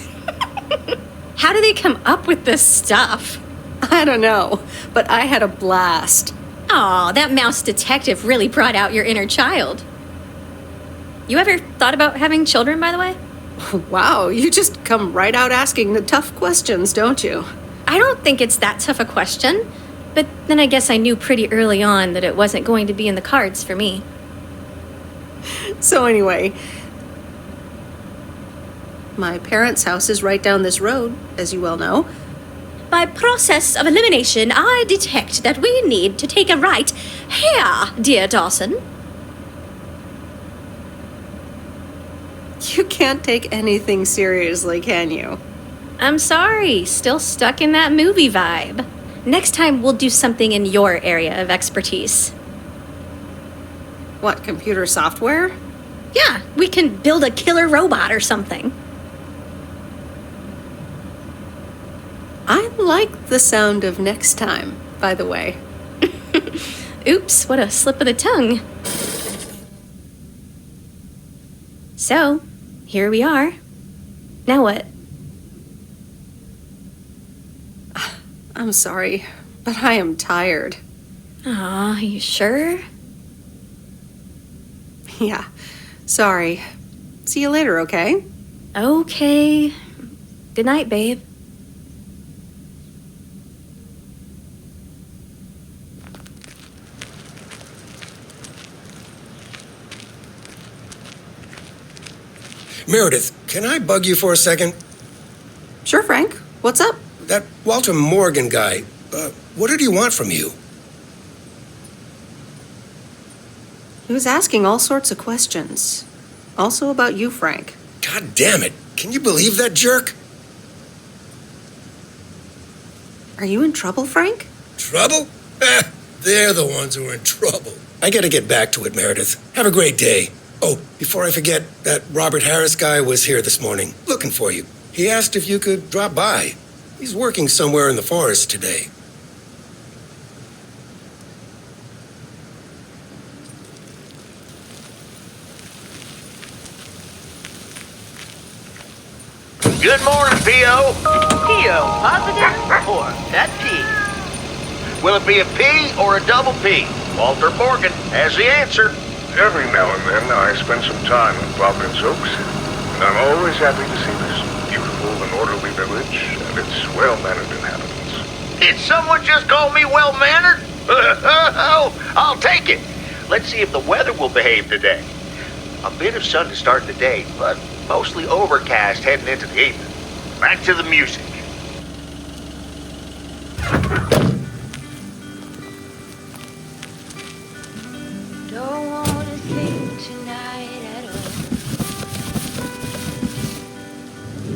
How do they come up with this stuff? I don't know, but I had a blast. Aw, that mouse detective really brought out your inner child. You ever thought about having children, by the way? Wow, you just come right out asking the tough questions, don't you? I don't think it's that tough a question, but then I guess I knew pretty early on that it wasn't going to be in the cards for me. So anyway, my parents' house is right down this road, as you well know. By process of elimination, I detect that we need to take a right here, dear Dawson. You can't take anything seriously, can you? I'm sorry, still stuck in that movie vibe. Next time, we'll do something in your area of expertise. What, computer software? Yeah, we can build a killer robot or something. I like the sound of next time, by the way. Oops, what a slip of the tongue. So, here we are. Now what? I'm sorry, but I am tired. Aw, you sure? Yeah, sorry. See you later, okay? Okay. Good night, babe. Meredith, can I bug you for a second? Sure, Frank. What's up? That Walter Morgan guy, what did he want from you? He was asking all sorts of questions. Also about you, Frank. God damn it. Can you believe that jerk? Are you in trouble, Frank? Trouble? They're the ones who are in trouble. I gotta get back to it, Meredith. Have a great day. Oh, before I forget, that Robert Harris guy was here this morning, looking for you. He asked if you could drop by. He's working somewhere in the forest today. Good morning, P.O. P.O. positive or that P? Will it be a P or a double P? Walter Morgan has the answer. Every now and then I spend some time in Providence Oaks, and I'm always happy to see this beautiful and orderly village and its well-mannered inhabitants. Did someone just call me well-mannered? I'll take it. Let's see if the weather will behave today. A bit of sun to start the day, but mostly overcast heading into the evening. Back to the music. Don't wanna think tonight at all.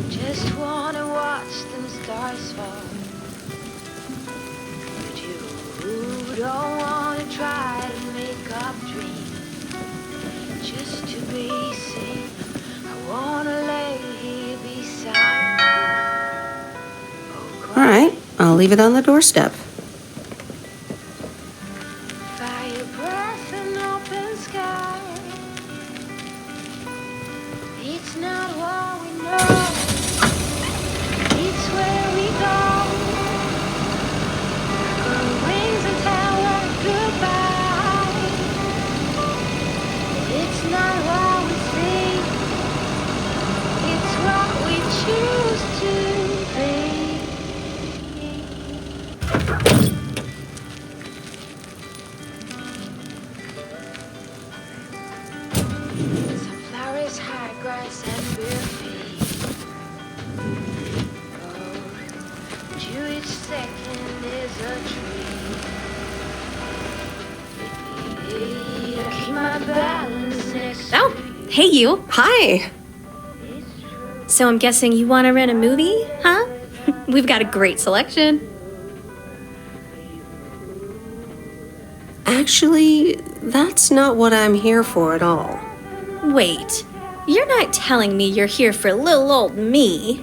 Just wanna watch them stars fall. But you don't wanna try to make up dreams just to be seen. I wanna lay here beside All right, I'll leave it on the doorstep. fire breath and open sky. It's not what we know, it's where we go. Grow wings and tell us goodbye. It's not what we see, it's what we choose to be. Sunflowers, high grass, and bare feet. Oh, to each second is a tree. I keep my balance next to Oh, hey you. Hi. So I'm guessing you want to rent a movie, huh? We've got a great selection. Actually, that's not what I'm here for at all. Wait, you're not telling me you're here for little old me.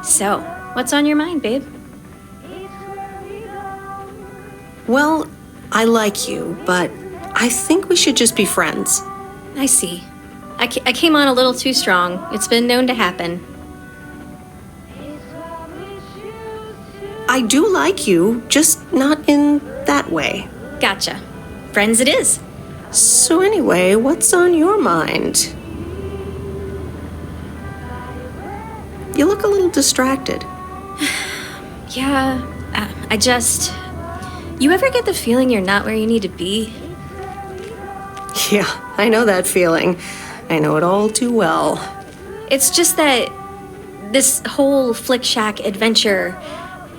So, what's on your mind, babe? Well, I like you, but I think we should just be friends. I see. I came on a little too strong. It's been known to happen. I do like you, just not in that way. Gotcha. Friends it is. So anyway, what's on your mind? You look a little distracted. Yeah, I just... You ever get the feeling you're not where you need to be? Yeah, I know that feeling. I know it all too well. It's just that this whole Flick Shack adventure,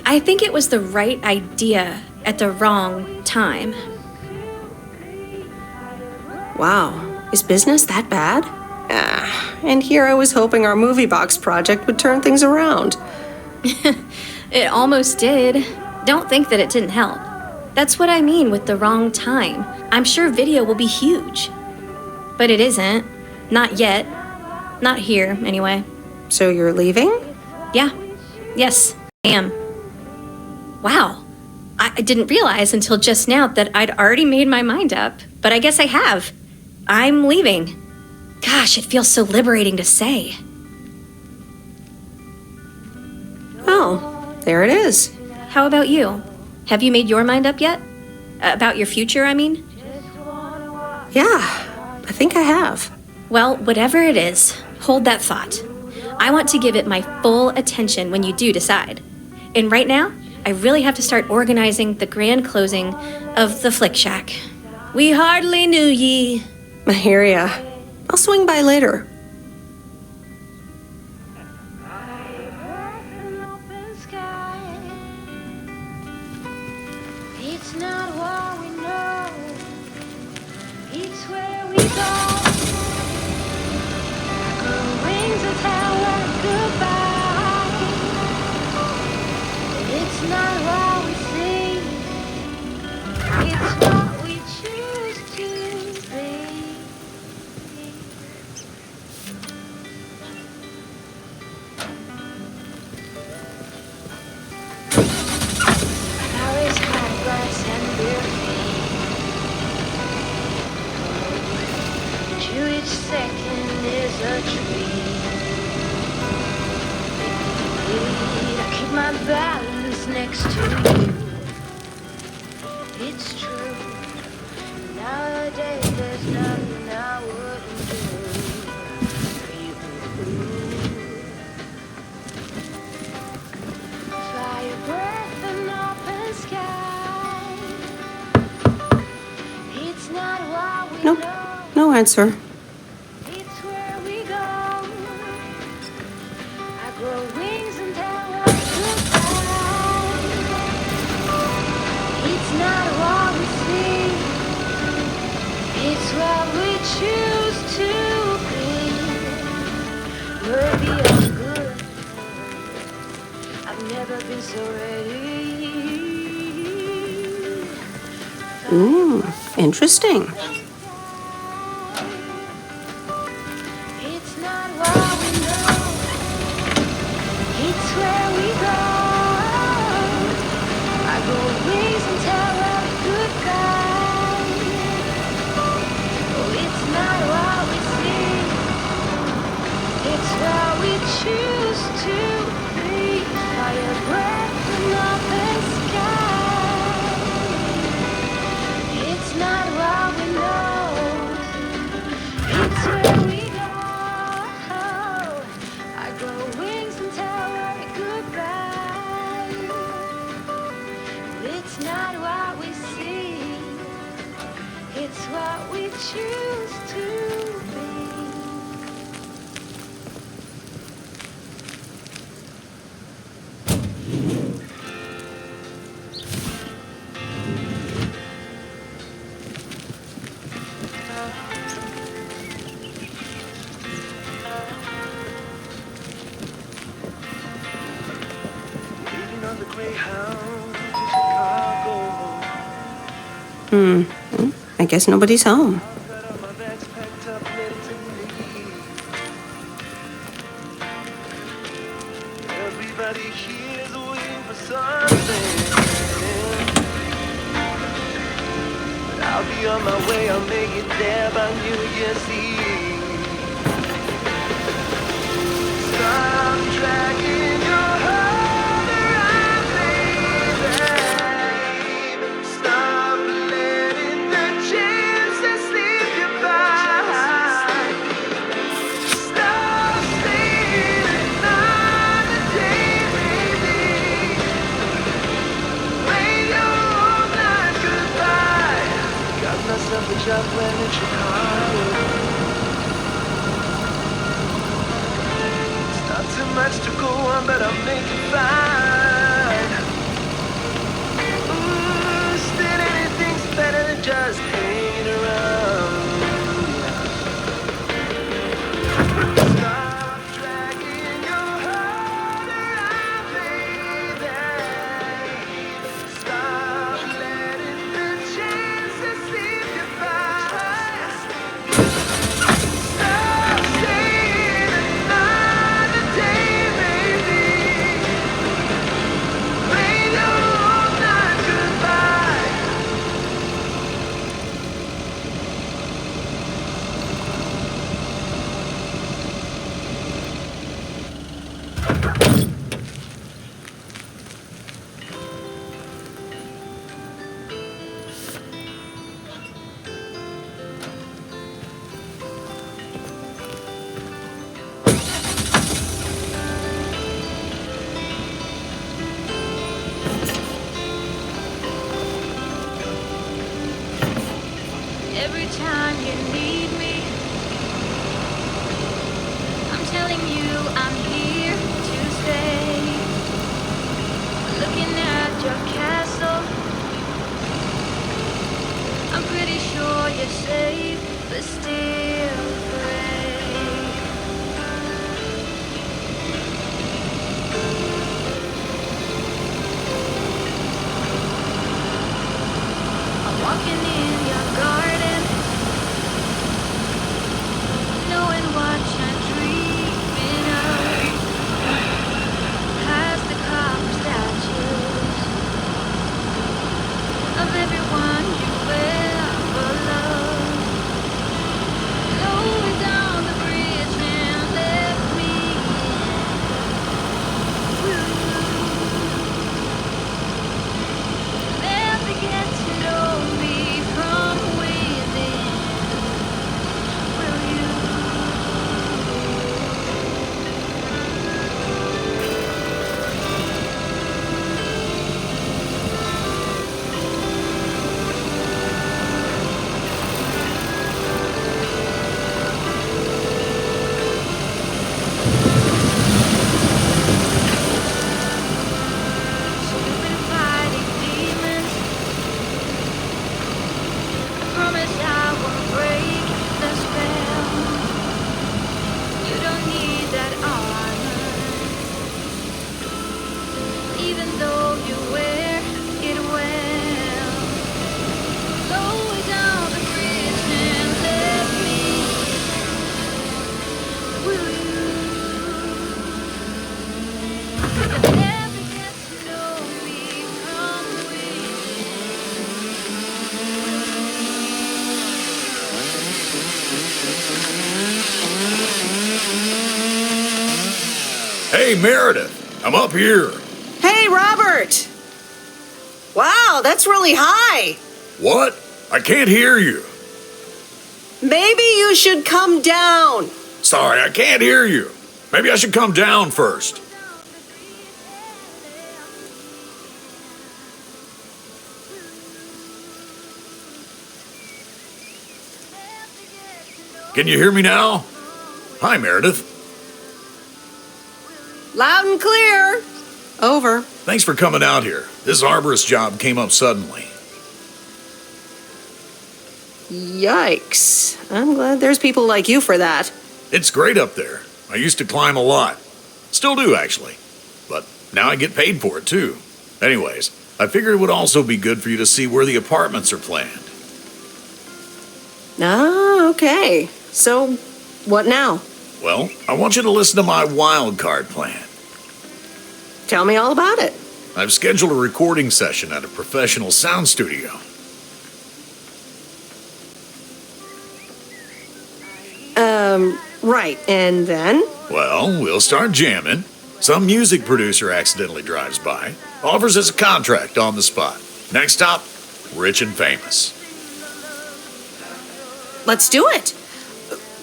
I think it was the right idea at the wrong time. Wow, is business that bad? And here I was hoping our movie box project would turn things around. It almost did. Don't think that it didn't help. That's what I mean with the wrong time. I'm sure video will be huge. But it isn't. Not yet. Not here, anyway. So you're leaving? Yeah. Yes, I am. Wow. I didn't realize until just now that I'd already made my mind up. But I guess I have. I'm leaving. Gosh, it feels so liberating to say. Oh, there it is. How about you? Have you made your mind up yet? About your future, I mean? Yeah, I think I have. Well, whatever it is, hold that thought. I want to give it my full attention when you do decide. And right now, I really have to start organizing the grand closing of the Flick Shack. We hardly knew ye. I hear ya. I'll swing by later. It's not what we know, it's where we go. Grow wings and tell us goodbye. It's not what we see, it's what we choose to be. Flowers, high grass, and bare feet. To each second is a tree. I keep my balance next to you. It's true. Nowadays there's no Nope, no answer. It's where we go. I grow wings and tell us goodbye. It's not what we see. It's what we choose to be. Maybe I'm good. I've never been so ready. Ooh, interesting. It's not what we know. It's where we go. I go wings and tell us goodbye. Oh, it's not what we see. It's what we choose to be. Fire breath from open sky. It's not what we know. It's where we go. I grow wings and tell her goodbye. It's not what we see. It's what we choose to be. I guess nobody's home. Everybody here's waiting for something. But I'll be on my way, I'll make it there by New Year's Eve. Stop dragging your heart around, baby. Stop letting the chances slip you by. Stop staying another day, baby. Wait your whole life goodbye. Got myself a job when in Chicago. It's not too much to go on, but I'll make it fine. Ooh, still anything's better than just hanging around. Stop dragging your heart around, baby. Stop letting the chances slip you by. Stop staying another day, baby. Wait your whole life goodbye. Every time you need me, I'm telling you I'm here to stay. Looking at your castle, I'm pretty sure you're safe, but still afraid. I'm walking in your garden, knowing what you're dreaming of. Past the copper statues of everyone you ever loved. No Hey, Meredith, I'm up here. Hey, Robert! Wow, that's really high. What? I can't hear you. Maybe you should come down. Sorry, I can't hear you. Maybe I should come down first. Can you hear me now? Hi, Meredith. Loud and clear. Over. Thanks for coming out here. This arborist job came up suddenly. Yikes. I'm glad there's people like you for that. It's great up there. I used to climb a lot. Still do, actually. But now I get paid for it, too. Anyways, I figured it would also be good for you to see where the apartments are planned. Ah, okay. So, what now? Well, I want you to listen to my wild card plan. Tell me all about it. I've scheduled a recording session at a professional sound studio. Right, and then? Well, we'll start jamming. Some music producer accidentally drives by, offers us a contract on the spot. Next stop, rich and famous. Let's do it.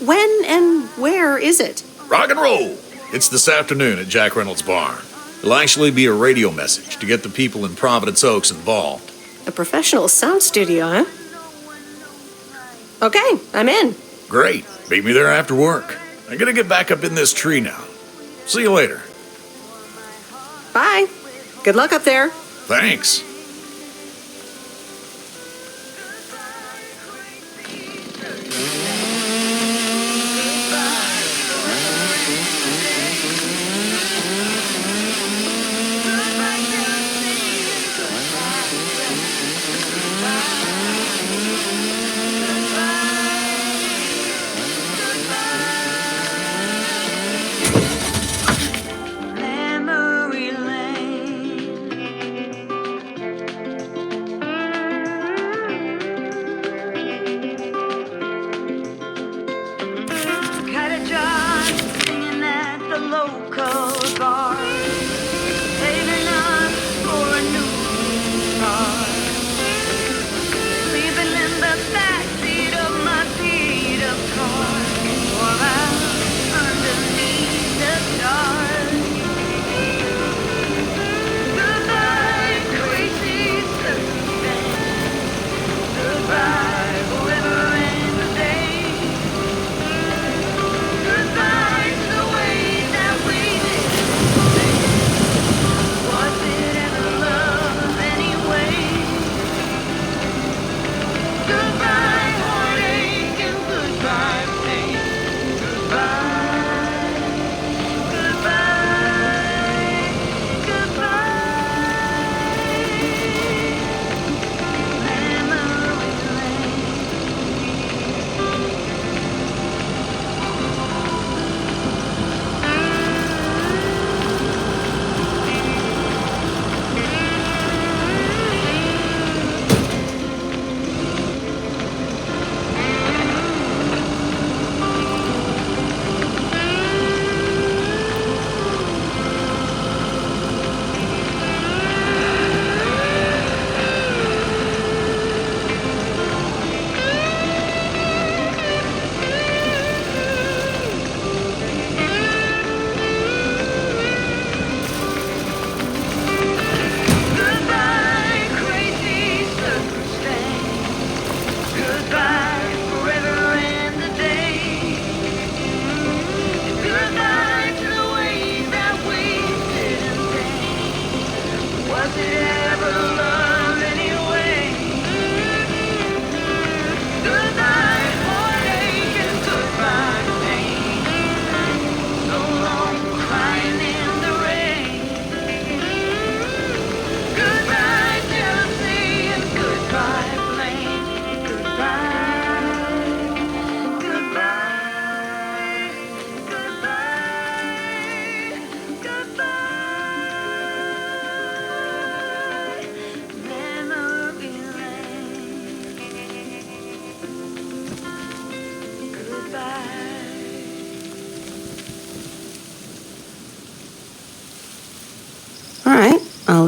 When and where is it? Rock and roll! It's this afternoon at Jack Reynolds' barn. It'll actually be a radio message to get the people in Providence Oaks involved. A professional sound studio, huh? Okay, I'm in. Great. Meet me there after work. I'm gonna get back up in this tree now. See you later. Bye. Good luck up there. Thanks.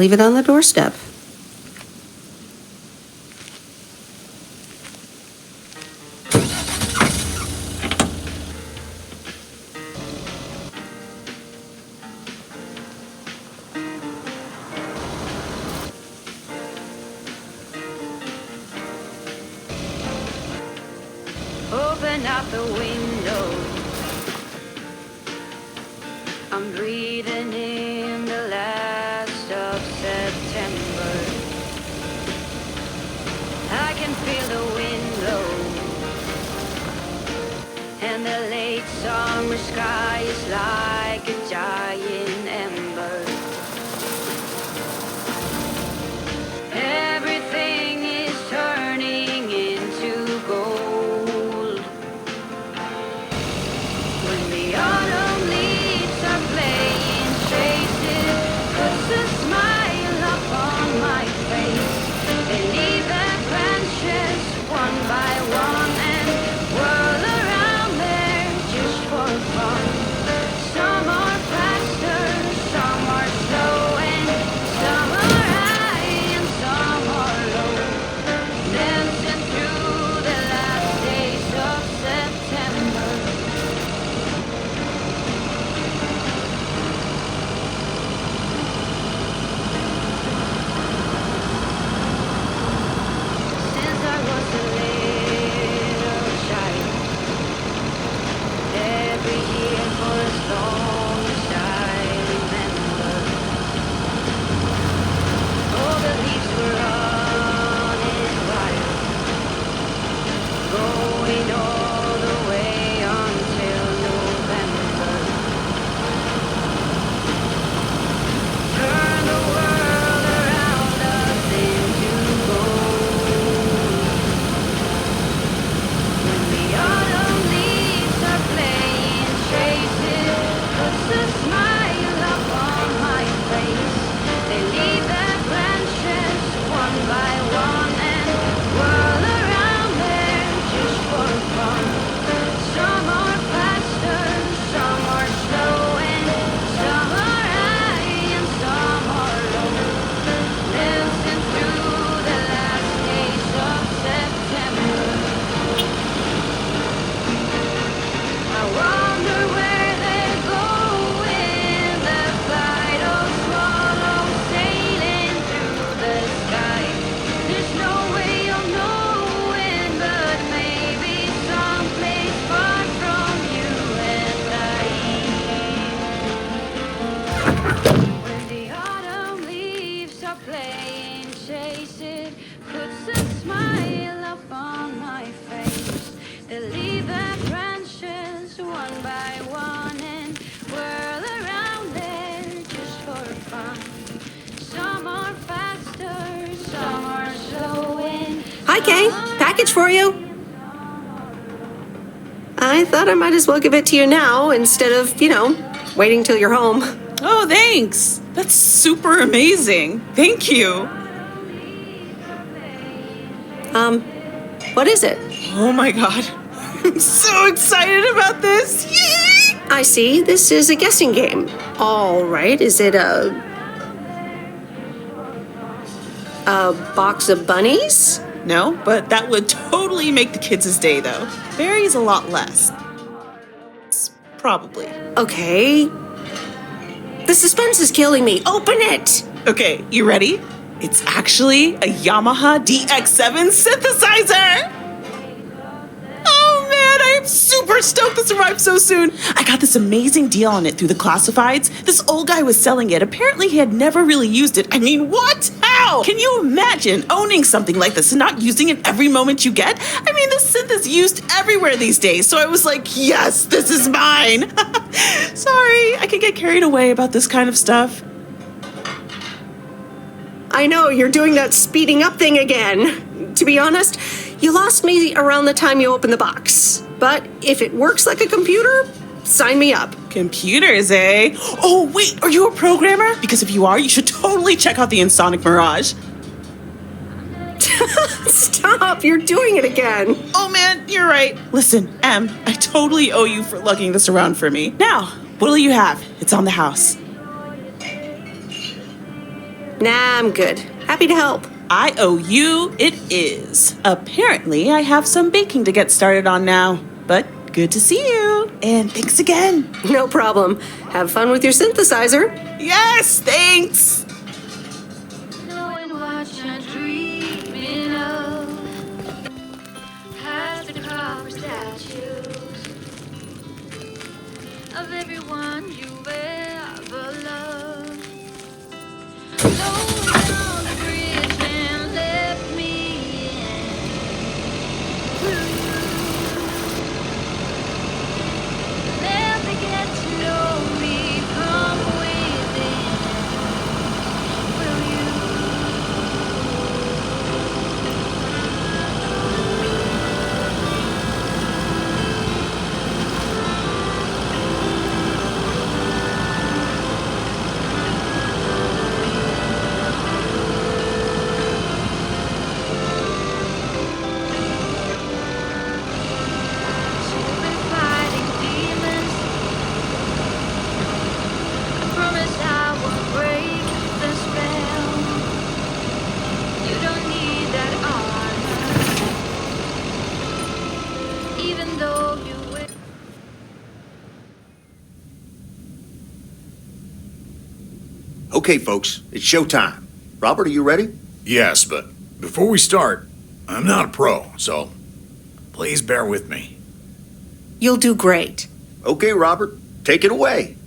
leave it on the doorstep. Open up the window. I'm breathing in the last of September. I can feel the wind blow, and the late summer sky is like a giant ember. Everything is turning into gold. When the autumn leaves are playing traces, puts a smile upon my face. They leave their branches one by one and whirl around there just for fun. Some are faster, some are slow, and some are high and some are low. Dancing through the last days of September. Since I was a little child, every year for as long as I remember, all the leaves were running wild, going all the way until November. Turn the world around us into gold. When the autumn leaves are playing traces, puts a smile upon my face. They leave their branches one by one and whirl around there just for fun. Some are faster, some are slow, and some are high and some are low. Dancing through the last days of September. I wonder where they're going. The flight of swallows sailing through the sky. There's no way of knowing, but maybe someplace far from you and I. When the autumn leaves are playing chase, it puts a smile upon my face. They leave their branches one by one and whirl around there just for fun. Some are faster, some are slow, and Hi, Kay. Package for you. I thought I might as well give it to you now instead of, waiting till you're home. Oh, thanks. That's super amazing. Thank you. What is it? Oh my god. I'm so excited about this. Yay! I see. This is a guessing game. All right. Is it a box of bunnies? No, but that would totally make the kids' day, though. Varies a lot less. Probably. Okay. The suspense is killing me. Open it! Okay, you ready? It's actually a Yamaha DX7 synthesizer! Oh man, I am super stoked this arrived so soon. I got this amazing deal on it through the classifieds. This old guy was selling it. Apparently he had never really used it. I mean, what? How? Can you imagine owning something like this and not using it every moment you get? I mean, this synth is used everywhere these days, so I was like, yes, this is mine. Sorry, I can get carried away about this kind of stuff. I know, you're doing that speeding up thing again. To be honest, you lost me around the time you opened the box. But if it works like a computer, sign me up. Computers, eh? Oh, wait, are you a programmer? Because if you are, you should totally check out the Insonic Mirage. Stop, you're doing it again. Oh man, you're right. Listen, Em, I totally owe you for lugging this around for me. Now, what'll you have? It's on the house. Nah, I'm good. Happy to help. I owe you it is. Apparently, I have some baking to get started on now. But good to see you. And thanks again. No problem. Have fun with your synthesizer. Yes, thanks. Knowing what you're dreaming of has the copper statues of everyone you've ever loved. Slowly on the bridge and left me in. Will you never get to know me from within? Will you? She'll be fighting demons. I promise I won't break the spell. You don't need that armor, even though you will. Okay, folks, it's showtime. Robert, are you ready? Yes, but before we start, I'm not a pro, so please bear with me. You'll do great. Okay, Robert, take it away.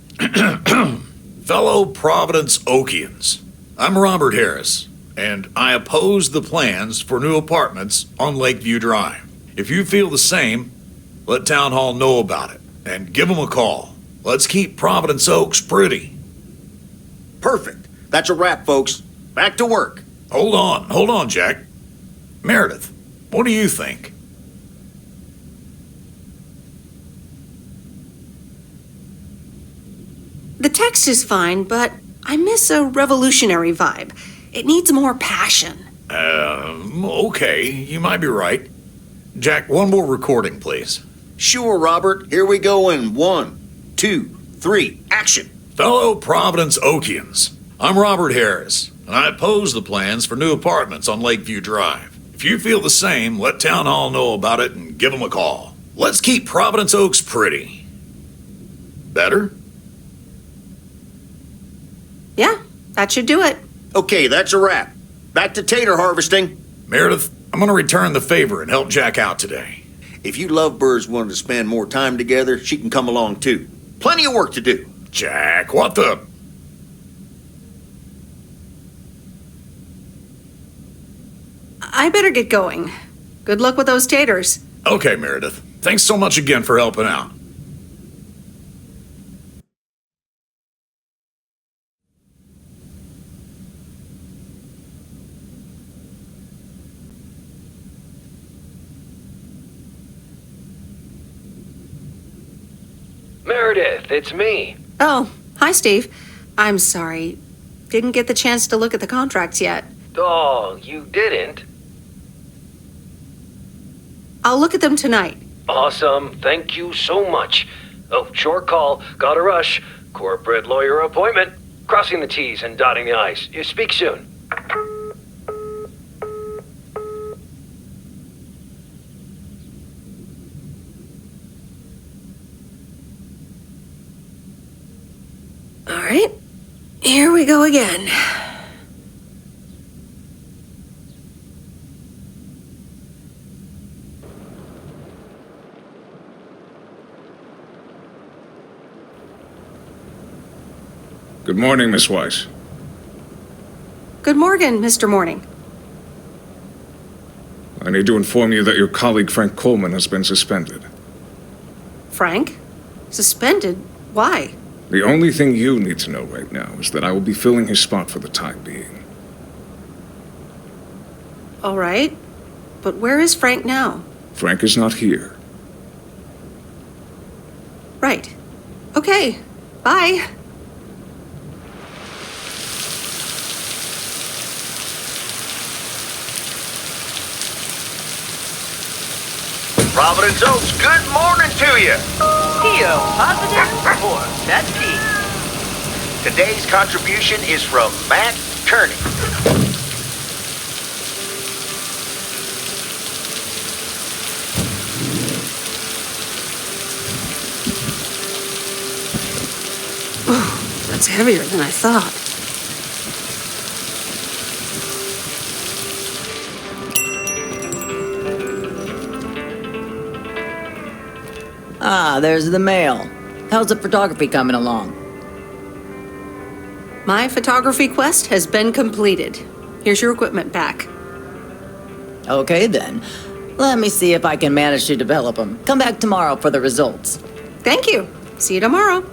Fellow Providence Oakians, I'm Robert Harris, and I oppose the plans for new apartments on Lakeview Drive. If you feel the same, let Town Hall know about it and give them a call. Let's keep Providence Oaks pretty. Perfect. That's a wrap, folks. Back to work. Hold on, Jack. Meredith, what do you think? The text is fine, but I miss a revolutionary vibe. It needs more passion. Okay, you might be right. Jack, one more recording, please. Sure, Robert. Here we go in 1, 2, 3, action. Fellow Providence Oakians, I'm Robert Harris, and I oppose the plans for new apartments on Lakeview Drive. If you feel the same, let Town Hall know about it and give them a call. Let's keep Providence Oaks pretty. Better? Yeah, that should do it. Okay, that's a wrap. Back to tater harvesting. Meredith, I'm going to return the favor and help Jack out today. If you lovebirds want to spend more time together, she can come along too. Plenty of work to do. Jack, what the? I better get going. Good luck with those taters. Okay, Meredith. Thanks so much again for helping out. Meredith, it's me. Oh, hi, Steve. I'm sorry. Didn't get the chance to look at the contracts yet. Oh, you didn't? I'll look at them tonight. Awesome. Thank you so much. Oh, short call. Gotta rush. Corporate lawyer appointment. Crossing the T's and dotting the I's. You speak soon. All right, here we go again. Good morning, Miss Weiss. Good morning, Mr. Morning. I need to inform you that your colleague Frank Coleman has been suspended. Frank? Suspended? Why? The only thing you need to know right now is that I will be filling his spot for the time being. All right, but where is Frank now? Frank is not here. Right. Okay, bye. Providence Oaks, good morning to you. P.O. positive or that's P. Today's contribution is from Matt turning. That's heavier than I thought. Ah, there's the mail. How's the photography coming along? My photography quest has been completed. Here's your equipment back. Okay then. Let me see if I can manage to develop them. Come back tomorrow for the results. Thank you. See you tomorrow.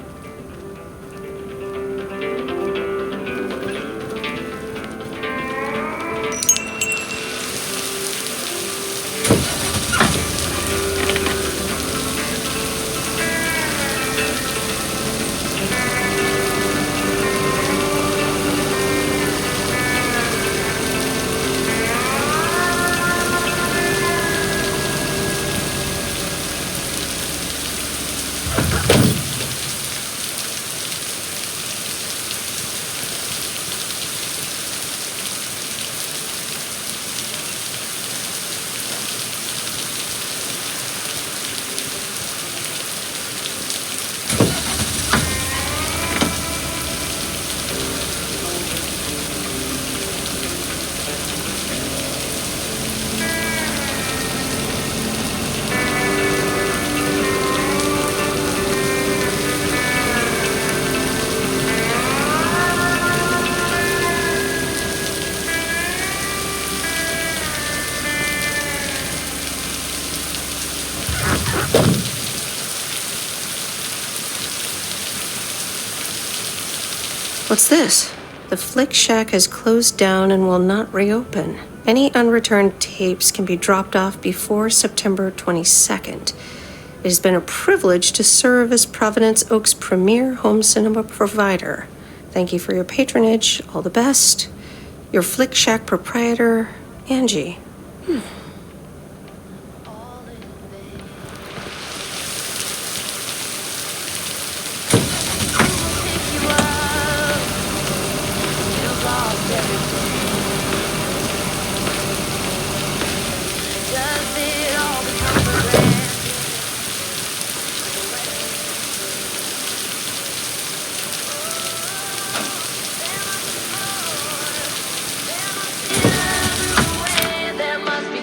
What's this? The Flick Shack has closed down and will not reopen. Any unreturned tapes can be dropped off before September 22nd. It has been a privilege to serve as Providence Oaks' premier home cinema provider. Thank you for your patronage. All the best. Your Flick Shack proprietor, Angie. There must be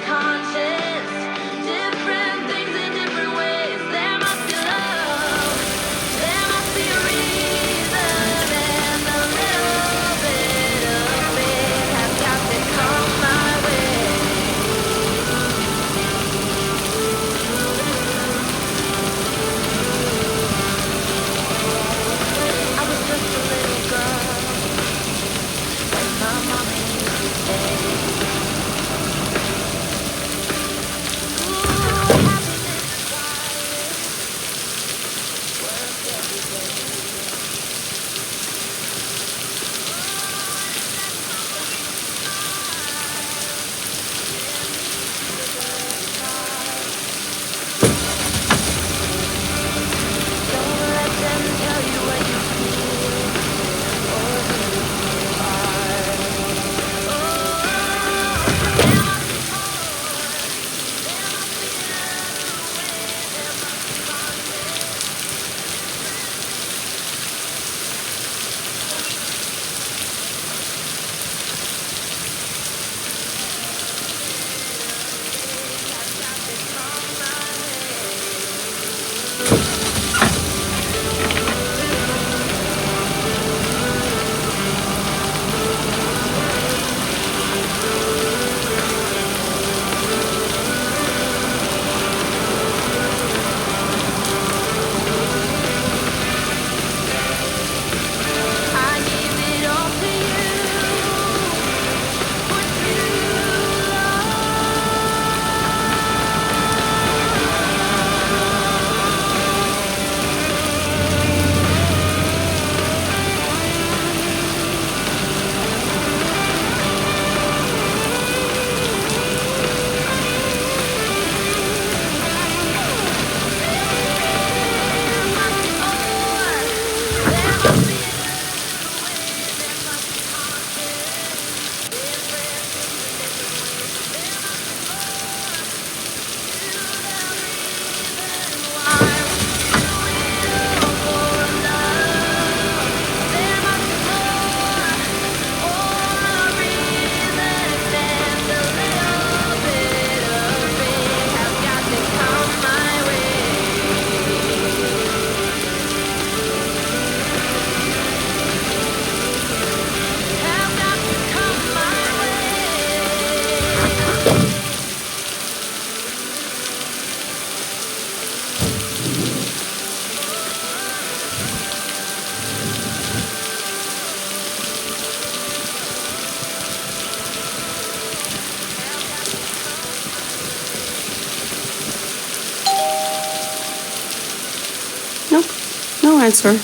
No answer.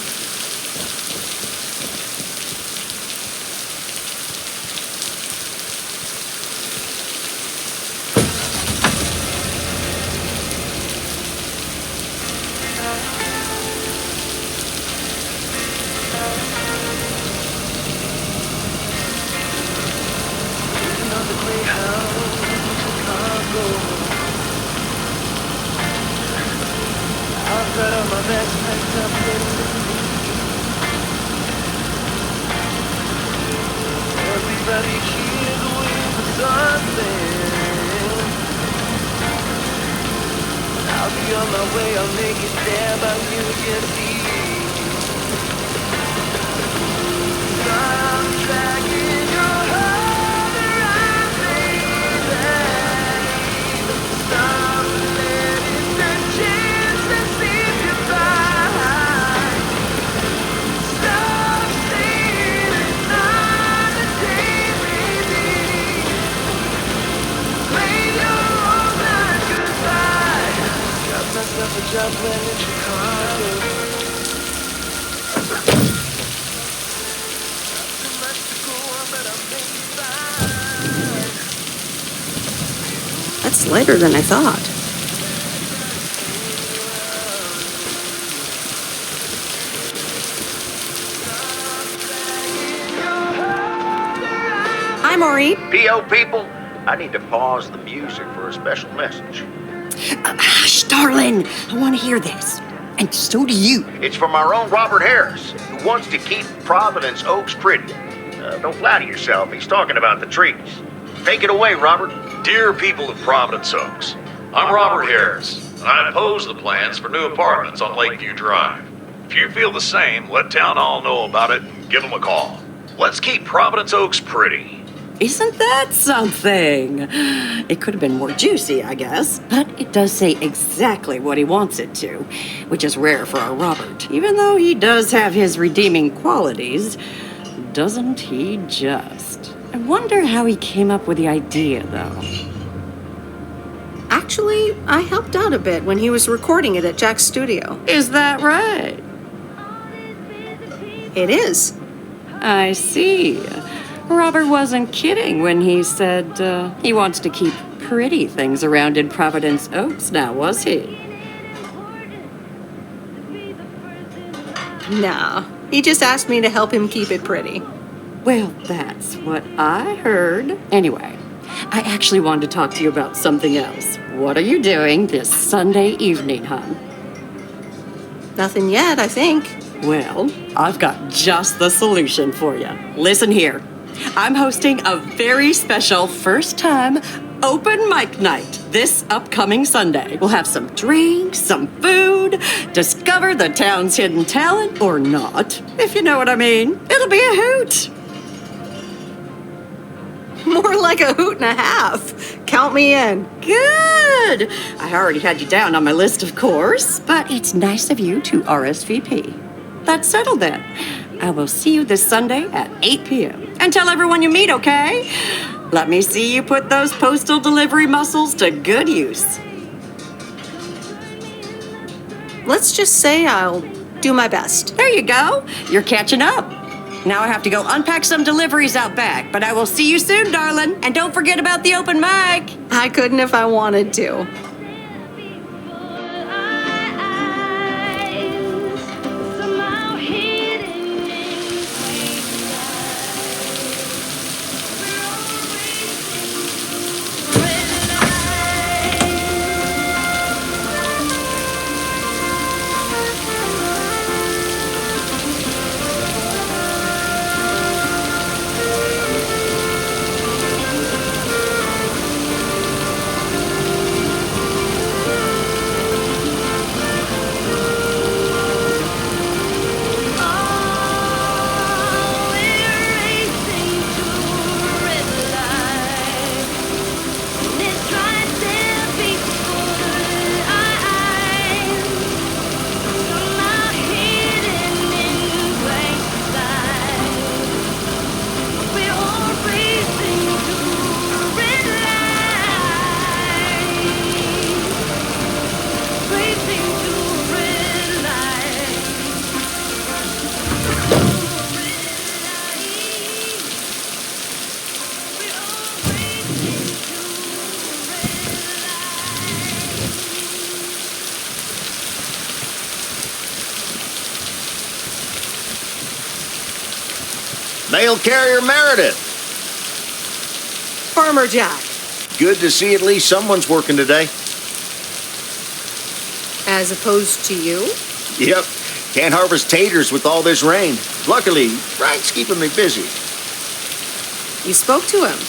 I'll be on my way, I'll make it there by New Year's Eve. I'm back in your heart, I'm baby. Stop letting the chances slip you by. Stop saying another day, baby. Play your own night goodbye. Got myself a job when in Chicago. That's later than I thought. Hi, Maureen. P.O. people, I need to pause the music for a special message. Hush, darling. I want to hear this. And so do you. It's from our own Robert Harris, who wants to keep Providence Oaks pretty. Don't flatter yourself, he's talking about the trees. Take it away, Robert. Dear people of Providence Oaks, I'm Robert Harris, and I oppose the plans for new apartments on Lakeview Drive. If you feel the same, let Town Hall know about it and give them a call. Let's keep Providence Oaks pretty. Isn't that something? It could have been more juicy, I guess. But it does say exactly what he wants it to, which is rare for our Robert. Even though he does have his redeeming qualities, doesn't he just? I wonder how he came up with the idea, though. Actually, I helped out a bit when he was recording it at Jack's studio. Is that right? It is. I see. Robert wasn't kidding when he said he wants to keep pretty things around in Providence Oaks now, was he? Nah, he just asked me to help him keep it pretty. Well, that's what I heard. Anyway, I actually wanted to talk to you about something else. What are you doing this Sunday evening, hon? Nothing yet, I think. Well, I've got just the solution for you. Listen here. I'm hosting a very special first-time open mic night this upcoming Sunday. We'll have some drinks, some food, discover the town's hidden talent, or not, if you know what I mean. It'll be a hoot. More like a hoot and a half. Count me in. Good. I already had you down on my list, of course, but it's nice of you to RSVP. That's settled then. I will see you this Sunday at 8 p.m. And tell everyone you meet, okay? Let me see you put those postal delivery muscles to good use. Let's just say I'll do my best. There you go. You're catching up. Now I have to go unpack some deliveries out back, but I will see you soon, darling. And don't forget about the open mic. I couldn't if I wanted to. Mail carrier Meredith. Farmer Jack. Good to see at least someone's working today. As opposed to you? Yep. Can't harvest taters with all this rain. Luckily, Frank's keeping me busy. You spoke to him?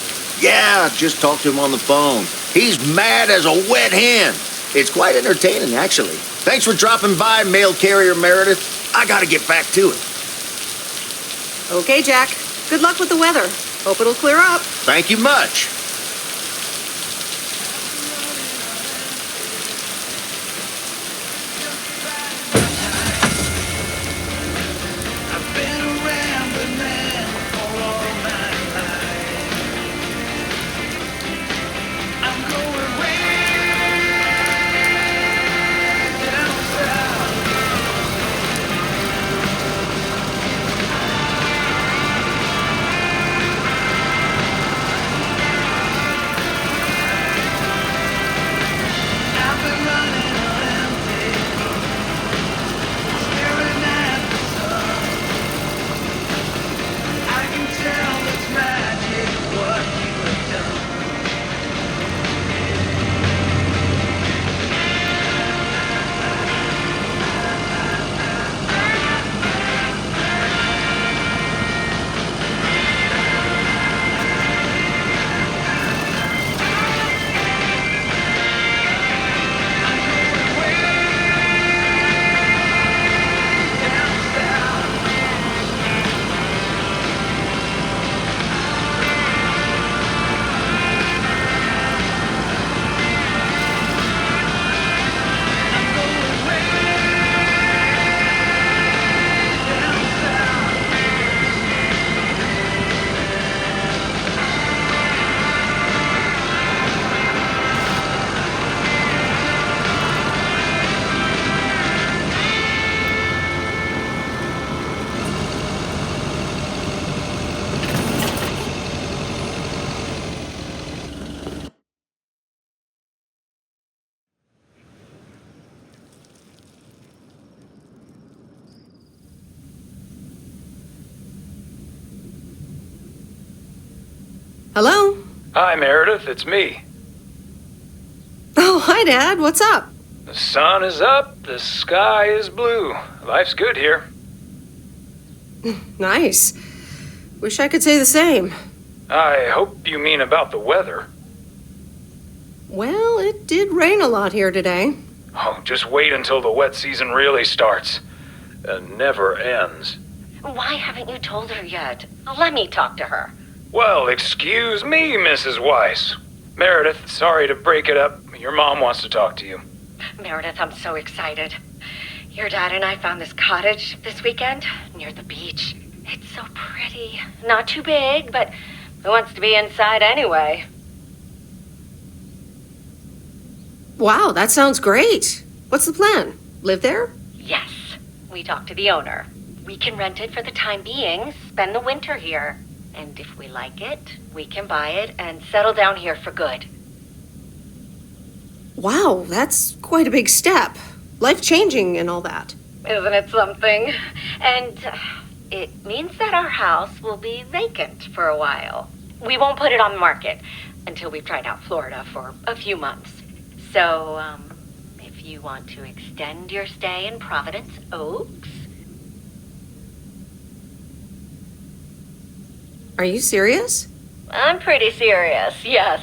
Yeah, just talked to him on the phone. He's mad as a wet hen. It's quite entertaining, actually. Thanks for dropping by, mail carrier Meredith. I gotta get back to it. Okay, Jack. Good luck with the weather. Hope it'll clear up. Thank you much. Hello? Hi, Meredith. It's me. Oh, hi, Dad. What's up? The sun is up. The sky is blue. Life's good here. Nice. Wish I could say the same. I hope you mean about the weather. Well, it did rain a lot here today. Oh, just wait until the wet season really starts. And never ends. Why haven't you told her yet? Let me talk to her. Well, excuse me, Mrs. Weiss. Meredith, sorry to break it up. Your mom wants to talk to you. Meredith, I'm so excited. Your dad and I found this cottage this weekend near the beach. It's so pretty. Not too big, but who wants to be inside anyway? Wow, that sounds great. What's the plan? Live there? Yes. We talked to the owner. We can rent it for the time being, spend the winter here. And if we like it, we can buy it and settle down here for good. Wow, that's quite a big step. Life-changing and all that. Isn't it something? And it means that our house will be vacant for a while. We won't put it on the market until we've tried out Florida for a few months. So, if you want to extend your stay in Providence Oaks... Are you serious? I'm pretty serious, yes.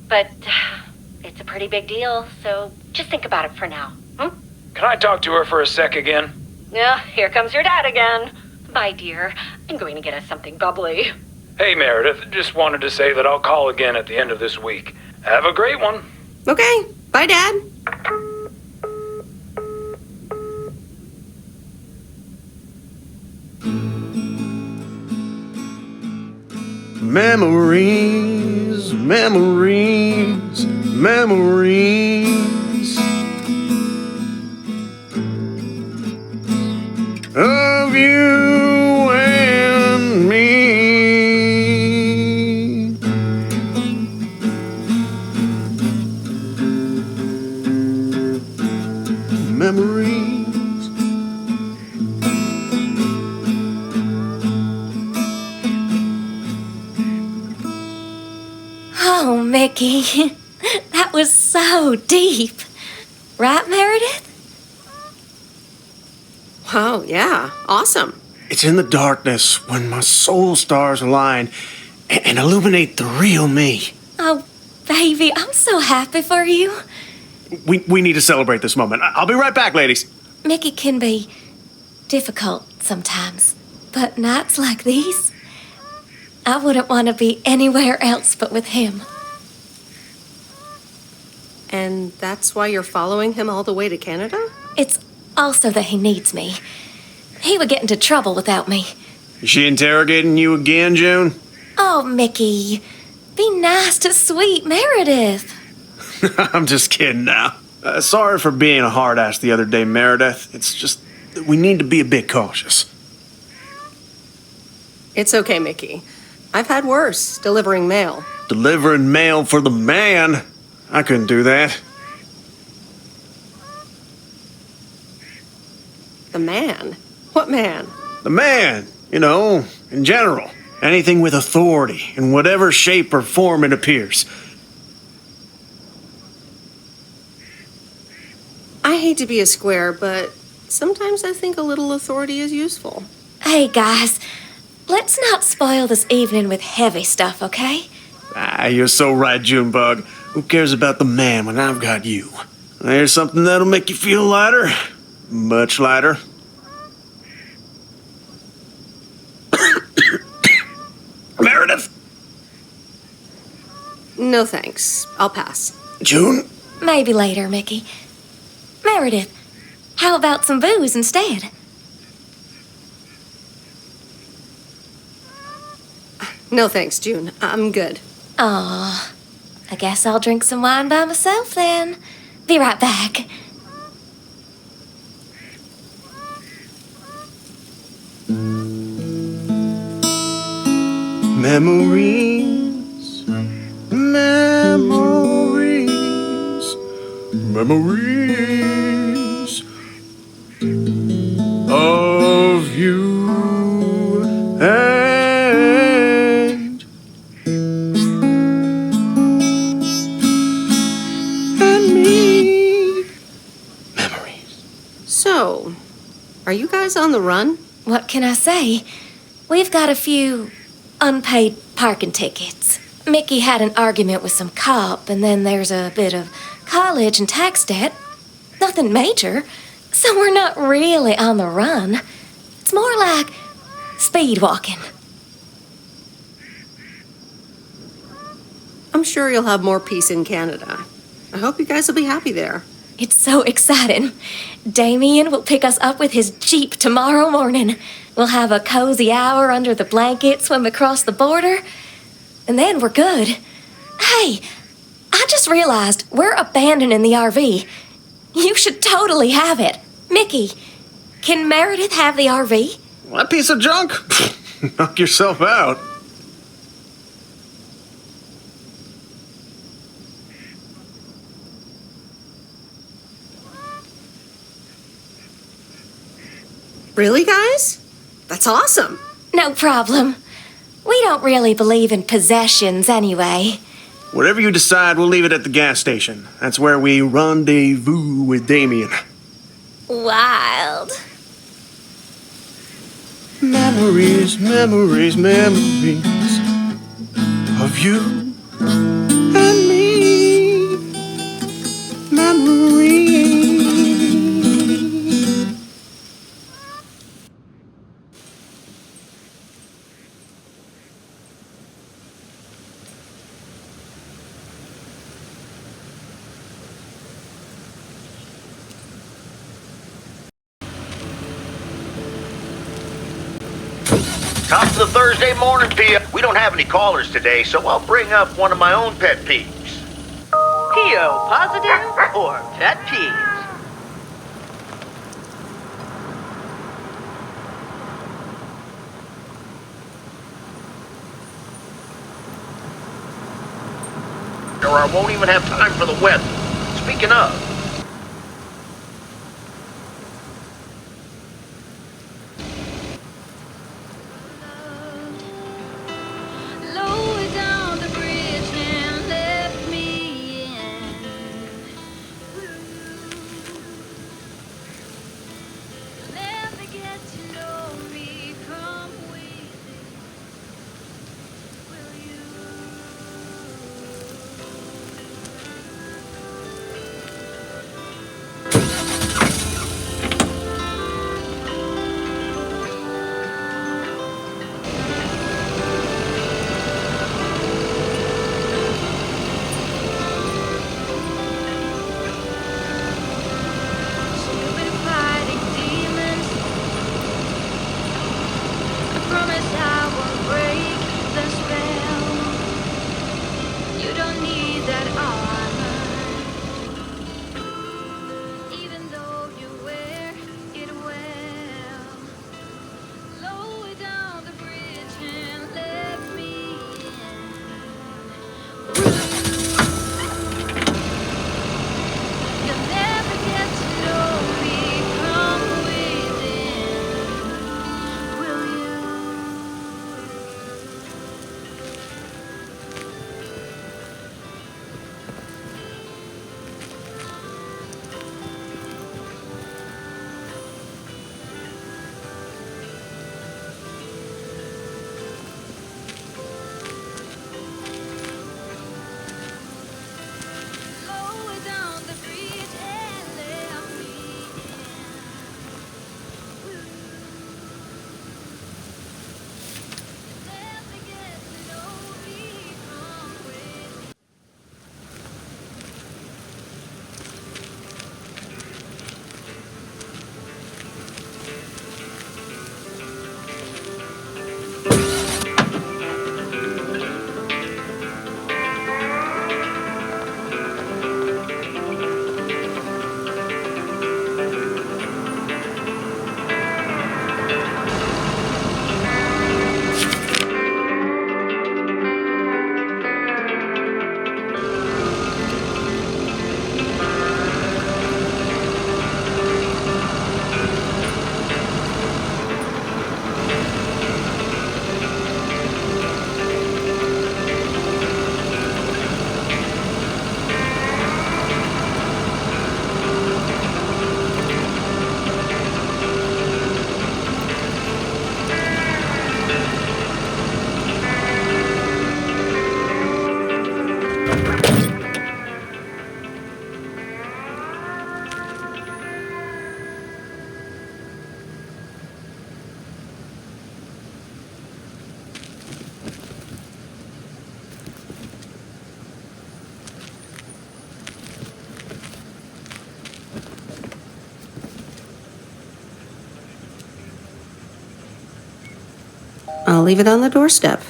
But it's a pretty big deal, so just think about it for now. Can I talk to her for a sec again? Yeah, here comes your dad again. Bye, dear. I'm going to get us something bubbly. Hey, Meredith. Just wanted to say that I'll call again at the end of this week. Have a great one. Okay. Bye, Dad. Memories, memories, memories of you and me. Memories. Mickey. That was so deep. Right, Meredith? Wow, yeah, awesome. It's in the darkness when my soul stars align and illuminate the real me. Oh, baby, I'm so happy for you. We need to celebrate this moment. I'll be right back, ladies. Mickey can be difficult sometimes, but nights like these, I wouldn't want to be anywhere else but with him. And that's why you're following him all the way to Canada? It's also that he needs me. He would get into trouble without me. Is she interrogating you again, June? Oh, Mickey, be nice to sweet Meredith. I'm just kidding now. Sorry for being a hard ass the other day, Meredith. It's just that we need to be a bit cautious. It's okay, Mickey. I've had worse, delivering mail. Delivering mail for the man? I couldn't do that. The man? What man? The man, you know, in general. Anything with authority, in whatever shape or form it appears. I hate to be a square, but sometimes I think a little authority is useful. Hey, guys, let's not spoil this evening with heavy stuff, okay? You're so right, Junebug. Who cares about the man when I've got you? There's something that'll make you feel lighter. Much lighter. Meredith? No thanks. I'll pass. June? Maybe later, Mickey. Meredith, how about some booze instead? No thanks, June. I'm good. Aw, I guess I'll drink some wine by myself then. Be right back. Memories, memories, memories of you and me. Memories. So, are you guys on the run? What can I say? We've got a few unpaid parking tickets. Mickey had an argument with some cop, and then there's a bit of college and tax debt. Nothing major, so we're not really on the run. It's more like speed walking. I'm sure you'll have more peace in Canada. I hope you guys will be happy there. It's so exciting. Damien will pick us up with his Jeep tomorrow morning. We'll have a cozy hour under the blanket, swim across the border, and then we're good. Hey, I just realized we're abandoning the RV. You should totally have it. Mickey, can Meredith have the RV? That piece of junk? Knock yourself out. Really, guys? That's awesome. No problem. We don't really believe in possessions anyway. Whatever you decide, we'll leave it at the gas station. That's where we rendezvous with Damien. Wild. Memories, memories, memories of you and me. Memories. Top of the Thursday morning, Pia. We don't have any callers today, so I'll bring up one of my own pet peeves. PO positive or pet peeves? Or I won't even have time for the weather. Speaking of, Lower down the bridge and left me I'll leave it on the doorstep.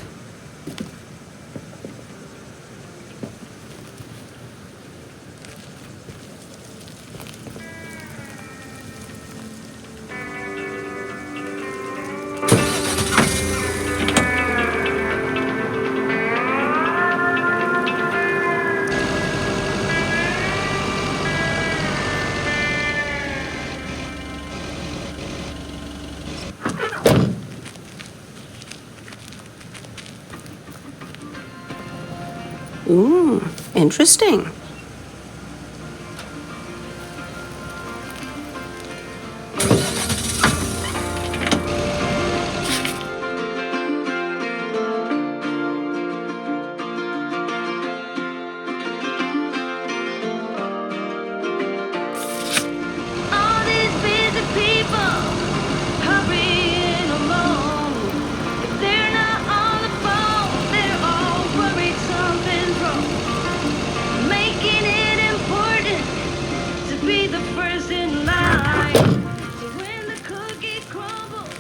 Ooh, interesting. All these busy people hurrying along. If they're not on the phone, they're all worried something's wrong. Making it important to be the first in line. So when the cookie crumbles,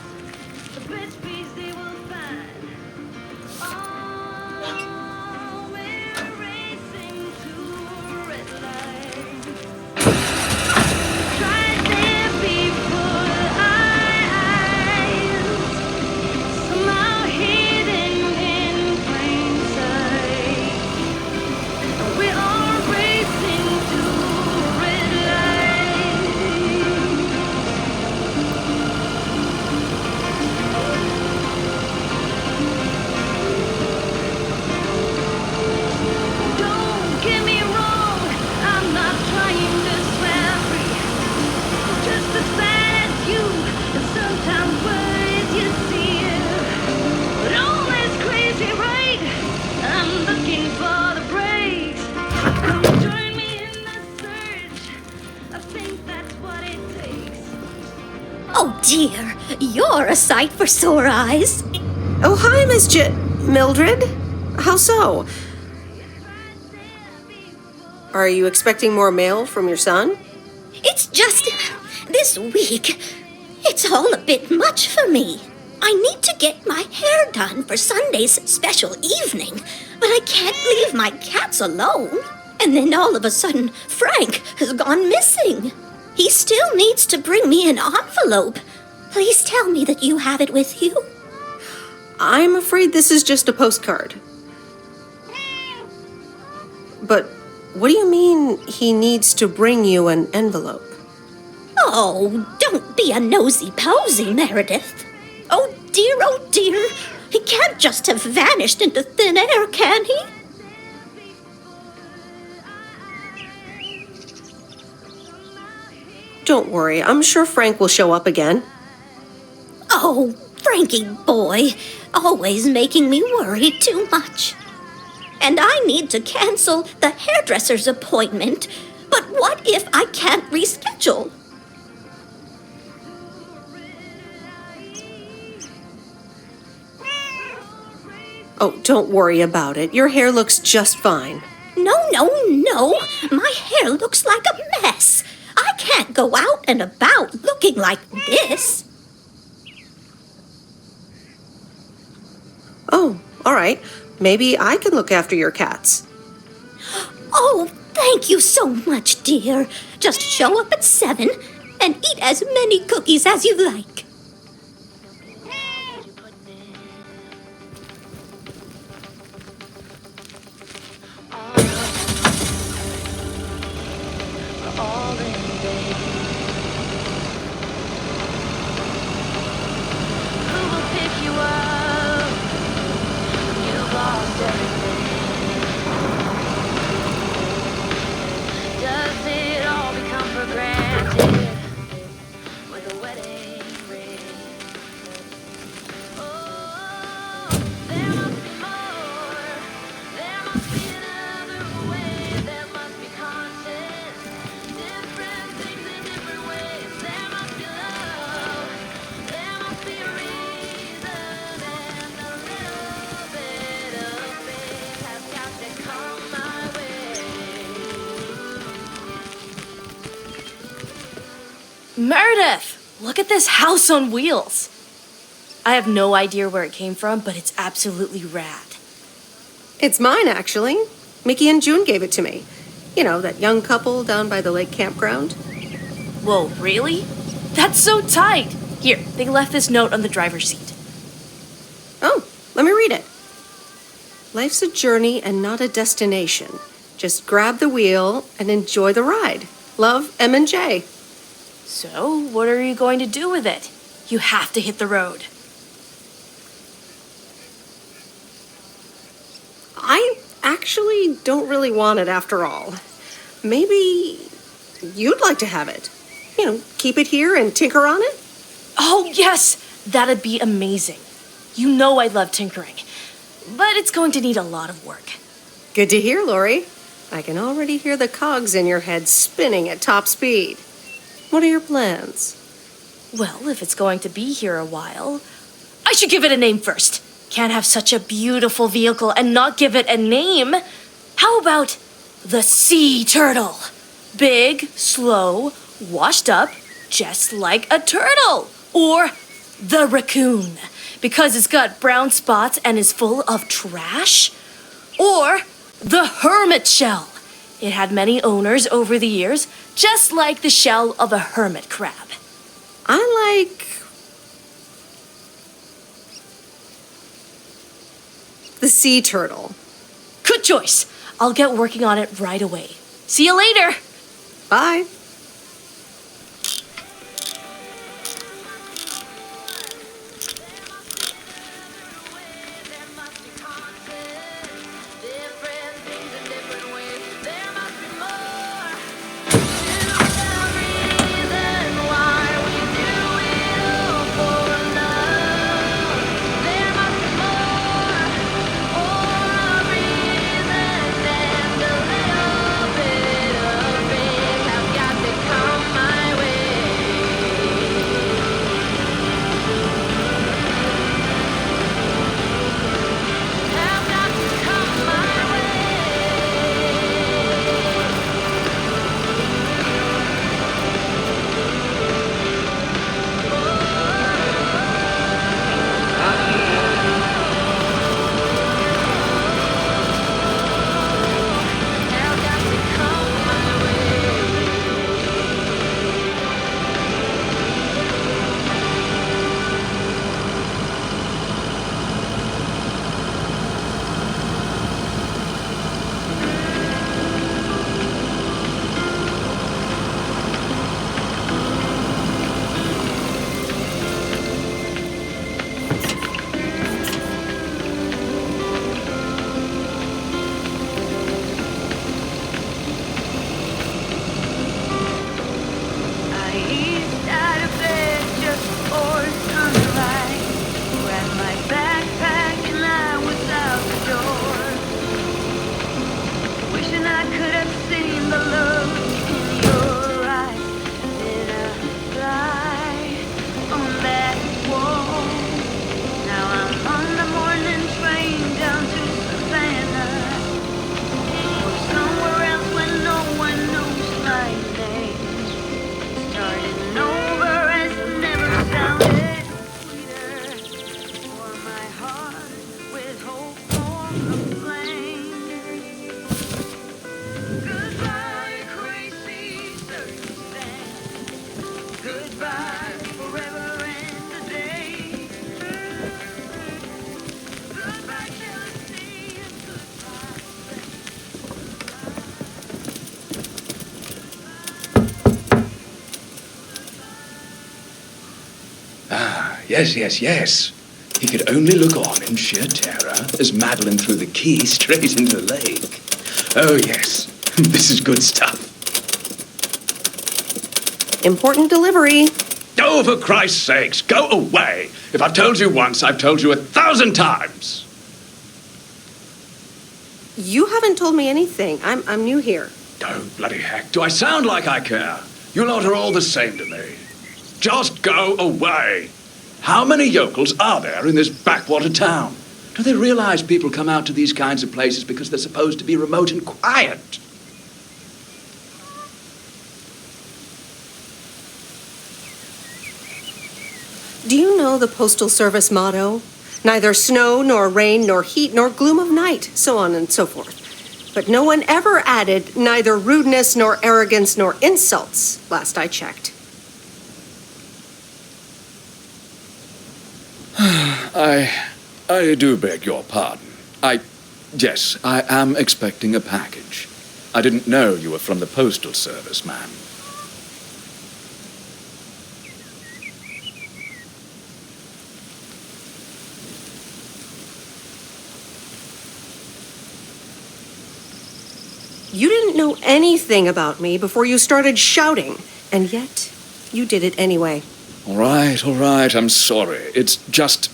the best piece they will find. Oh, we're racing to a red light. Try there before eyes, somehow hidden in plain sight. We are racing to red light. Don't get me wrong, I'm not trying to swear free. I'm just as bad as you, and sometimes words you see. But all is crazy, right? I'm looking for the breaks. Come join me in the search. I think that's what it takes. Oh dear, you're a sight for sore eyes. Oh, hi, Miss Mildred. How so? Are you expecting more mail from your son? It's just this week. It's all a bit much for me. I need to get my hair done for Sunday's special evening, but I can't leave my cats alone. And then all of a sudden, Frank has gone missing. He still needs to bring me an envelope. Please tell me that you have it with you. I'm afraid this is just a postcard. But what do you mean he needs to bring you an envelope? Oh, don't be a nosy-posy, Meredith. Oh dear, he can't just have vanished into thin air, can he? Don't worry, I'm sure Frank will show up again. Oh, Frankie boy, always making me worry too much. And I need to cancel the hairdresser's appointment. But what if I can't reschedule? Oh, don't worry about it. Your hair looks just fine. No. My hair looks like a mess. I can't go out and about looking like this. Oh, all right. Maybe I can look after your cats. Oh, thank you so much, dear. Just show up at 7 and eat as many cookies as you like. Who will pick you up? You've lost everything. Does it all become for granted with a wedding ring? Oh, there must be more. There must be another way. There must be content. Different things in different ways. There must be love. There must be a reason. And a little bit of faith has got to come my way. Meredith, look at this house on wheels. I have no idea where it came from, but it's absolutely rad. It's mine, actually. Mickey and June gave it to me. You know, that young couple down by the lake campground. Whoa, really? That's so tight! Here, they left this note on the driver's seat. Oh, let me read it. Life's a journey and not a destination. Just grab the wheel and enjoy the ride. Love, M and J. So, what are you going to do with it? You have to hit the road. I actually don't really want it after all. Maybe you'd like to have it. You know, keep it here and tinker on it? Oh, yes! That'd be amazing. You know I love tinkering. But it's going to need a lot of work. Good to hear, Lori. I can already hear the cogs in your head spinning at top speed. What are your plans? Well, if it's going to be here a while, I should give it a name first. Can't have such a beautiful vehicle and not give it a name. How about the sea turtle? Big, slow, washed up, just like a turtle. Or the raccoon, because it's got brown spots and is full of trash. Or the hermit shell. It had many owners over the years, just like the shell of a hermit crab. I like the sea turtle. Good choice. I'll get working on it right away. See you later. Bye. Yes. He could only look on in sheer terror as Madeline threw the key straight into the lake. Oh, yes. This is good stuff. Important delivery. Oh, for Christ's sakes, go away. If I've told you once, I've told you 1,000 times. You haven't told me anything. I'm new here. Oh, bloody heck. Do I sound like I care? You lot are all the same to me. Just go away. How many yokels are there in this backwater town? Do they realize people come out to these kinds of places because they're supposed to be remote and quiet? Do you know know the Postal Service motto. Neither snow, nor rain, nor heat, nor gloom of night, so on and so forth. But no one ever added neither rudeness, nor arrogance, nor insults, last I checked. I do beg your pardon. Yes, I am expecting a package. I didn't know you were from the Postal Service, ma'am. You didn't know anything about me before you started shouting, and yet you did it anyway. All right, I'm sorry. It's just...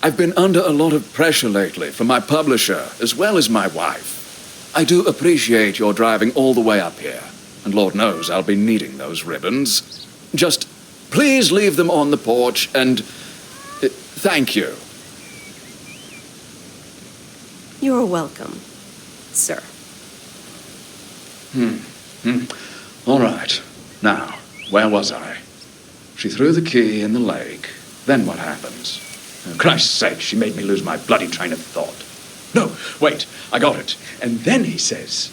I've been under a lot of pressure lately from my publisher, as well as my wife. I do appreciate your driving all the way up here, and Lord knows I'll be needing those ribbons. Just please leave them on the porch, and... thank you. You're welcome, sir. All right. Now, where was I? She threw the key in the lake. Then what happens? For Christ's sake, she made me lose my bloody train of thought. No, wait, I got it. And then he says...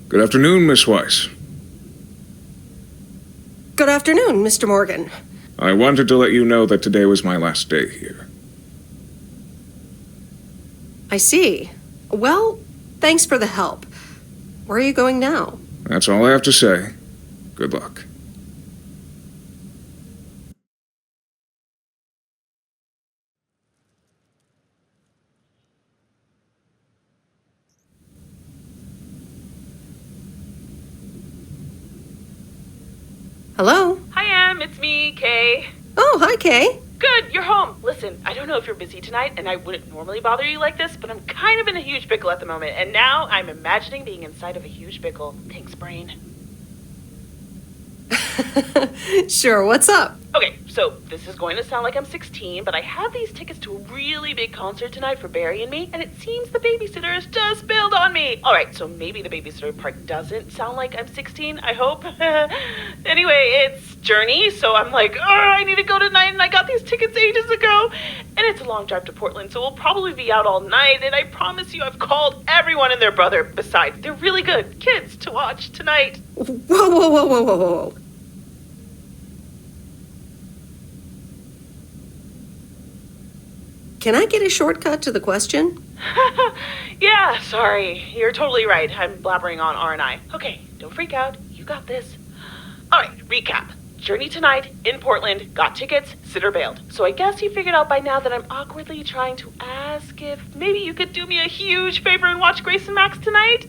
Good afternoon, Miss Weiss. Good afternoon, Mr. Morgan. I wanted to let you know that today was my last day here. I see. Well, thanks for the help. Where are you going now? That's all I have to say. Good luck. Hello? Hi, Em. It's me, Kay. Oh, hi, Kay. Good, you're home. Listen, I don't know if you're busy tonight, and I wouldn't normally bother you like this, but I'm kind of in a huge pickle at the moment, and now I'm imagining being inside of a huge pickle. Thanks, brain. Sure, what's up? Okay, So this is going to sound like I'm 16, but I have these tickets to a really big concert tonight for Barry and me, and it seems the babysitter has just bailed on me. All right, so maybe the babysitter part doesn't sound like I'm 16, I hope. Anyway, it's Journey, so I'm like, oh, I need to go tonight, and I got these tickets ages ago. And it's a long drive to Portland, so we'll probably be out all night, and I promise you I've called everyone and their brother. Besides, they're really good kids to watch tonight. Whoa. Can I get a shortcut to the question? Yeah, sorry. You're totally right. I'm blabbering on R&I. Okay, don't freak out. You got this. All right, recap. Journey tonight, in Portland, got tickets, sitter bailed. So I guess you figured out by now that I'm awkwardly trying to ask if maybe you could do me a huge favor and watch Grace and Max tonight?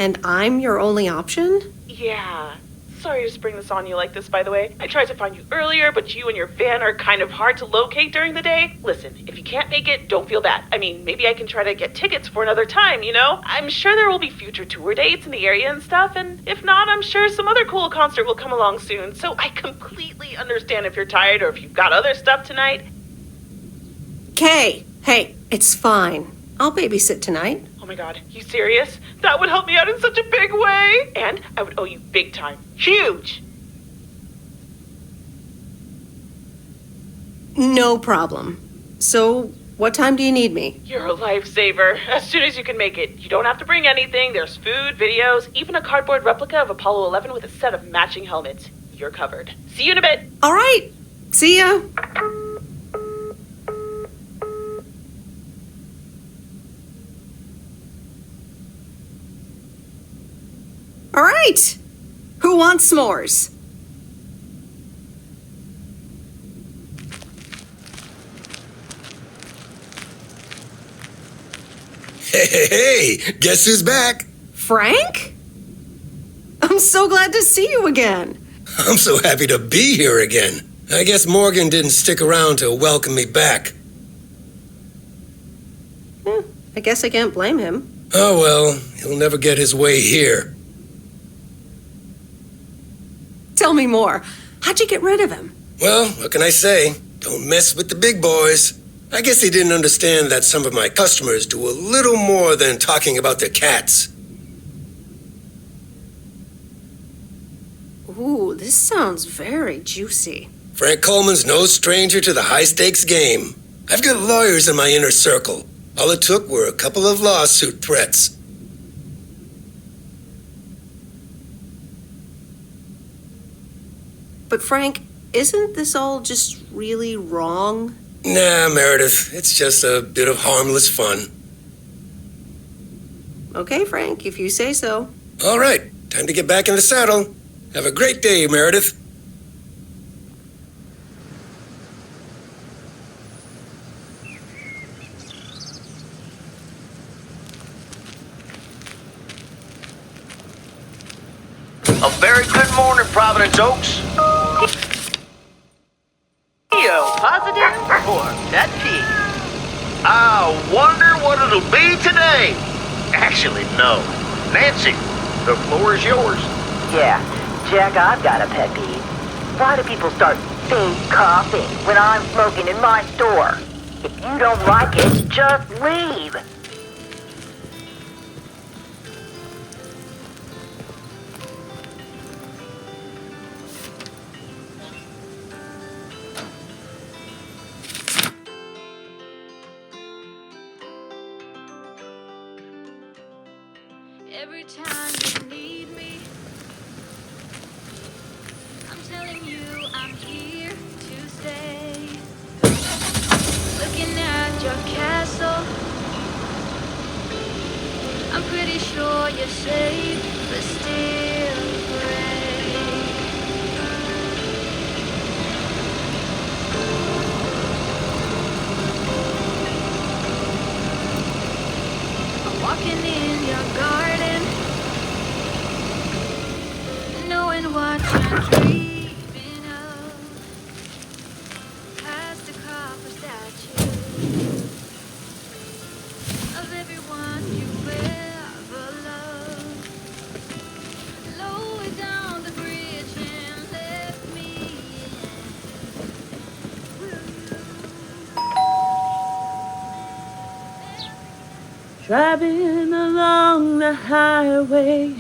And I'm your only option? Yeah. Sorry to spring this on you like this, by the way. I tried to find you earlier, but you and your van are kind of hard to locate during the day. Listen, if you can't make it, don't feel bad. I mean, maybe I can try to get tickets for another time, you know? I'm sure there will be future tour dates in the area and stuff, and if not, I'm sure some other cool concert will come along soon. So I completely understand if you're tired or if you've got other stuff tonight. Kay, hey, it's fine. I'll babysit tonight. Oh my god, you serious? That would help me out in such a big way! And I would owe you big time. Huge! No problem. So, what time do you need me? You're a lifesaver. As soon as you can make it. You don't have to bring anything. There's food, videos, even a cardboard replica of Apollo 11 with a set of matching helmets. You're covered. See you in a bit. All right. See ya. All right. Who wants s'mores? Hey, guess who's back? Frank? I'm so glad to see you again. I'm so happy to be here again. I guess Morgan didn't stick around to welcome me back. I guess I can't blame him. Oh well, he'll never get his way here. Tell me more. How'd you get rid of him? Well, what can I say? Don't mess with the big boys. I guess he didn't understand that some of my customers do a little more than talking about their cats. Ooh, this sounds very juicy. Frank Coleman's no stranger to the high-stakes game. I've got lawyers in my inner circle. All it took were a couple of lawsuit threats. But Frank, isn't this all just really wrong? Nah, Meredith. It's just a bit of harmless fun. Okay, Frank, if you say so. All right, time to get back in the saddle. Have a great day, Meredith. A very good morning, Providence Oaks. Positive or pet peeve? I wonder what it'll be today. Actually, no. Nancy, the floor is yours. Yeah, Jack, I've got a pet peeve. Why do people start fake coughing when I'm smoking in my store? If you don't like it, just leave. Every time you need me, I'm telling you I'm here to stay. Looking at your castle, I'm pretty sure you're safe, but still afraid. I'm walking in your garden, knowing what you're dreaming of, past the copper statue of everyone you ever loved. driving along the highway.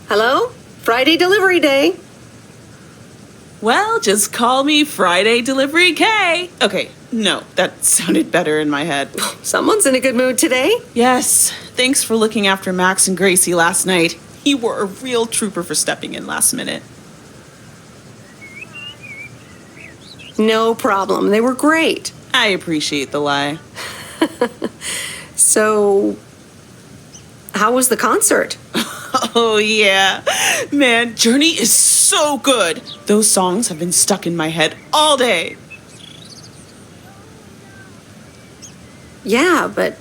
Hello? Friday delivery day. Well, just call me Friday Delivery K. Okay, no, that sounded better in my head. Someone's in a good mood today. Yes, thanks for looking after Max and Gracie last night. You were a real trooper for stepping in last minute. No problem. They were great. I appreciate the lie. So, how was the concert? Oh, yeah. Man, Journey is so good. Those songs have been stuck in my head all day. Yeah, but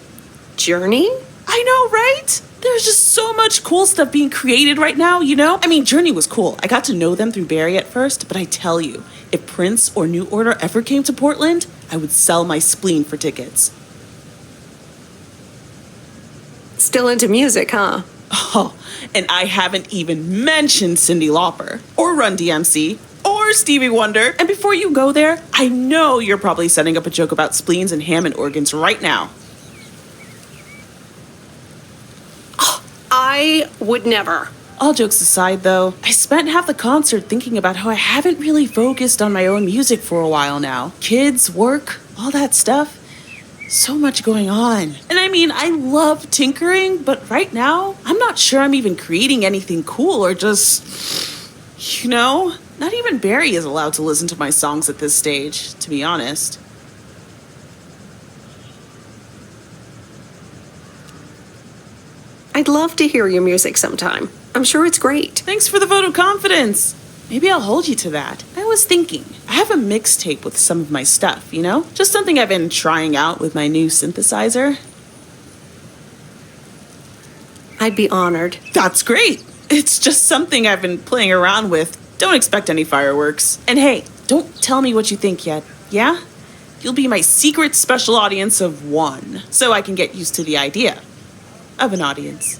Journey? I know, right? There's just so much cool stuff being created right now, you know? I mean, Journey was cool. I got to know them through Barry at first, but I tell you, if Prince or New Order ever came to Portland, I would sell my spleen for tickets. Still into music, huh? Oh, and I haven't even mentioned Cyndi Lauper, or Run DMC, or Stevie Wonder. And before you go there, I know you're probably setting up a joke about spleens and Hammond organs right now. I would never. All jokes aside, though, I spent half the concert thinking about how I haven't really focused on my own music for a while now. Kids, work, all that stuff. So much going on. And I mean, I love tinkering, but right now, I'm not sure I'm even creating anything cool or just, you know, not even Barry is allowed to listen to my songs at this stage, to be honest. I'd love to hear your music sometime. I'm sure it's great. Thanks for the vote of confidence. Maybe I'll hold you to that. I was thinking, I have a mixtape with some of my stuff, you know? Just something I've been trying out with my new synthesizer. I'd be honored. That's great. It's just something I've been playing around with. Don't expect any fireworks. And hey, don't tell me what you think yet, yeah? You'll be my secret special audience of one, so I can get used to the idea of an audience.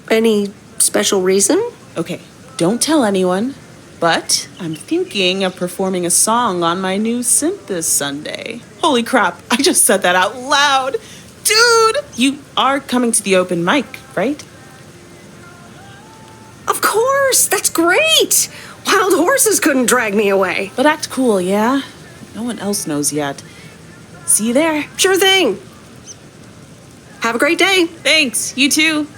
Any special reason? Okay, don't tell anyone, but I'm thinking of performing a song on my new synth this Sunday. Holy crap, I just said that out loud. Dude, you are coming to the open mic, right? Of course, that's great. Wild horses couldn't drag me away. But act cool, yeah? No one else knows yet. See you there. Sure thing. Have a great day. Thanks, you too.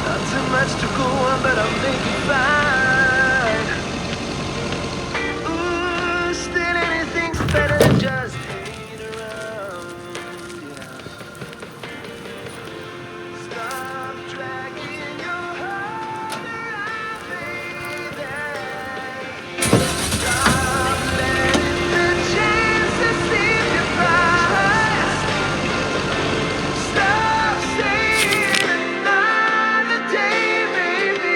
Not too much to go on, but I'll make it fine. Ooh, still anything's better than just hanging around. Yeah. Stop dragging your heart around, baby. Stop letting the chances slip you by. Stop saying another day, baby.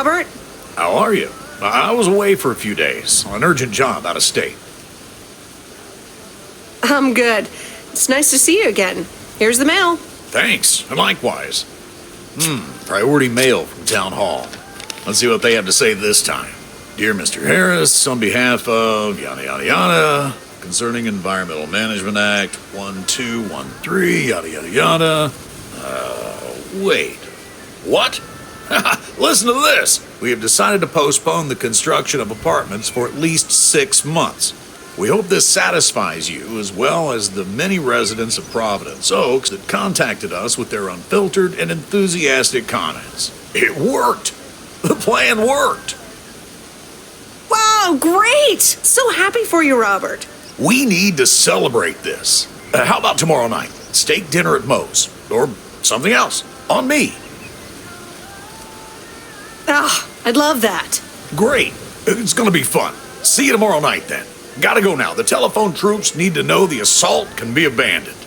Robert. How are you? I was away for a few days on an urgent job out of state. I'm good. It's nice to see you again. Here's the mail. Thanks, and likewise. Priority mail from Town Hall. Let's see what they have to say this time. Dear Mr. Harris, on behalf of yada yada yada, concerning Environmental Management Act 1213, yada yada yada. Wait. What? Listen to this. We have decided to postpone the construction of apartments for at least 6 months. We hope this satisfies you as well as the many residents of Providence Oaks that contacted us with their unfiltered and enthusiastic comments. It worked. The plan worked. Wow, great! So happy for you, Robert. We need to celebrate this. How about tomorrow night? Steak dinner at Moe's. Or something else. On me. Ah, I'd love that. Great. It's gonna be fun. See you tomorrow night then. Gotta go now. The telephone troops need to know the assault can be abandoned.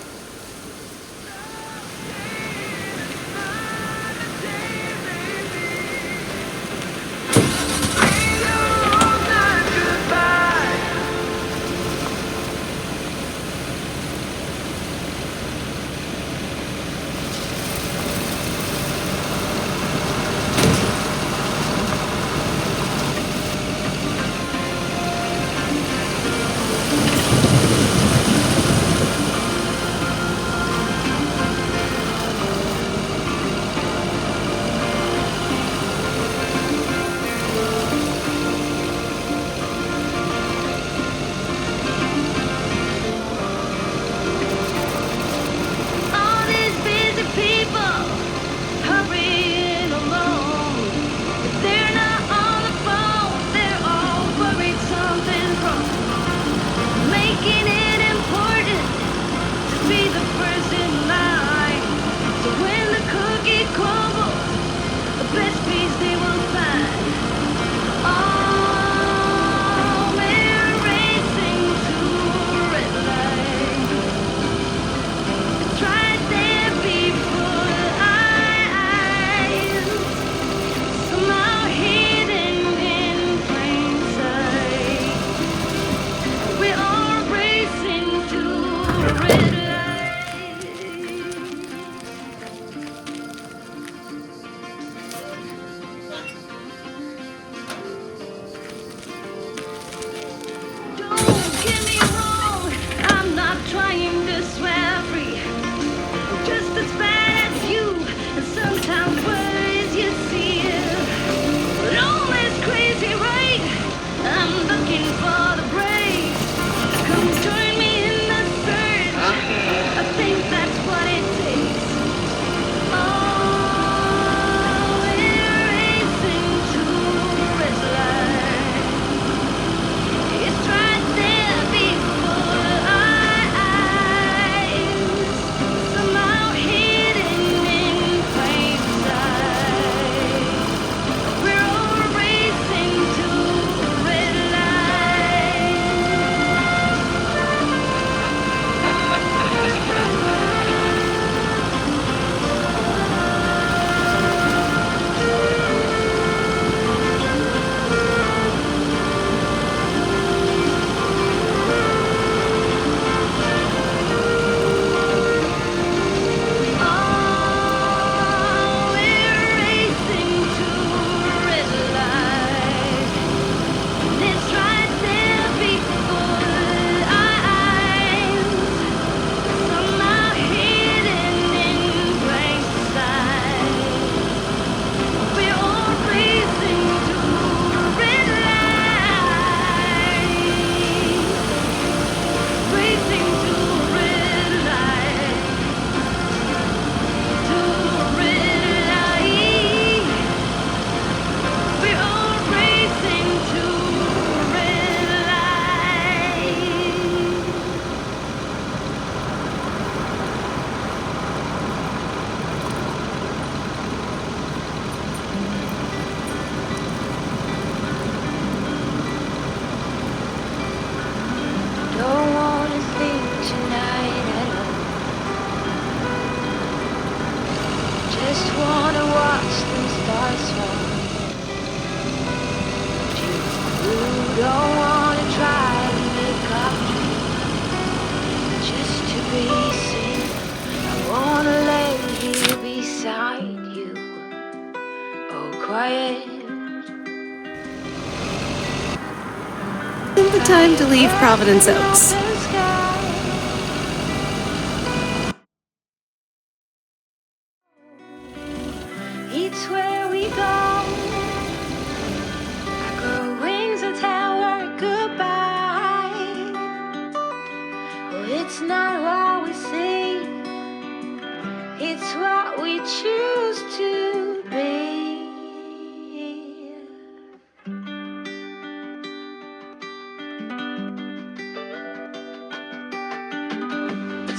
quiet. Isn't the time to leave Providence Oaks? It's where we go. I grow wings and tell her goodbye. Oh, it's not what we see, it's what we choose to be.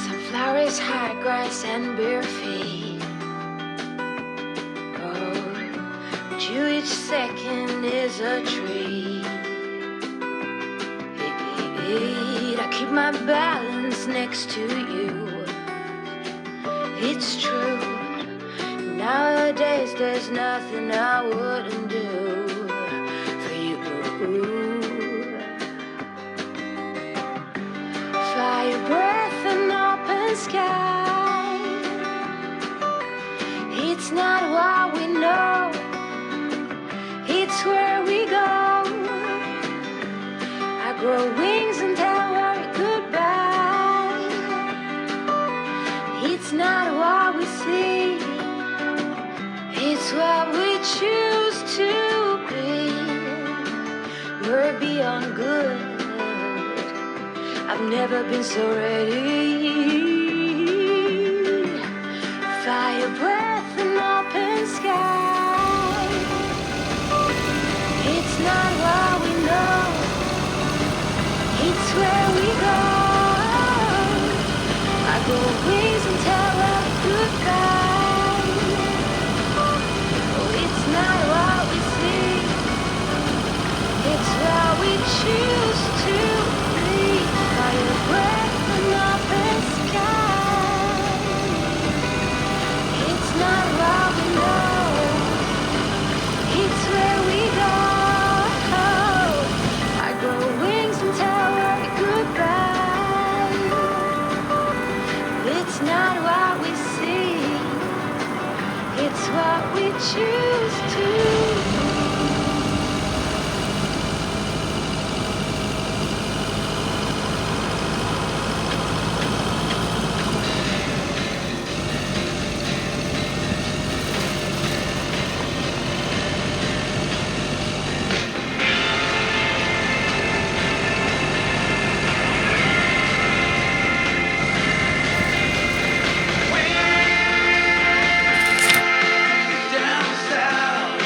Sunflowers, high grass, and bare feet. But you each second is a treat. I keep my balance next to you. It's true. Nowadays there's nothing I wouldn't do for you. Fire breath and open sky. It's not what we know, it's where we go. I grow wings and tell her goodbye. It's not what we see, it's what we choose to be. We're beyond good, I've never been so ready. Fire breath and open sky. It's not what we know, it's where we go. I go wings and tell her goodbye. Oh, it's not what we see, it's what we choose to be. Fire breath and open sky. It's not what we know, it's where we go. I grow wings and tell her goodbye. It's not what we see, it's what we choose to. Down south.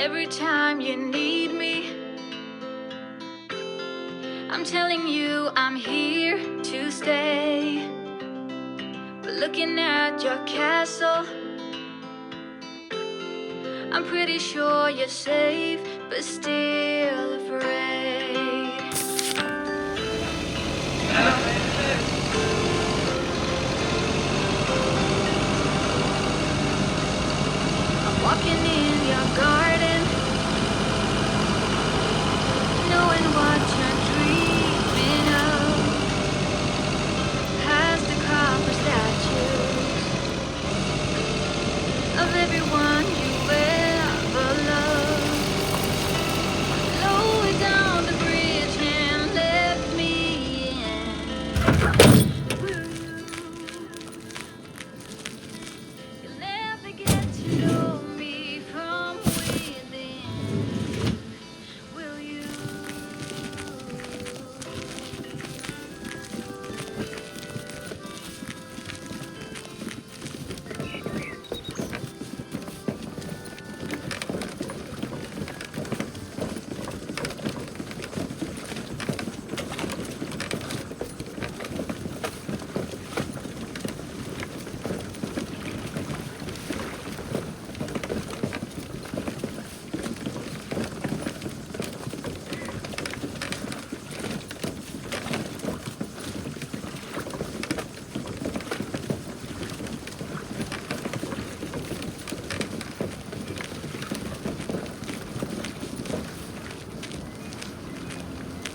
Every time you need me, I'm telling you I'm here to stay. But looking at your castle, I'm pretty sure you're safe, but still afraid. I'm walking in your garden, knowing what you're dreaming of. Past the copper statues of everyone you ever loved. Lowered down the bridge and left me in. You'll never get to know me from within, will you?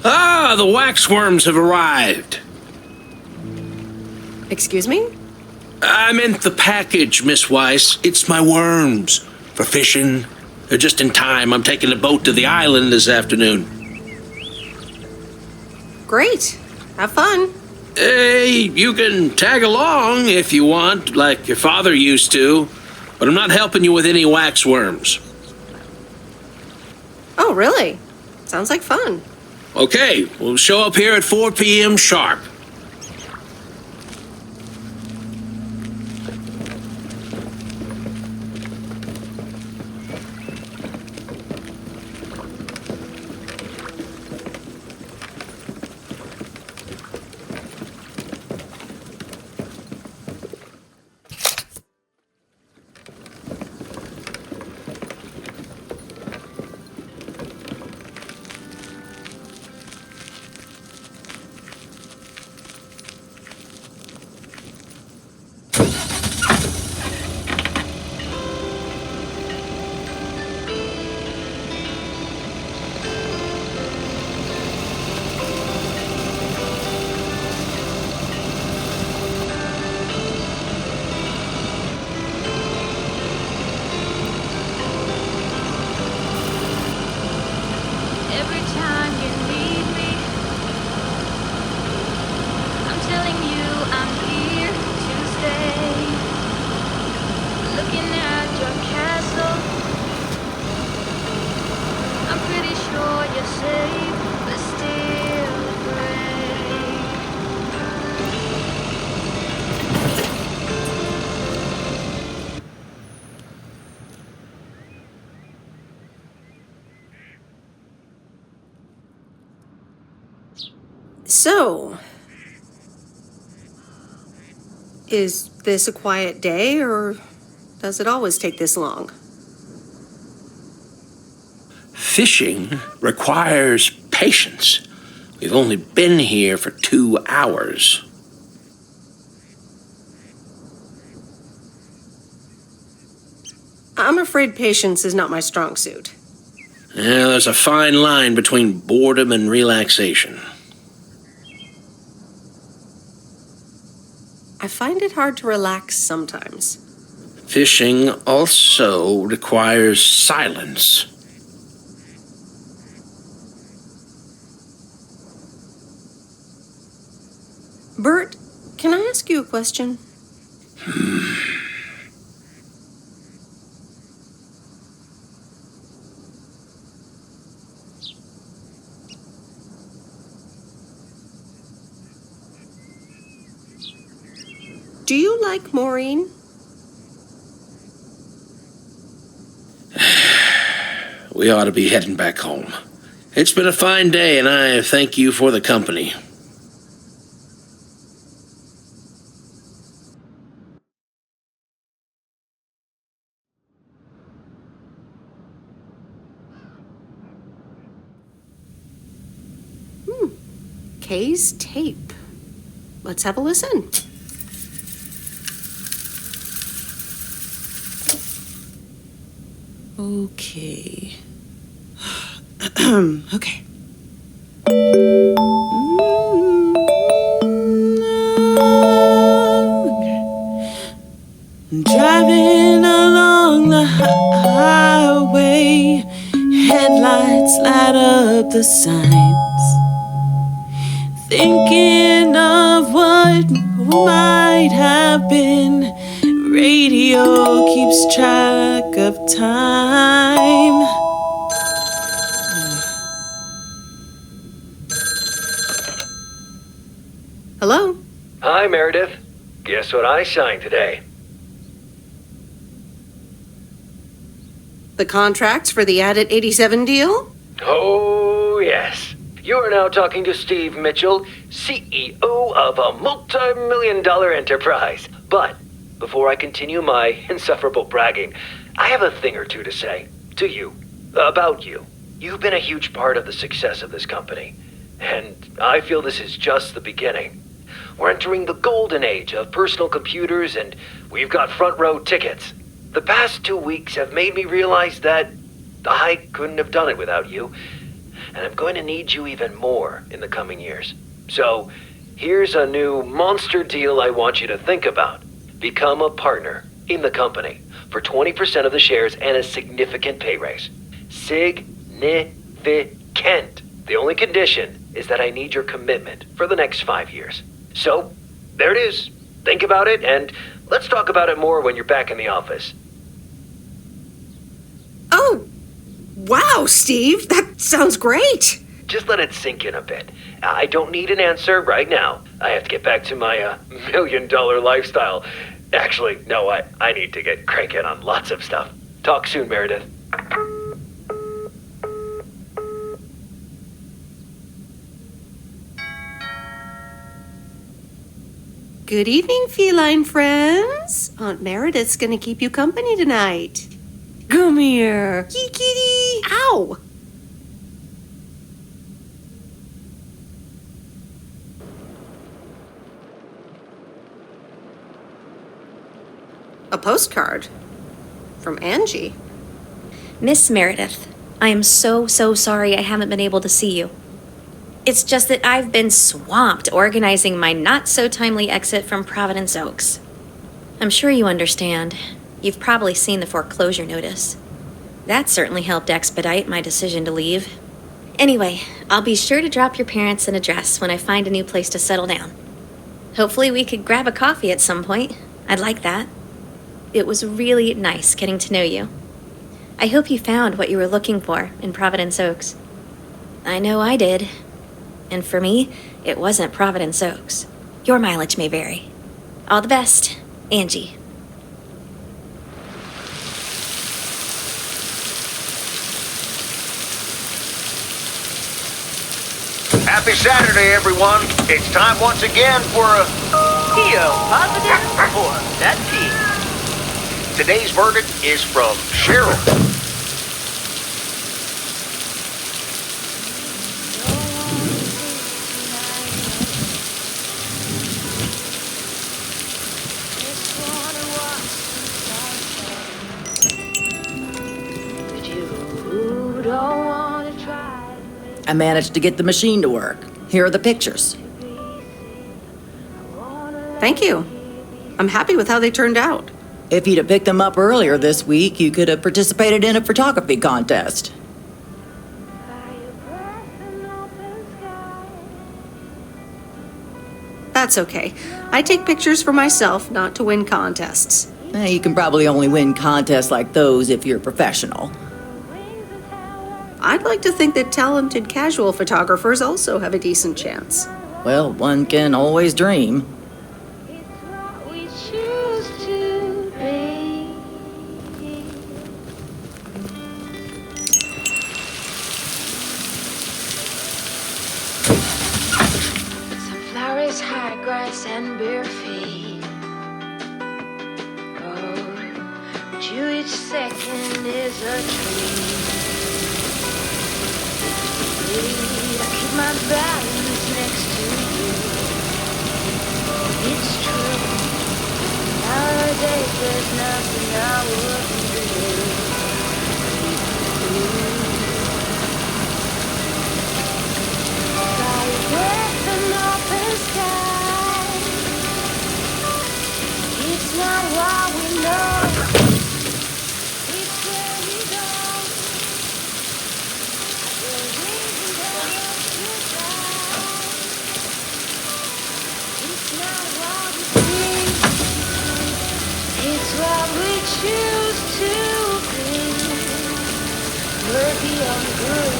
Ah, the waxworms have arrived. Excuse me? I meant the package, Miss Weiss. It's my worms. For fishing. They're just in time. I'm taking a boat to the island this afternoon. Great. Have fun. Hey, you can tag along if you want, like your father used to. But I'm not helping you with any waxworms. Oh, really? Sounds like fun. Okay, we'll show up here at 4 p.m. sharp. Every time you need me, I'm telling you I'm here to stay. Looking at your castle, I'm pretty sure you're safe, but still afraid. So, is this a quiet day, or does it always take this long? Fishing requires patience. We've only been here for 2 hours. I'm afraid patience is not my strong suit. Yeah, there's a fine line between boredom and relaxation. I find it hard to relax sometimes. Fishing also requires silence. Bert, can I ask you a question? Do you like Maureen? We ought to be heading back home. It's been a fine day, and I thank you for the company. Kay's tape. Let's have a listen. Okay. Okay. Driving along the highway, headlights light up the signs. Thinking of what might have been, radio keeps track of time. Hello? Hi, Meredith. Guess what I signed today? The contracts for the Addit 87 deal? Oh, yes. You are now talking to Steve Mitchell, CEO of a multi-million-dollar enterprise. But before I continue my insufferable bragging, I have a thing or two to say to you, about you. You've been a huge part of the success of this company, and I feel this is just the beginning. We're entering the golden age of personal computers, and we've got front row tickets. The past 2 weeks have made me realize that I couldn't have done it without you, and I'm going to need you even more in the coming years. So, here's a new monster deal I want you to think about. Become a partner in the company for 20% of the shares and a significant pay raise. Significant. The only condition is that I need your commitment for the next 5 years. So, there it is. Think about it, and let's talk about it more when you're back in the office. Oh, wow, Steve, that sounds great. Just let it sink in a bit. I don't need an answer right now. I have to get back to my $1 million lifestyle. Actually, no, I need to get cranking on lots of stuff. Talk soon, Meredith. Good evening, feline friends. Aunt Meredith's gonna keep you company tonight. Come here. Kitty. Ow. A postcard from Angie. Miss Meredith, I am so sorry I haven't been able to see you. It's just that I've been swamped organizing my not-so-timely exit from Providence Oaks. I'm sure you understand. You've probably seen the foreclosure notice. That certainly helped expedite my decision to leave. Anyway, I'll be sure to drop your parents an address when I find a new place to settle down. Hopefully we could grab a coffee at some point. I'd like that. It was really nice getting to know you. I hope you found what you were looking for in Providence Oaks. I know I did. And for me, it wasn't Providence Oaks. Your mileage may vary. All the best, Angie. Happy Saturday, everyone. It's time once again for a... Theo, positive or that P? Today's verdict is from Cheryl. I managed to get the machine to work. Here are the pictures. Thank you. I'm happy with how they turned out. If you'd have picked them up earlier this week, you could have participated in a photography contest. That's okay. I take pictures for myself, not to win contests. You can probably only win contests like those if you're a professional. I'd like to think that talented casual photographers also have a decent chance. Well, one can always dream. was high grass and bare feet. Oh, but you each second is a treat. I keep my balance next to you. It's true. Nowadays there's nothing I wouldn't do. Fly with an open sky. It's not what we know. It's where we go. It's not what we see. It's what we choose to be. We're beyond good.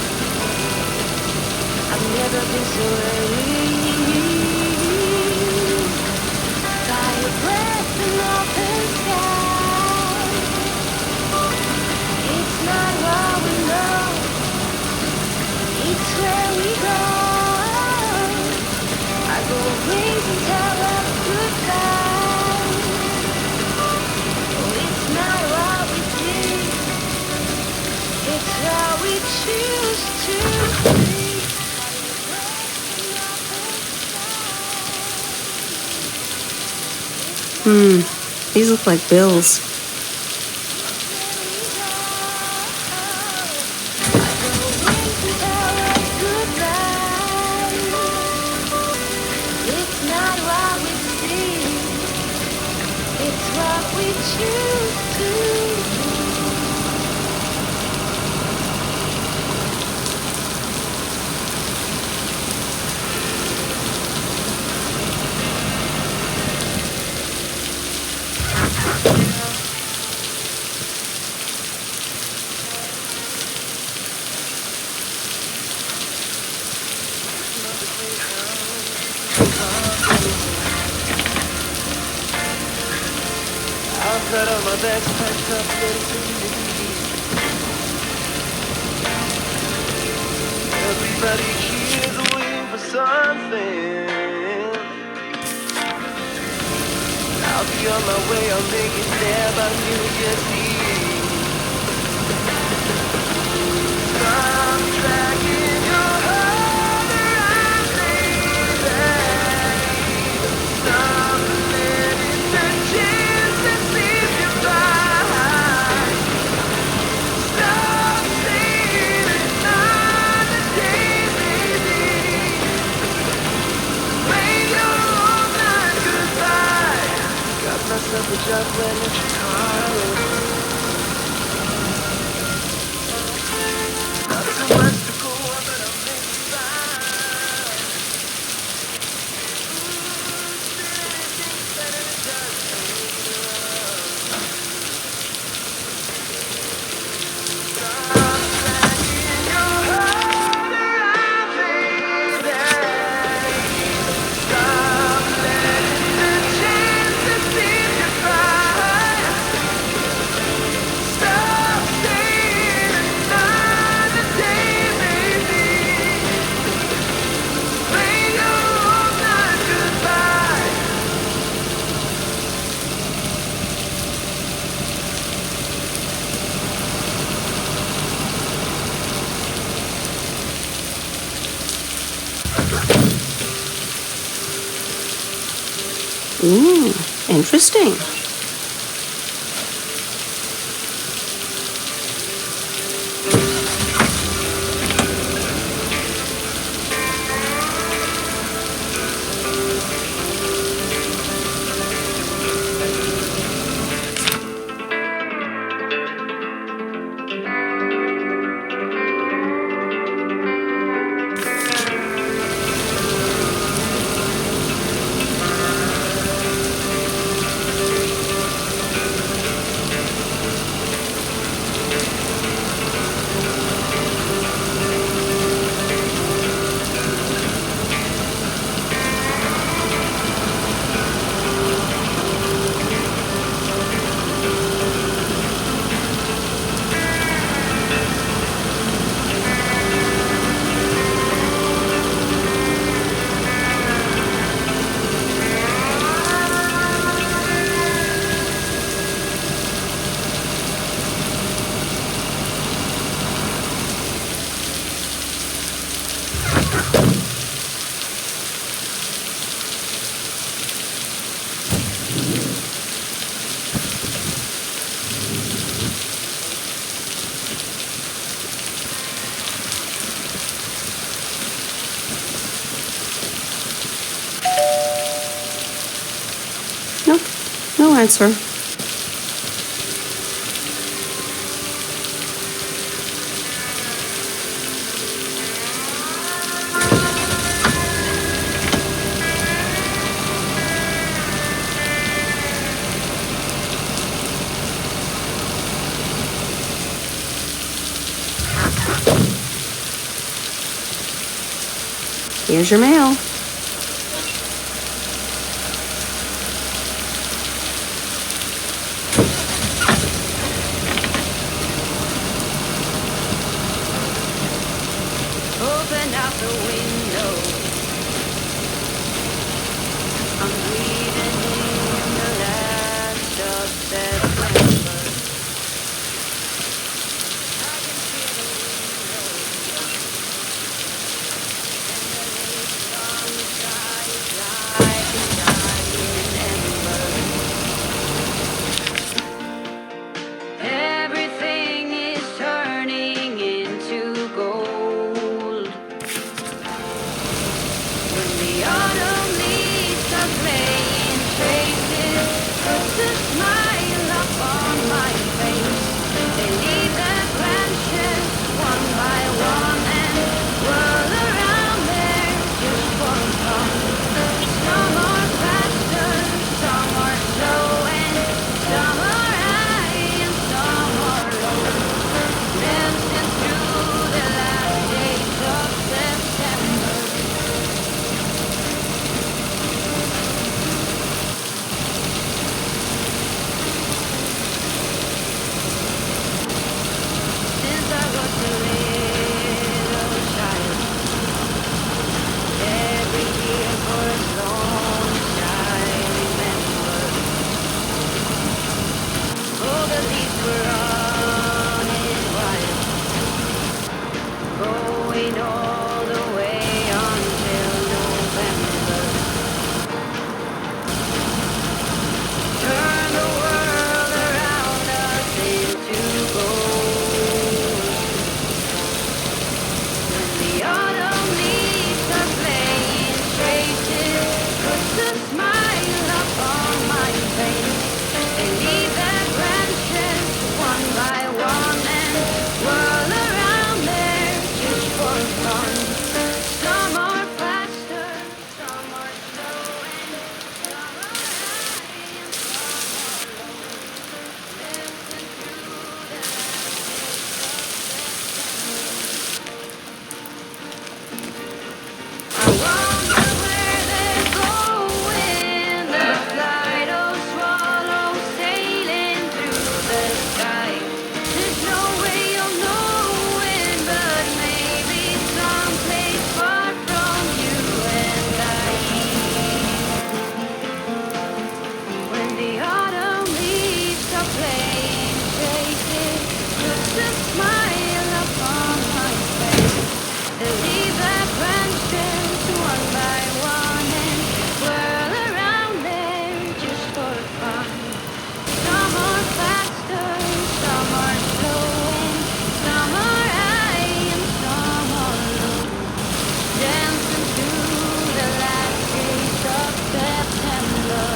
I've never been so ready. Fire breath and open sky. It's not what we know. It's where we go. I go wings and tell us goodbye. Oh, it's not what we see. It's how we choose to be. These look like bills. It's not what we see. It's what we choose to be. I've got all my bags packed up, ready to leave. Everybody here's waiting for something. I'll be on my way, I'll make it there by New Year's Eve. Stop dragging your heart around, baby. Stop letting the chances slip you by. Stop saying another day, baby. Make your own night goodbye. Got myself a job when it's Chicago. Not too much to go on, but I'll make it fine. Ooh, interesting. answer. Here's your mail. Open out the window. I'm breathing in the last of September. I can feel the window. And the late sunshine like a dying ember. Everything is turning into gold. When the autumn leaves are playing traces, puts a smile up on my face. They leave their branches one by one and whirl around there just for fun. Some are faster, some are slow, and some are high and some are low. Dancing through the last days of September. Since I was a little child, every year for as long as I remember, all the leaves were running wild, going all the way until November. Turn the world around us into gold. When the autumn leaves are playing traces, puts a smile up on my face. They leave their branches one by one and whirl around there just for fun. Some are faster, some are slow, and some are high and some are low. Dancing through the last I wonder where they're going. The flight of swallows sailing through the sky. There's no way of knowing, but maybe someplace far from you and I. When the autumn leaves are playing traces, puts a smile upon my face. They leave their branches one by one and whirl around there just for fun. Some are faster, some are slow, and some are high and some are low. Dancing through the last days of September.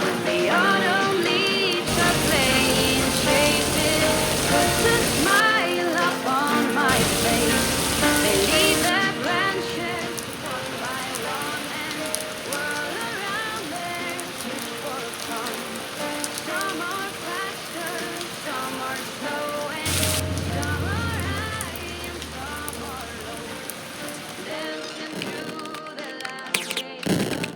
When the autumn leaves are playing traces, puts a smile up on my face. They leave their branches one by one and whirl around there just for fun. Some are faster, some are slow, and some are high and some are low. Dancing through the last days of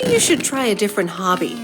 You should try a different hobby.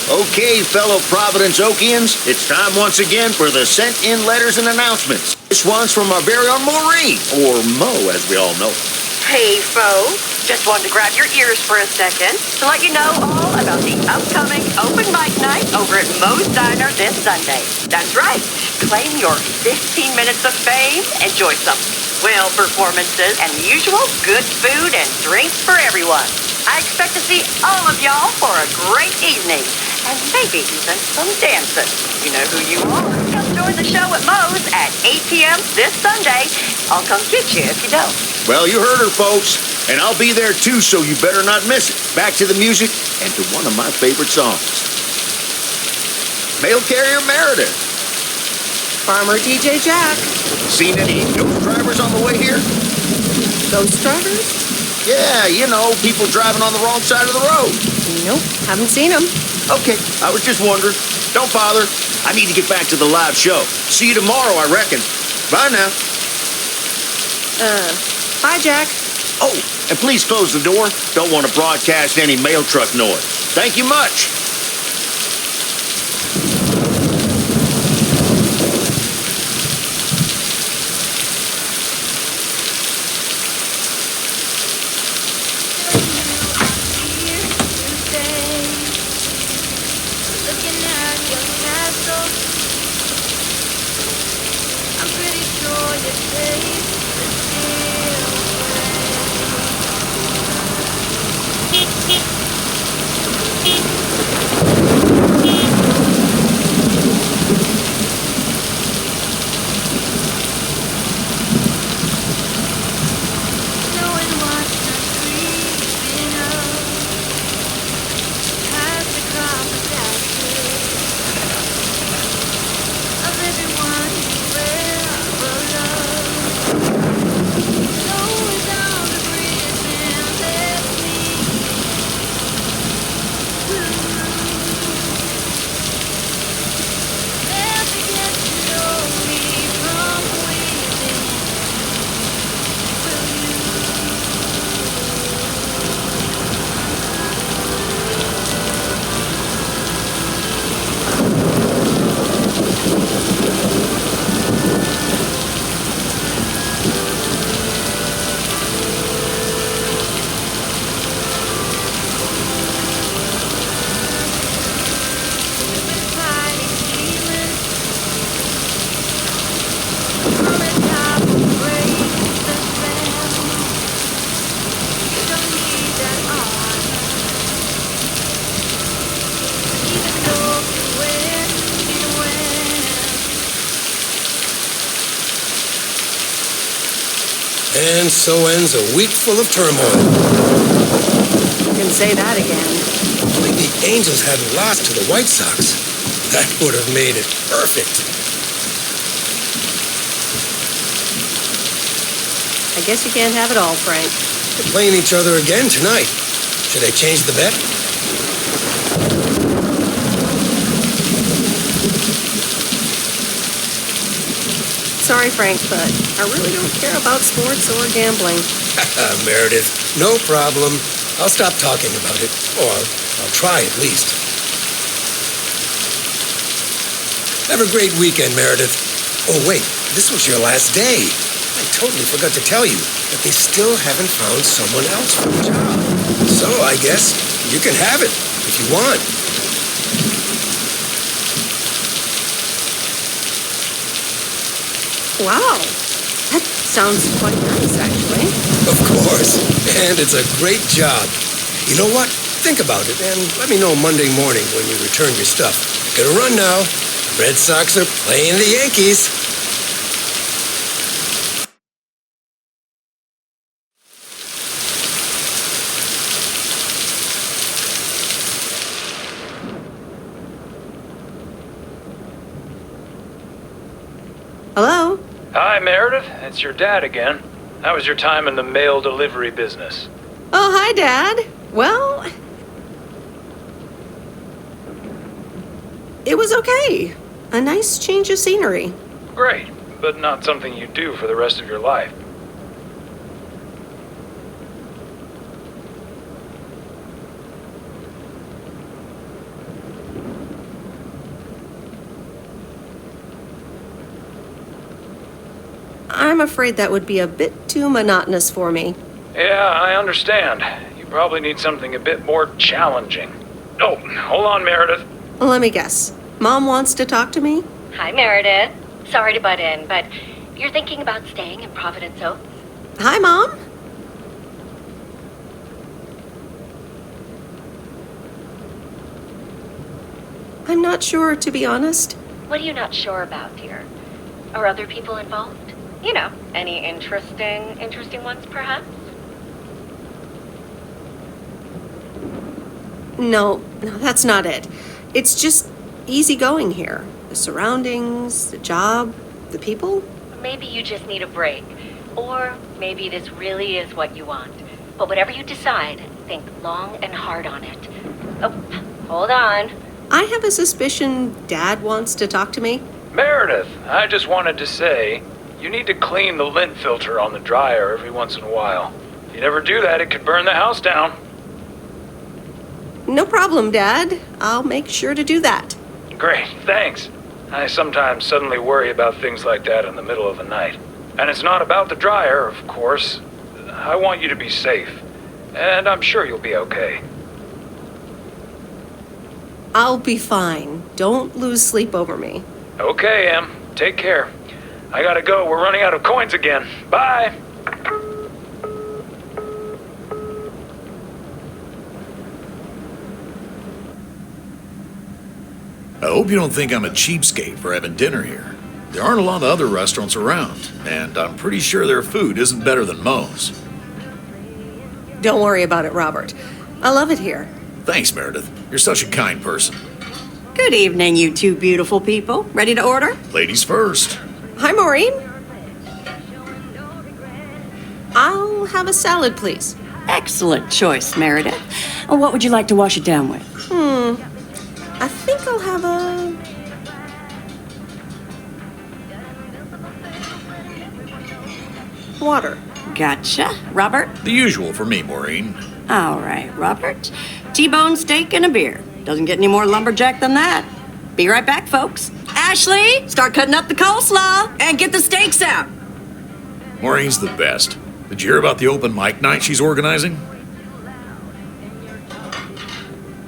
Okay, fellow Providence Oakians, it's time once again for the sent-in letters and announcements. This one's from our very own Maureen, or Mo, as we all know. Hey, folks. Just wanted to grab your ears for a second to let you know all about the upcoming open mic night over at Moe's Diner this Sunday. That's right. Claim your 15 minutes of fame. Enjoy some whale performances and the usual good food and drinks for everyone. I expect to see all of y'all for a great evening. And maybe even some dancing. You know who you are. Come join the show at Moe's at 8 p.m. this Sunday. I'll come get you if you don't. Well, you heard her, folks. And I'll be there too, so you better not miss it. Back to the music and to one of my favorite songs. Mail carrier Meredith. Farmer DJ Jack. Seen any ghost drivers on the way here? Ghost drivers? Yeah, you know, people driving on the wrong side of the road. Nope, haven't seen them. Okay, I was just wondering. Don't bother. I need to get back to the live show. See you tomorrow, I reckon. Bye now. Bye, Jack. Oh, and please close the door. Don't want to broadcast any mail truck noise. Thank you much. And so ends a week full of turmoil. You can say that again. Only the Angels hadn't lost to the White Sox. That would have made it perfect. I guess you can't have it all, Frank. They're playing each other again tonight. Should I change the bet? Sorry, Frank, but I really don't care about sports or gambling. Meredith, no problem. I'll stop talking about it. Or I'll try at least. Have a great weekend, Meredith. Oh, wait, this was your last day. I totally forgot to tell you that they still haven't found someone else for the job. So I guess you can have it if you want. Wow, that sounds quite nice, actually. Of course, and it's a great job. You know what? Think about it and let me know Monday morning when you return your stuff. Gotta run now. The Red Sox are playing the Yankees. Hello? Hi, Meredith. It's your dad again. How was your time in the mail delivery business? Oh, hi, Dad. Well, it was okay. A nice change of scenery. Great, but not something you do for the rest of your life. I'm afraid that would be a bit too monotonous for me. Yeah, I understand. You probably need something a bit more challenging. Oh, hold on, Meredith. Let me guess. Mom wants to talk to me? Hi, Meredith. Sorry to butt in, but you're thinking about staying in Providence Oaks? Hi, Mom. I'm not sure, to be honest. What are you not sure about, dear? Are other people involved? You know, any interesting ones, perhaps? No, that's not it. It's just easy going here. The surroundings, the job, the people. Maybe you just need a break. Or maybe this really is what you want. But whatever you decide, think long and hard on it. Oh, hold on. I have a suspicion Dad wants to talk to me. Meredith, I just wanted to say, you need to clean the lint filter on the dryer every once in a while. If you never do that, it could burn the house down. No problem, Dad. I'll make sure to do that. Great, thanks. I sometimes suddenly worry about things like that in the middle of the night. And it's not about the dryer, of course. I want you to be safe. And I'm sure you'll be okay. I'll be fine. Don't lose sleep over me. Okay, Em. Take care. I gotta go. We're running out of coins again. Bye! I hope you don't think I'm a cheapskate for having dinner here. There aren't a lot of other restaurants around, and I'm pretty sure their food isn't better than Moe's. Don't worry about it, Robert. I love it here. Thanks, Meredith. You're such a kind person. Good evening, you two beautiful people. Ready to order? Ladies first. Hi, Maureen. I'll have a salad, please. Excellent choice, Meredith. What would you like to wash it down with? I think I'll have a... water. Gotcha. Robert? The usual for me, Maureen. All right, Robert. T-bone steak and a beer. Doesn't get any more lumberjack than that. Be right back, folks. Ashley, start cutting up the coleslaw and get the steaks out. Maureen's the best. Did you hear about the open mic night she's organizing?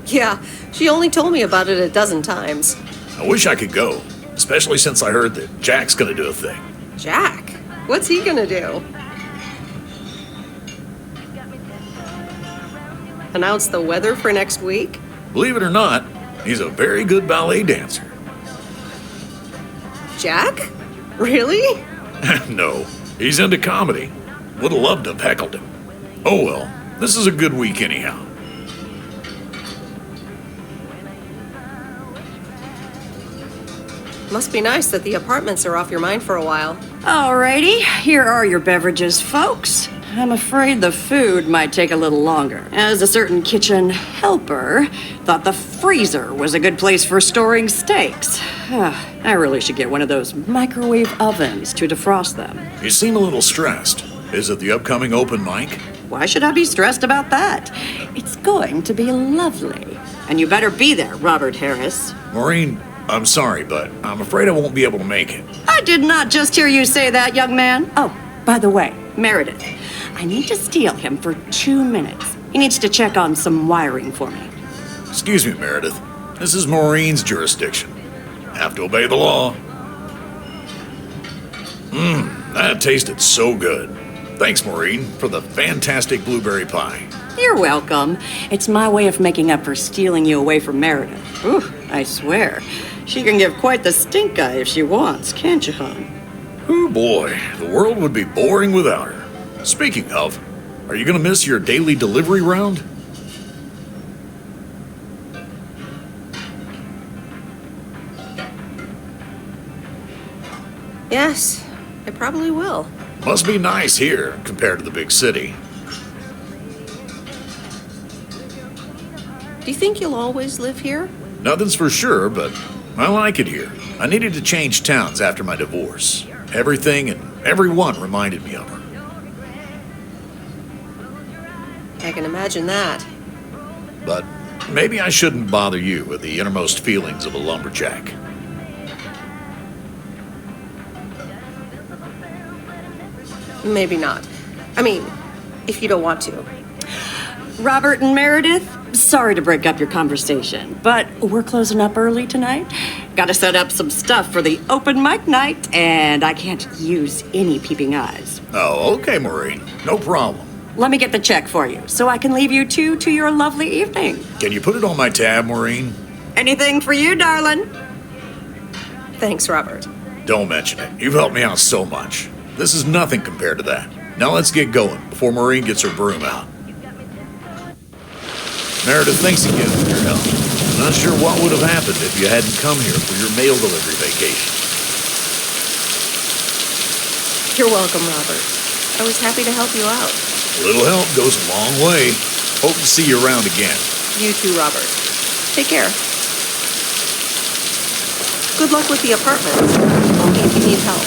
Yeah, she only told me about it a dozen times. I wish I could go, especially since I heard that Jack's gonna do a thing. Jack? What's he gonna do? Announce the weather for next week? Believe it or not, he's a very good ballet dancer. Jack? Really? No, he's into comedy. Would have loved to have heckled him. Oh well, this is a good week anyhow. Must be nice that the apartments are off your mind for a while. Alrighty, here are your beverages, folks. I'm afraid the food might take a little longer, as a certain kitchen helper thought the freezer was a good place for storing steaks. I really should get one of those microwave ovens to defrost them. You seem a little stressed. Is it the upcoming open mic? Why should I be stressed about that? It's going to be lovely. And you better be there, Robert Harris. Maureen, I'm sorry, but I'm afraid I won't be able to make it. I did not just hear you say that, young man. Oh, by the way, Meredith, I need to steal him for 2 minutes. He needs to check on some wiring for me. Excuse me, Meredith. This is Maureen's jurisdiction. Have to obey the law. That tasted so good. Thanks, Maureen, for the fantastic blueberry pie. You're welcome. It's my way of making up for stealing you away from Meredith. Ooh, I swear. She can give quite the stink eye if she wants, can't you, hon? Oh boy, the world would be boring without her. Speaking of, are you gonna miss your daily delivery round? Yes, I probably will. Must be nice here compared to the big city. Do you think you'll always live here? Nothing's for sure, but I like it here. I needed to change towns after my divorce. Everything and everyone reminded me of her. I can imagine that. But maybe I shouldn't bother you with the innermost feelings of a lumberjack. Maybe not. I mean, if you don't want to. Robert and Meredith, sorry to break up your conversation, but we're closing up early tonight. Gotta set up some stuff for the open mic night, and I can't use any peeping eyes. Oh, okay, Maureen. No problem. Let me get the check for you, so I can leave you two to your lovely evening. Can you put it on my tab, Maureen? Anything for you, darling. Thanks, Robert. Don't mention it. You've helped me out so much. This is nothing compared to that. Now let's get going before Maureen gets her broom out. Meredith, thanks again for your help. I'm not sure what would have happened if you hadn't come here for your mail delivery vacation. You're welcome, Robert. I was happy to help you out. A little help goes a long way. Hope to see you around again. You too, Robert. Take care. Good luck with the apartment. Call me if you need help.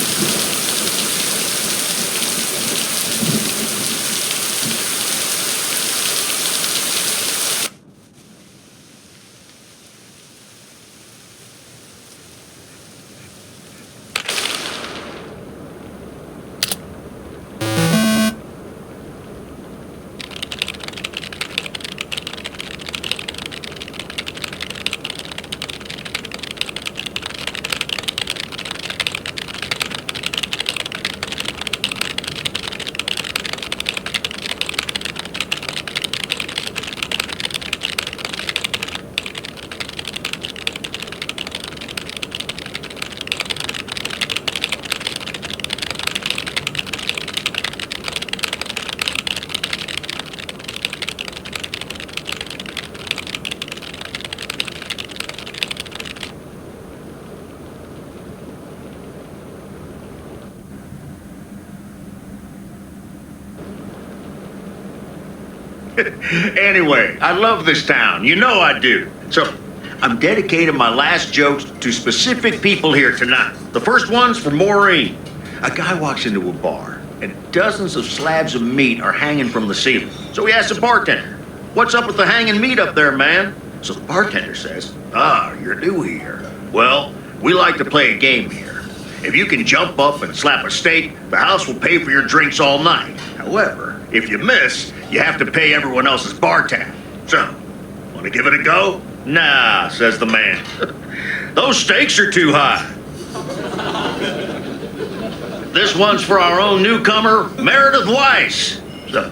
Anyway, I love this town. You know I do. So, I'm dedicating my last jokes to specific people here tonight. The first one's for Maureen. A guy walks into a bar, and dozens of slabs of meat are hanging from the ceiling. So he asks the bartender, "What's up with the hanging meat up there, man?" So the bartender says, "Ah, you're new here. Well, we like to play a game here. If you can jump up and slap a steak, the house will pay for your drinks all night. However, if you miss, you have to pay everyone else's bar tab. So, want to give it a go?" "Nah," says the man. "Those stakes are too high." This one's for our own newcomer, Meredith Weiss. So,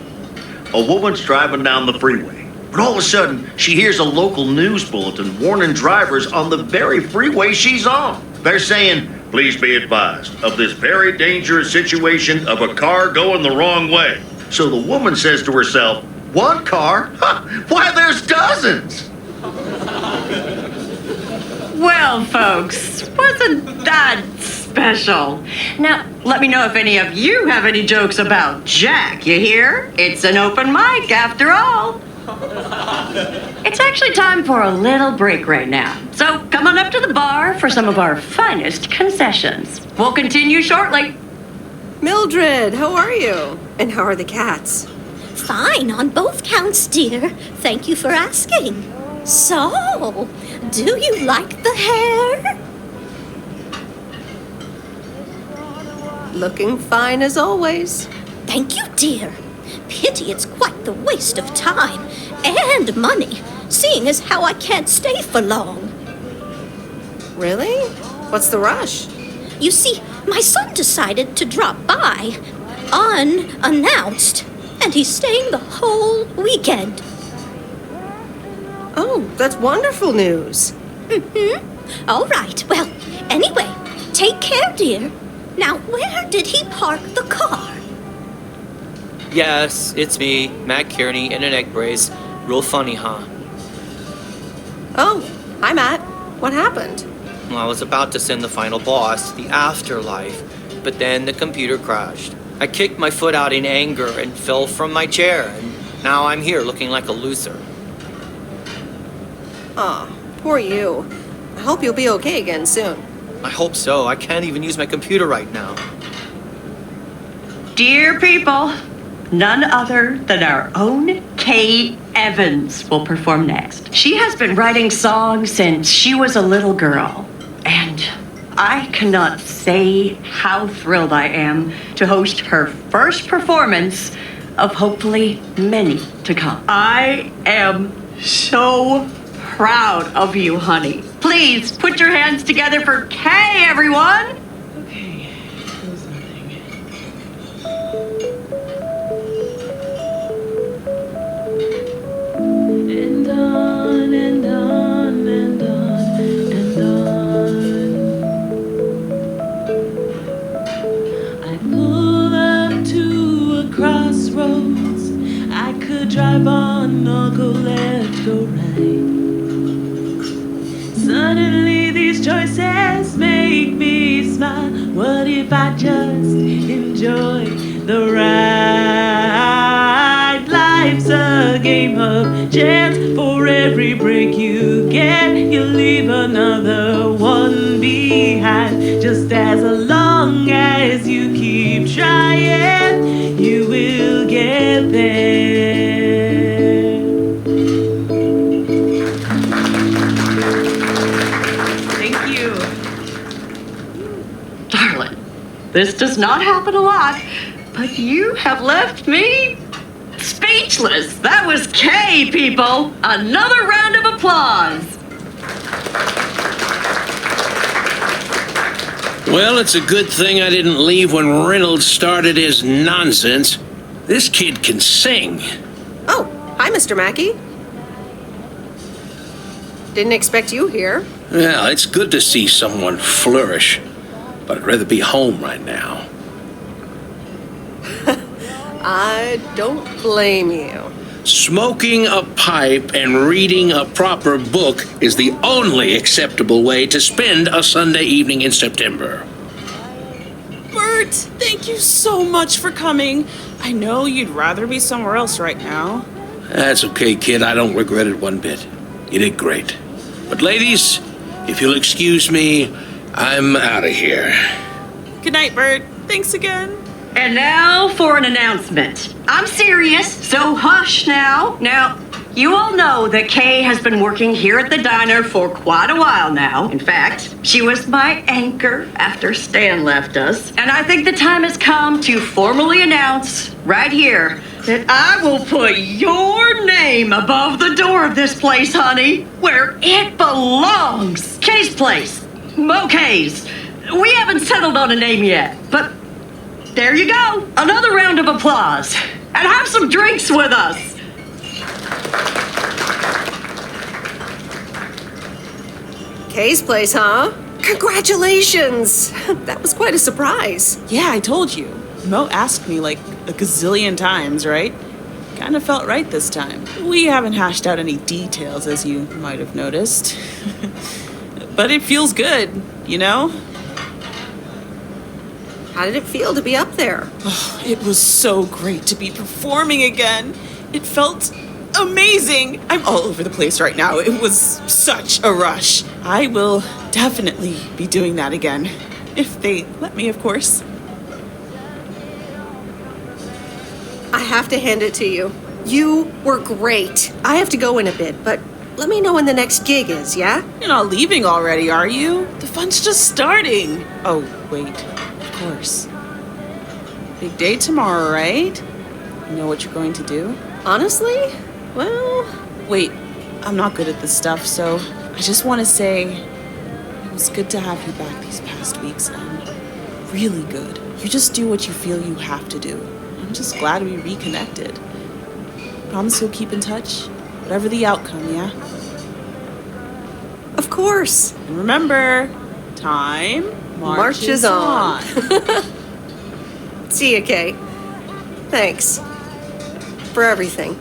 a woman's driving down the freeway, but all of a sudden, she hears a local news bulletin warning drivers on the very freeway she's on. They're saying, "Please be advised of this very dangerous situation of a car going the wrong way." So the woman says to herself, "One car? Huh, why, there's dozens." Well, folks, wasn't that special? Now, let me know if any of you have any jokes about Jack, you hear? It's an open mic after all. It's actually time for a little break right now. So come on up to the bar for some of our finest concessions. We'll continue shortly. Mildred, how are you? And how are the cats? Fine on both counts, dear. Thank you for asking. So, do you like the hair? Looking fine as always. Thank you, dear. Pity it's quite the waste of time and money, seeing as how I can't stay for long. Really? What's the rush? You see, my son decided to drop by, unannounced, and he's staying the whole weekend. Oh, that's wonderful news. Mm-hmm. All right, well, anyway, take care, dear. Now, where did he park the car? Yes, it's me, Matt Kearney, in an egg brace. Real funny, huh? Oh, hi, Matt. What happened? Well, I was about to send the final boss, the afterlife, but then the computer crashed. I kicked my foot out in anger and fell from my chair, and now I'm here looking like a loser. Aw, poor you. I hope you'll be okay again soon. I hope so. I can't even use my computer right now. Dear people, none other than our own Kate Evans will perform next. She has been writing songs since she was a little girl, and I cannot say how thrilled I am to host her first performance of hopefully many to come. I am so proud of you, honey. Please put your hands together for Kay, everyone. And on and on and on and on. I pull up to a crossroads. I could drive on or go left, go right. Suddenly these choices make me smile. What if I just enjoy the ride? Life's a game of chance. For every break you get, you leave another one behind. Just as long as you keep trying, you will get there. Thank you. Darling, this does not happen a lot, but you have left me speechless. That was Kay, people. Another round of applause. Well, it's a good thing I didn't leave when Reynolds started his nonsense. This kid can sing. Oh, hi, Mr. Mackey. Didn't expect you here. Well, it's good to see someone flourish, but I'd rather be home right now. I don't blame you. Smoking a pipe and reading a proper book is the only acceptable way to spend a Sunday evening in September. Bert, thank you so much for coming. I know you'd rather be somewhere else right now. That's okay, kid. I don't regret it one bit. You did great. But ladies, if you'll excuse me, I'm out of here. Good night, Bert. Thanks again. And now for an announcement. I'm serious, so hush now. Now, you all know that Kay has been working here at the diner for quite a while now. In fact, she was my anchor after Stan left us. And I think the time has come to formally announce right here that I will put your name above the door of this place, honey, where it belongs. Kay's Place. Kay's. We haven't settled on a name yet, but there you go. Another round of applause. And have some drinks with us. Kay's Place, huh? Congratulations! That was quite a surprise. Yeah, I told you. Mo asked me like a gazillion times, right? Kind of felt right this time. We haven't hashed out any details, as you might have noticed. But it feels good, you know? How did it feel to be up there? Oh, it was so great to be performing again. It felt amazing. I'm all over the place right now. It was such a rush. I will definitely be doing that again. If they let me, of course. I have to hand it to you. You were great. I have to go in a bit, but let me know when the next gig is, yeah? You're not leaving already, are you? The fun's just starting. Oh, wait. Of course. Big day tomorrow, right? You know what you're going to do? Honestly? Well... Wait, I'm not good at this stuff, so I just want to say it was good to have you back these past weeks, and really good. You just do what you feel you have to do. I'm just glad we reconnected. Promise you'll keep in touch, whatever the outcome, yeah? Of course. And remember, time marches on. See ya, Kay. Thanks. For everything.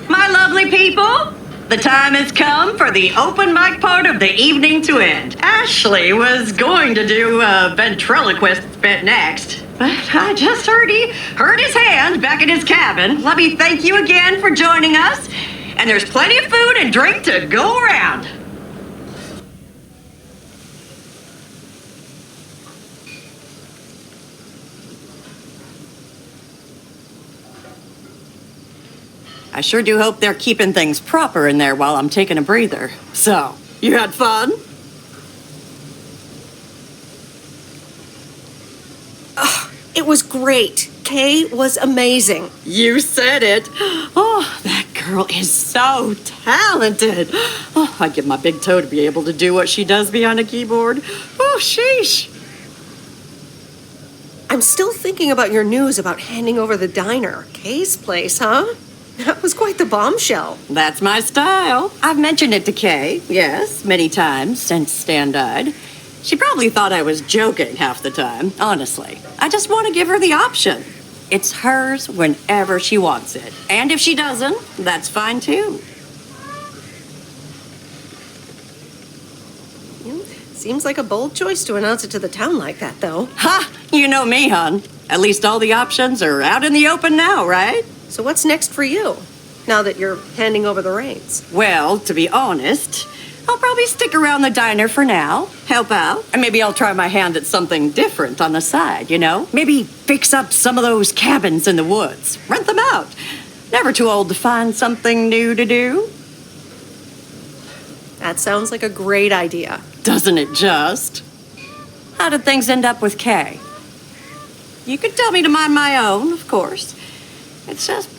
My lovely people, the time has come for the open mic part of the evening to end. Ashley was going to do a ventriloquist bit next, but I just heard his hand back in his cabin. Let me thank you again for joining us, and there's plenty of food and drink to go around. I sure do hope they're keeping things proper in there while I'm taking a breather. So, you had fun? It was great. Kay was amazing. You said it. Oh, that girl is so talented. Oh, I'd give my big toe to be able to do what she does behind a keyboard. Oh, sheesh. I'm still thinking about your news about handing over the diner. Kay's place, huh? That was quite the bombshell. That's my style. I've mentioned it to Kay, yes, many times since Stan died. She probably thought I was joking half the time, honestly. I just want to give her the option. It's hers whenever she wants it. And if she doesn't, that's fine too. Seems like a bold choice to announce it to the town like that, though. Ha! You know me, hon. At least all the options are out in the open now, right? So what's next for you, now that you're handing over the reins? Well, to be honest, I'll probably stick around the diner for now, help out, and maybe I'll try my hand at something different on the side, you know? Maybe fix up some of those cabins in the woods, rent them out. Never too old to find something new to do. That sounds like a great idea. Doesn't it just? How did things end up with Kay? You could tell me to mind my own, of course. It's just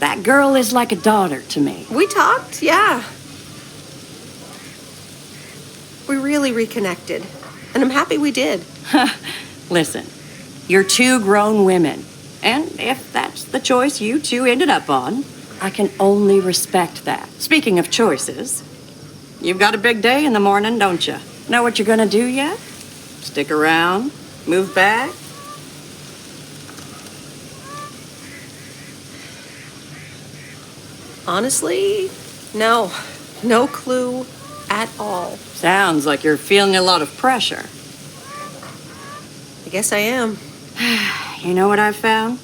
that girl is like a daughter to me. We talked, yeah. We really reconnected, and I'm happy we did. Listen, you're two grown women, and if that's the choice you two ended up on, I can only respect that. Speaking of choices, you've got a big day in the morning, don't you? Know what you're gonna do yet? Stick around? Move back? Honestly, no. No clue at all. Sounds like you're feeling a lot of pressure. I guess I am. You know what I've found?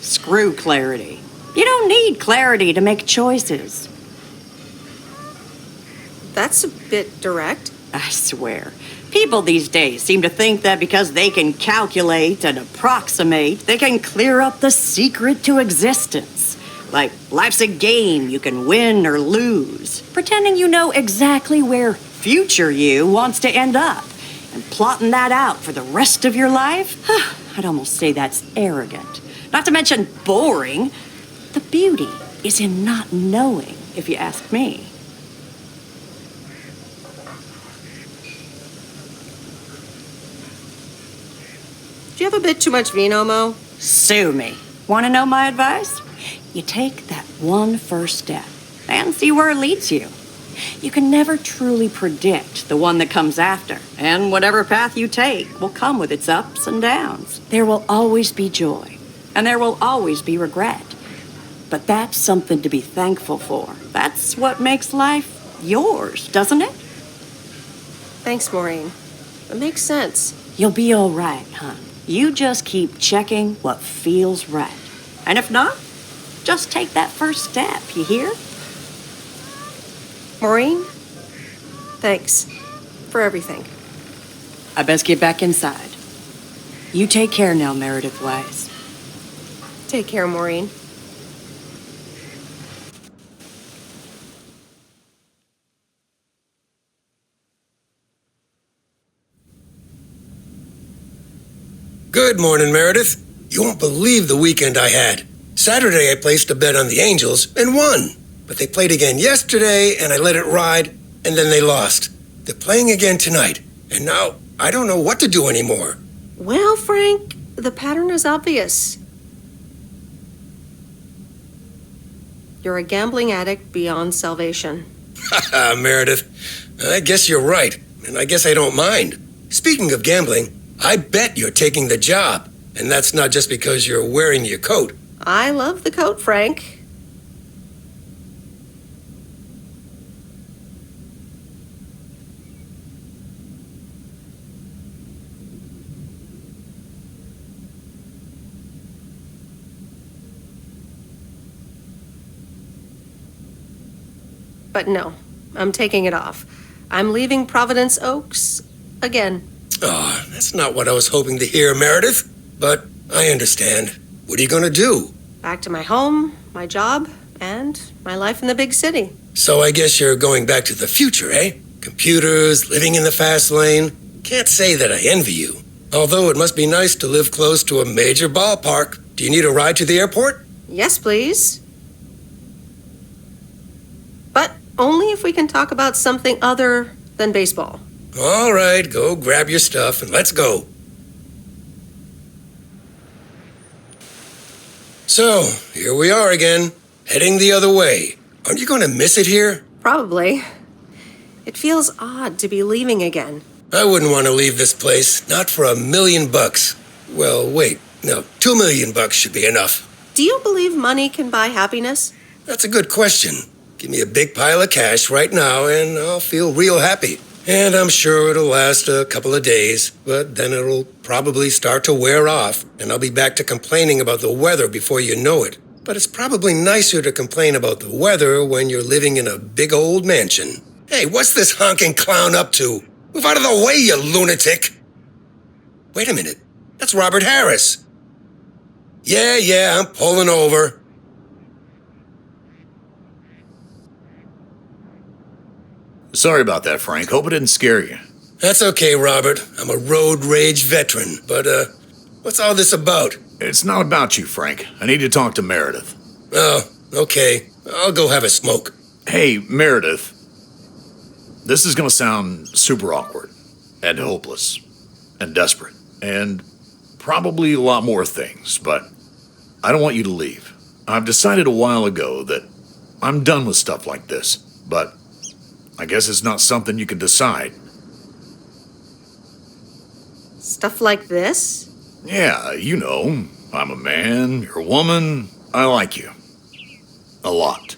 Screw clarity. You don't need clarity to make choices. That's a bit direct. I swear. People these days seem to think that because they can calculate and approximate, they can clear up the secret to existence. Like life's a game you can win or lose. Pretending you know exactly where future you wants to end up. And plotting that out for the rest of your life? I'd almost say that's arrogant. Not to mention boring. The beauty is in not knowing, if you ask me. Do you have a bit too much vino, Mo? Sue me. Want to know my advice? You take that one first step and see where it leads you. You can never truly predict the one that comes after, and whatever path you take will come with its ups and downs. There will always be joy, and there will always be regret. But that's something to be thankful for. That's what makes life yours, doesn't it? Thanks, Maureen. It makes sense. You'll be all right, hon. You just keep checking what feels right. And if not, just take that first step, you hear? Maureen, thanks for everything. I best get back inside. You take care now, Meredith Weiss. Take care, Maureen. Good morning, Meredith. You won't believe the weekend I had. Saturday, I placed a bet on the Angels and won. But they played again yesterday, and I let it ride, and then they lost. They're playing again tonight, and now I don't know what to do anymore. Well, Frank, the pattern is obvious. You're a gambling addict beyond salvation. Haha, Meredith. I guess you're right, and I guess I don't mind. Speaking of gambling, I bet you're taking the job, and that's not just because you're wearing your coat. I love the coat, Frank. But no, I'm taking it off. I'm leaving Providence Oaks again. Oh, that's not what I was hoping to hear, Meredith. But I understand. What are you going to do? Back to my home, my job, And my life in the big city. So I guess you're going back to the future, eh? Computers, living in the fast lane. Can't say that I envy you. Although it must be nice to live close to a major ballpark. Do you need a ride to the airport? Yes, please. But only if we can talk about something other than baseball. All right, go grab your stuff and let's go. So, here we are again, heading the other way. Aren't you going to miss it here? Probably. It feels odd to be leaving again. I wouldn't want to leave this place, not for $1 million. Well, wait, no, $2 million should be enough. Do you believe money can buy happiness? That's a good question. Give me a big pile of cash right now and I'll feel real happy. And I'm sure it'll last a couple of days, but then it'll probably start to wear off, and I'll be back to complaining about the weather before you know it. But it's probably nicer to complain about the weather when you're living in a big old mansion. Hey, what's this honking clown up to? Move out of the way, you lunatic! Wait a minute, that's Robert Harris. Yeah, I'm pulling over. Sorry about that, Frank. Hope it didn't scare you. That's okay, Robert. I'm a road rage veteran. But, what's all this about? It's not about you, Frank. I need to talk to Meredith. Oh, okay. I'll go have a smoke. Hey, Meredith. This is gonna sound super awkward, and hopeless, and desperate, and probably a lot more things, but I don't want you to leave. I've decided a while ago that I'm done with stuff like this, but I guess it's not something you can decide. Stuff like this? Yeah, you know, I'm a man, you're a woman, I like you. A lot.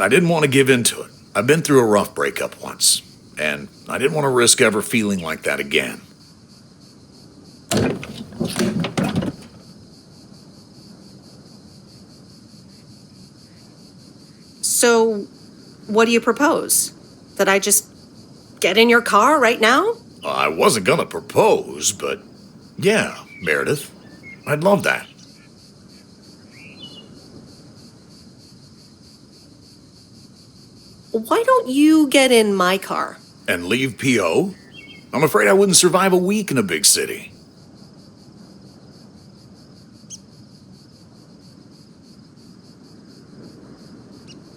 I didn't want to give in to it. I've been through a rough breakup once, and I didn't want to risk ever feeling like that again. So, what do you propose? That I just get in your car right now? I wasn't gonna propose, but yeah, Meredith, I'd love that. Why don't you get in my car? And leave P.O.? I'm afraid I wouldn't survive a week in a big city.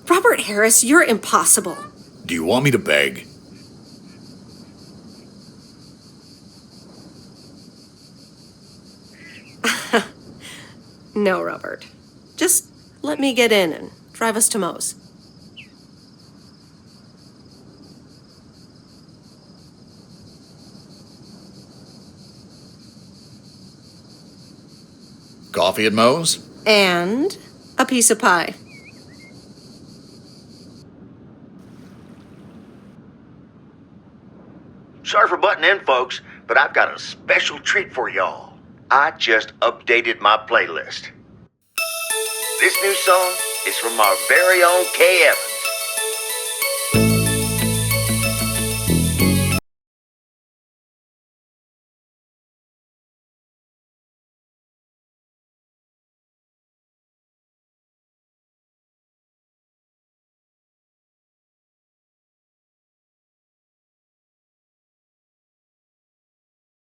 Robert Harris, you're impossible. Do you want me to beg? No, Robert. Just let me get in and drive us to Moe's. Coffee at Moe's? And a piece of pie. Sorry for butting in, folks, but I've got a special treat for y'all. I just updated my playlist. This new song is from our very own K. Evans.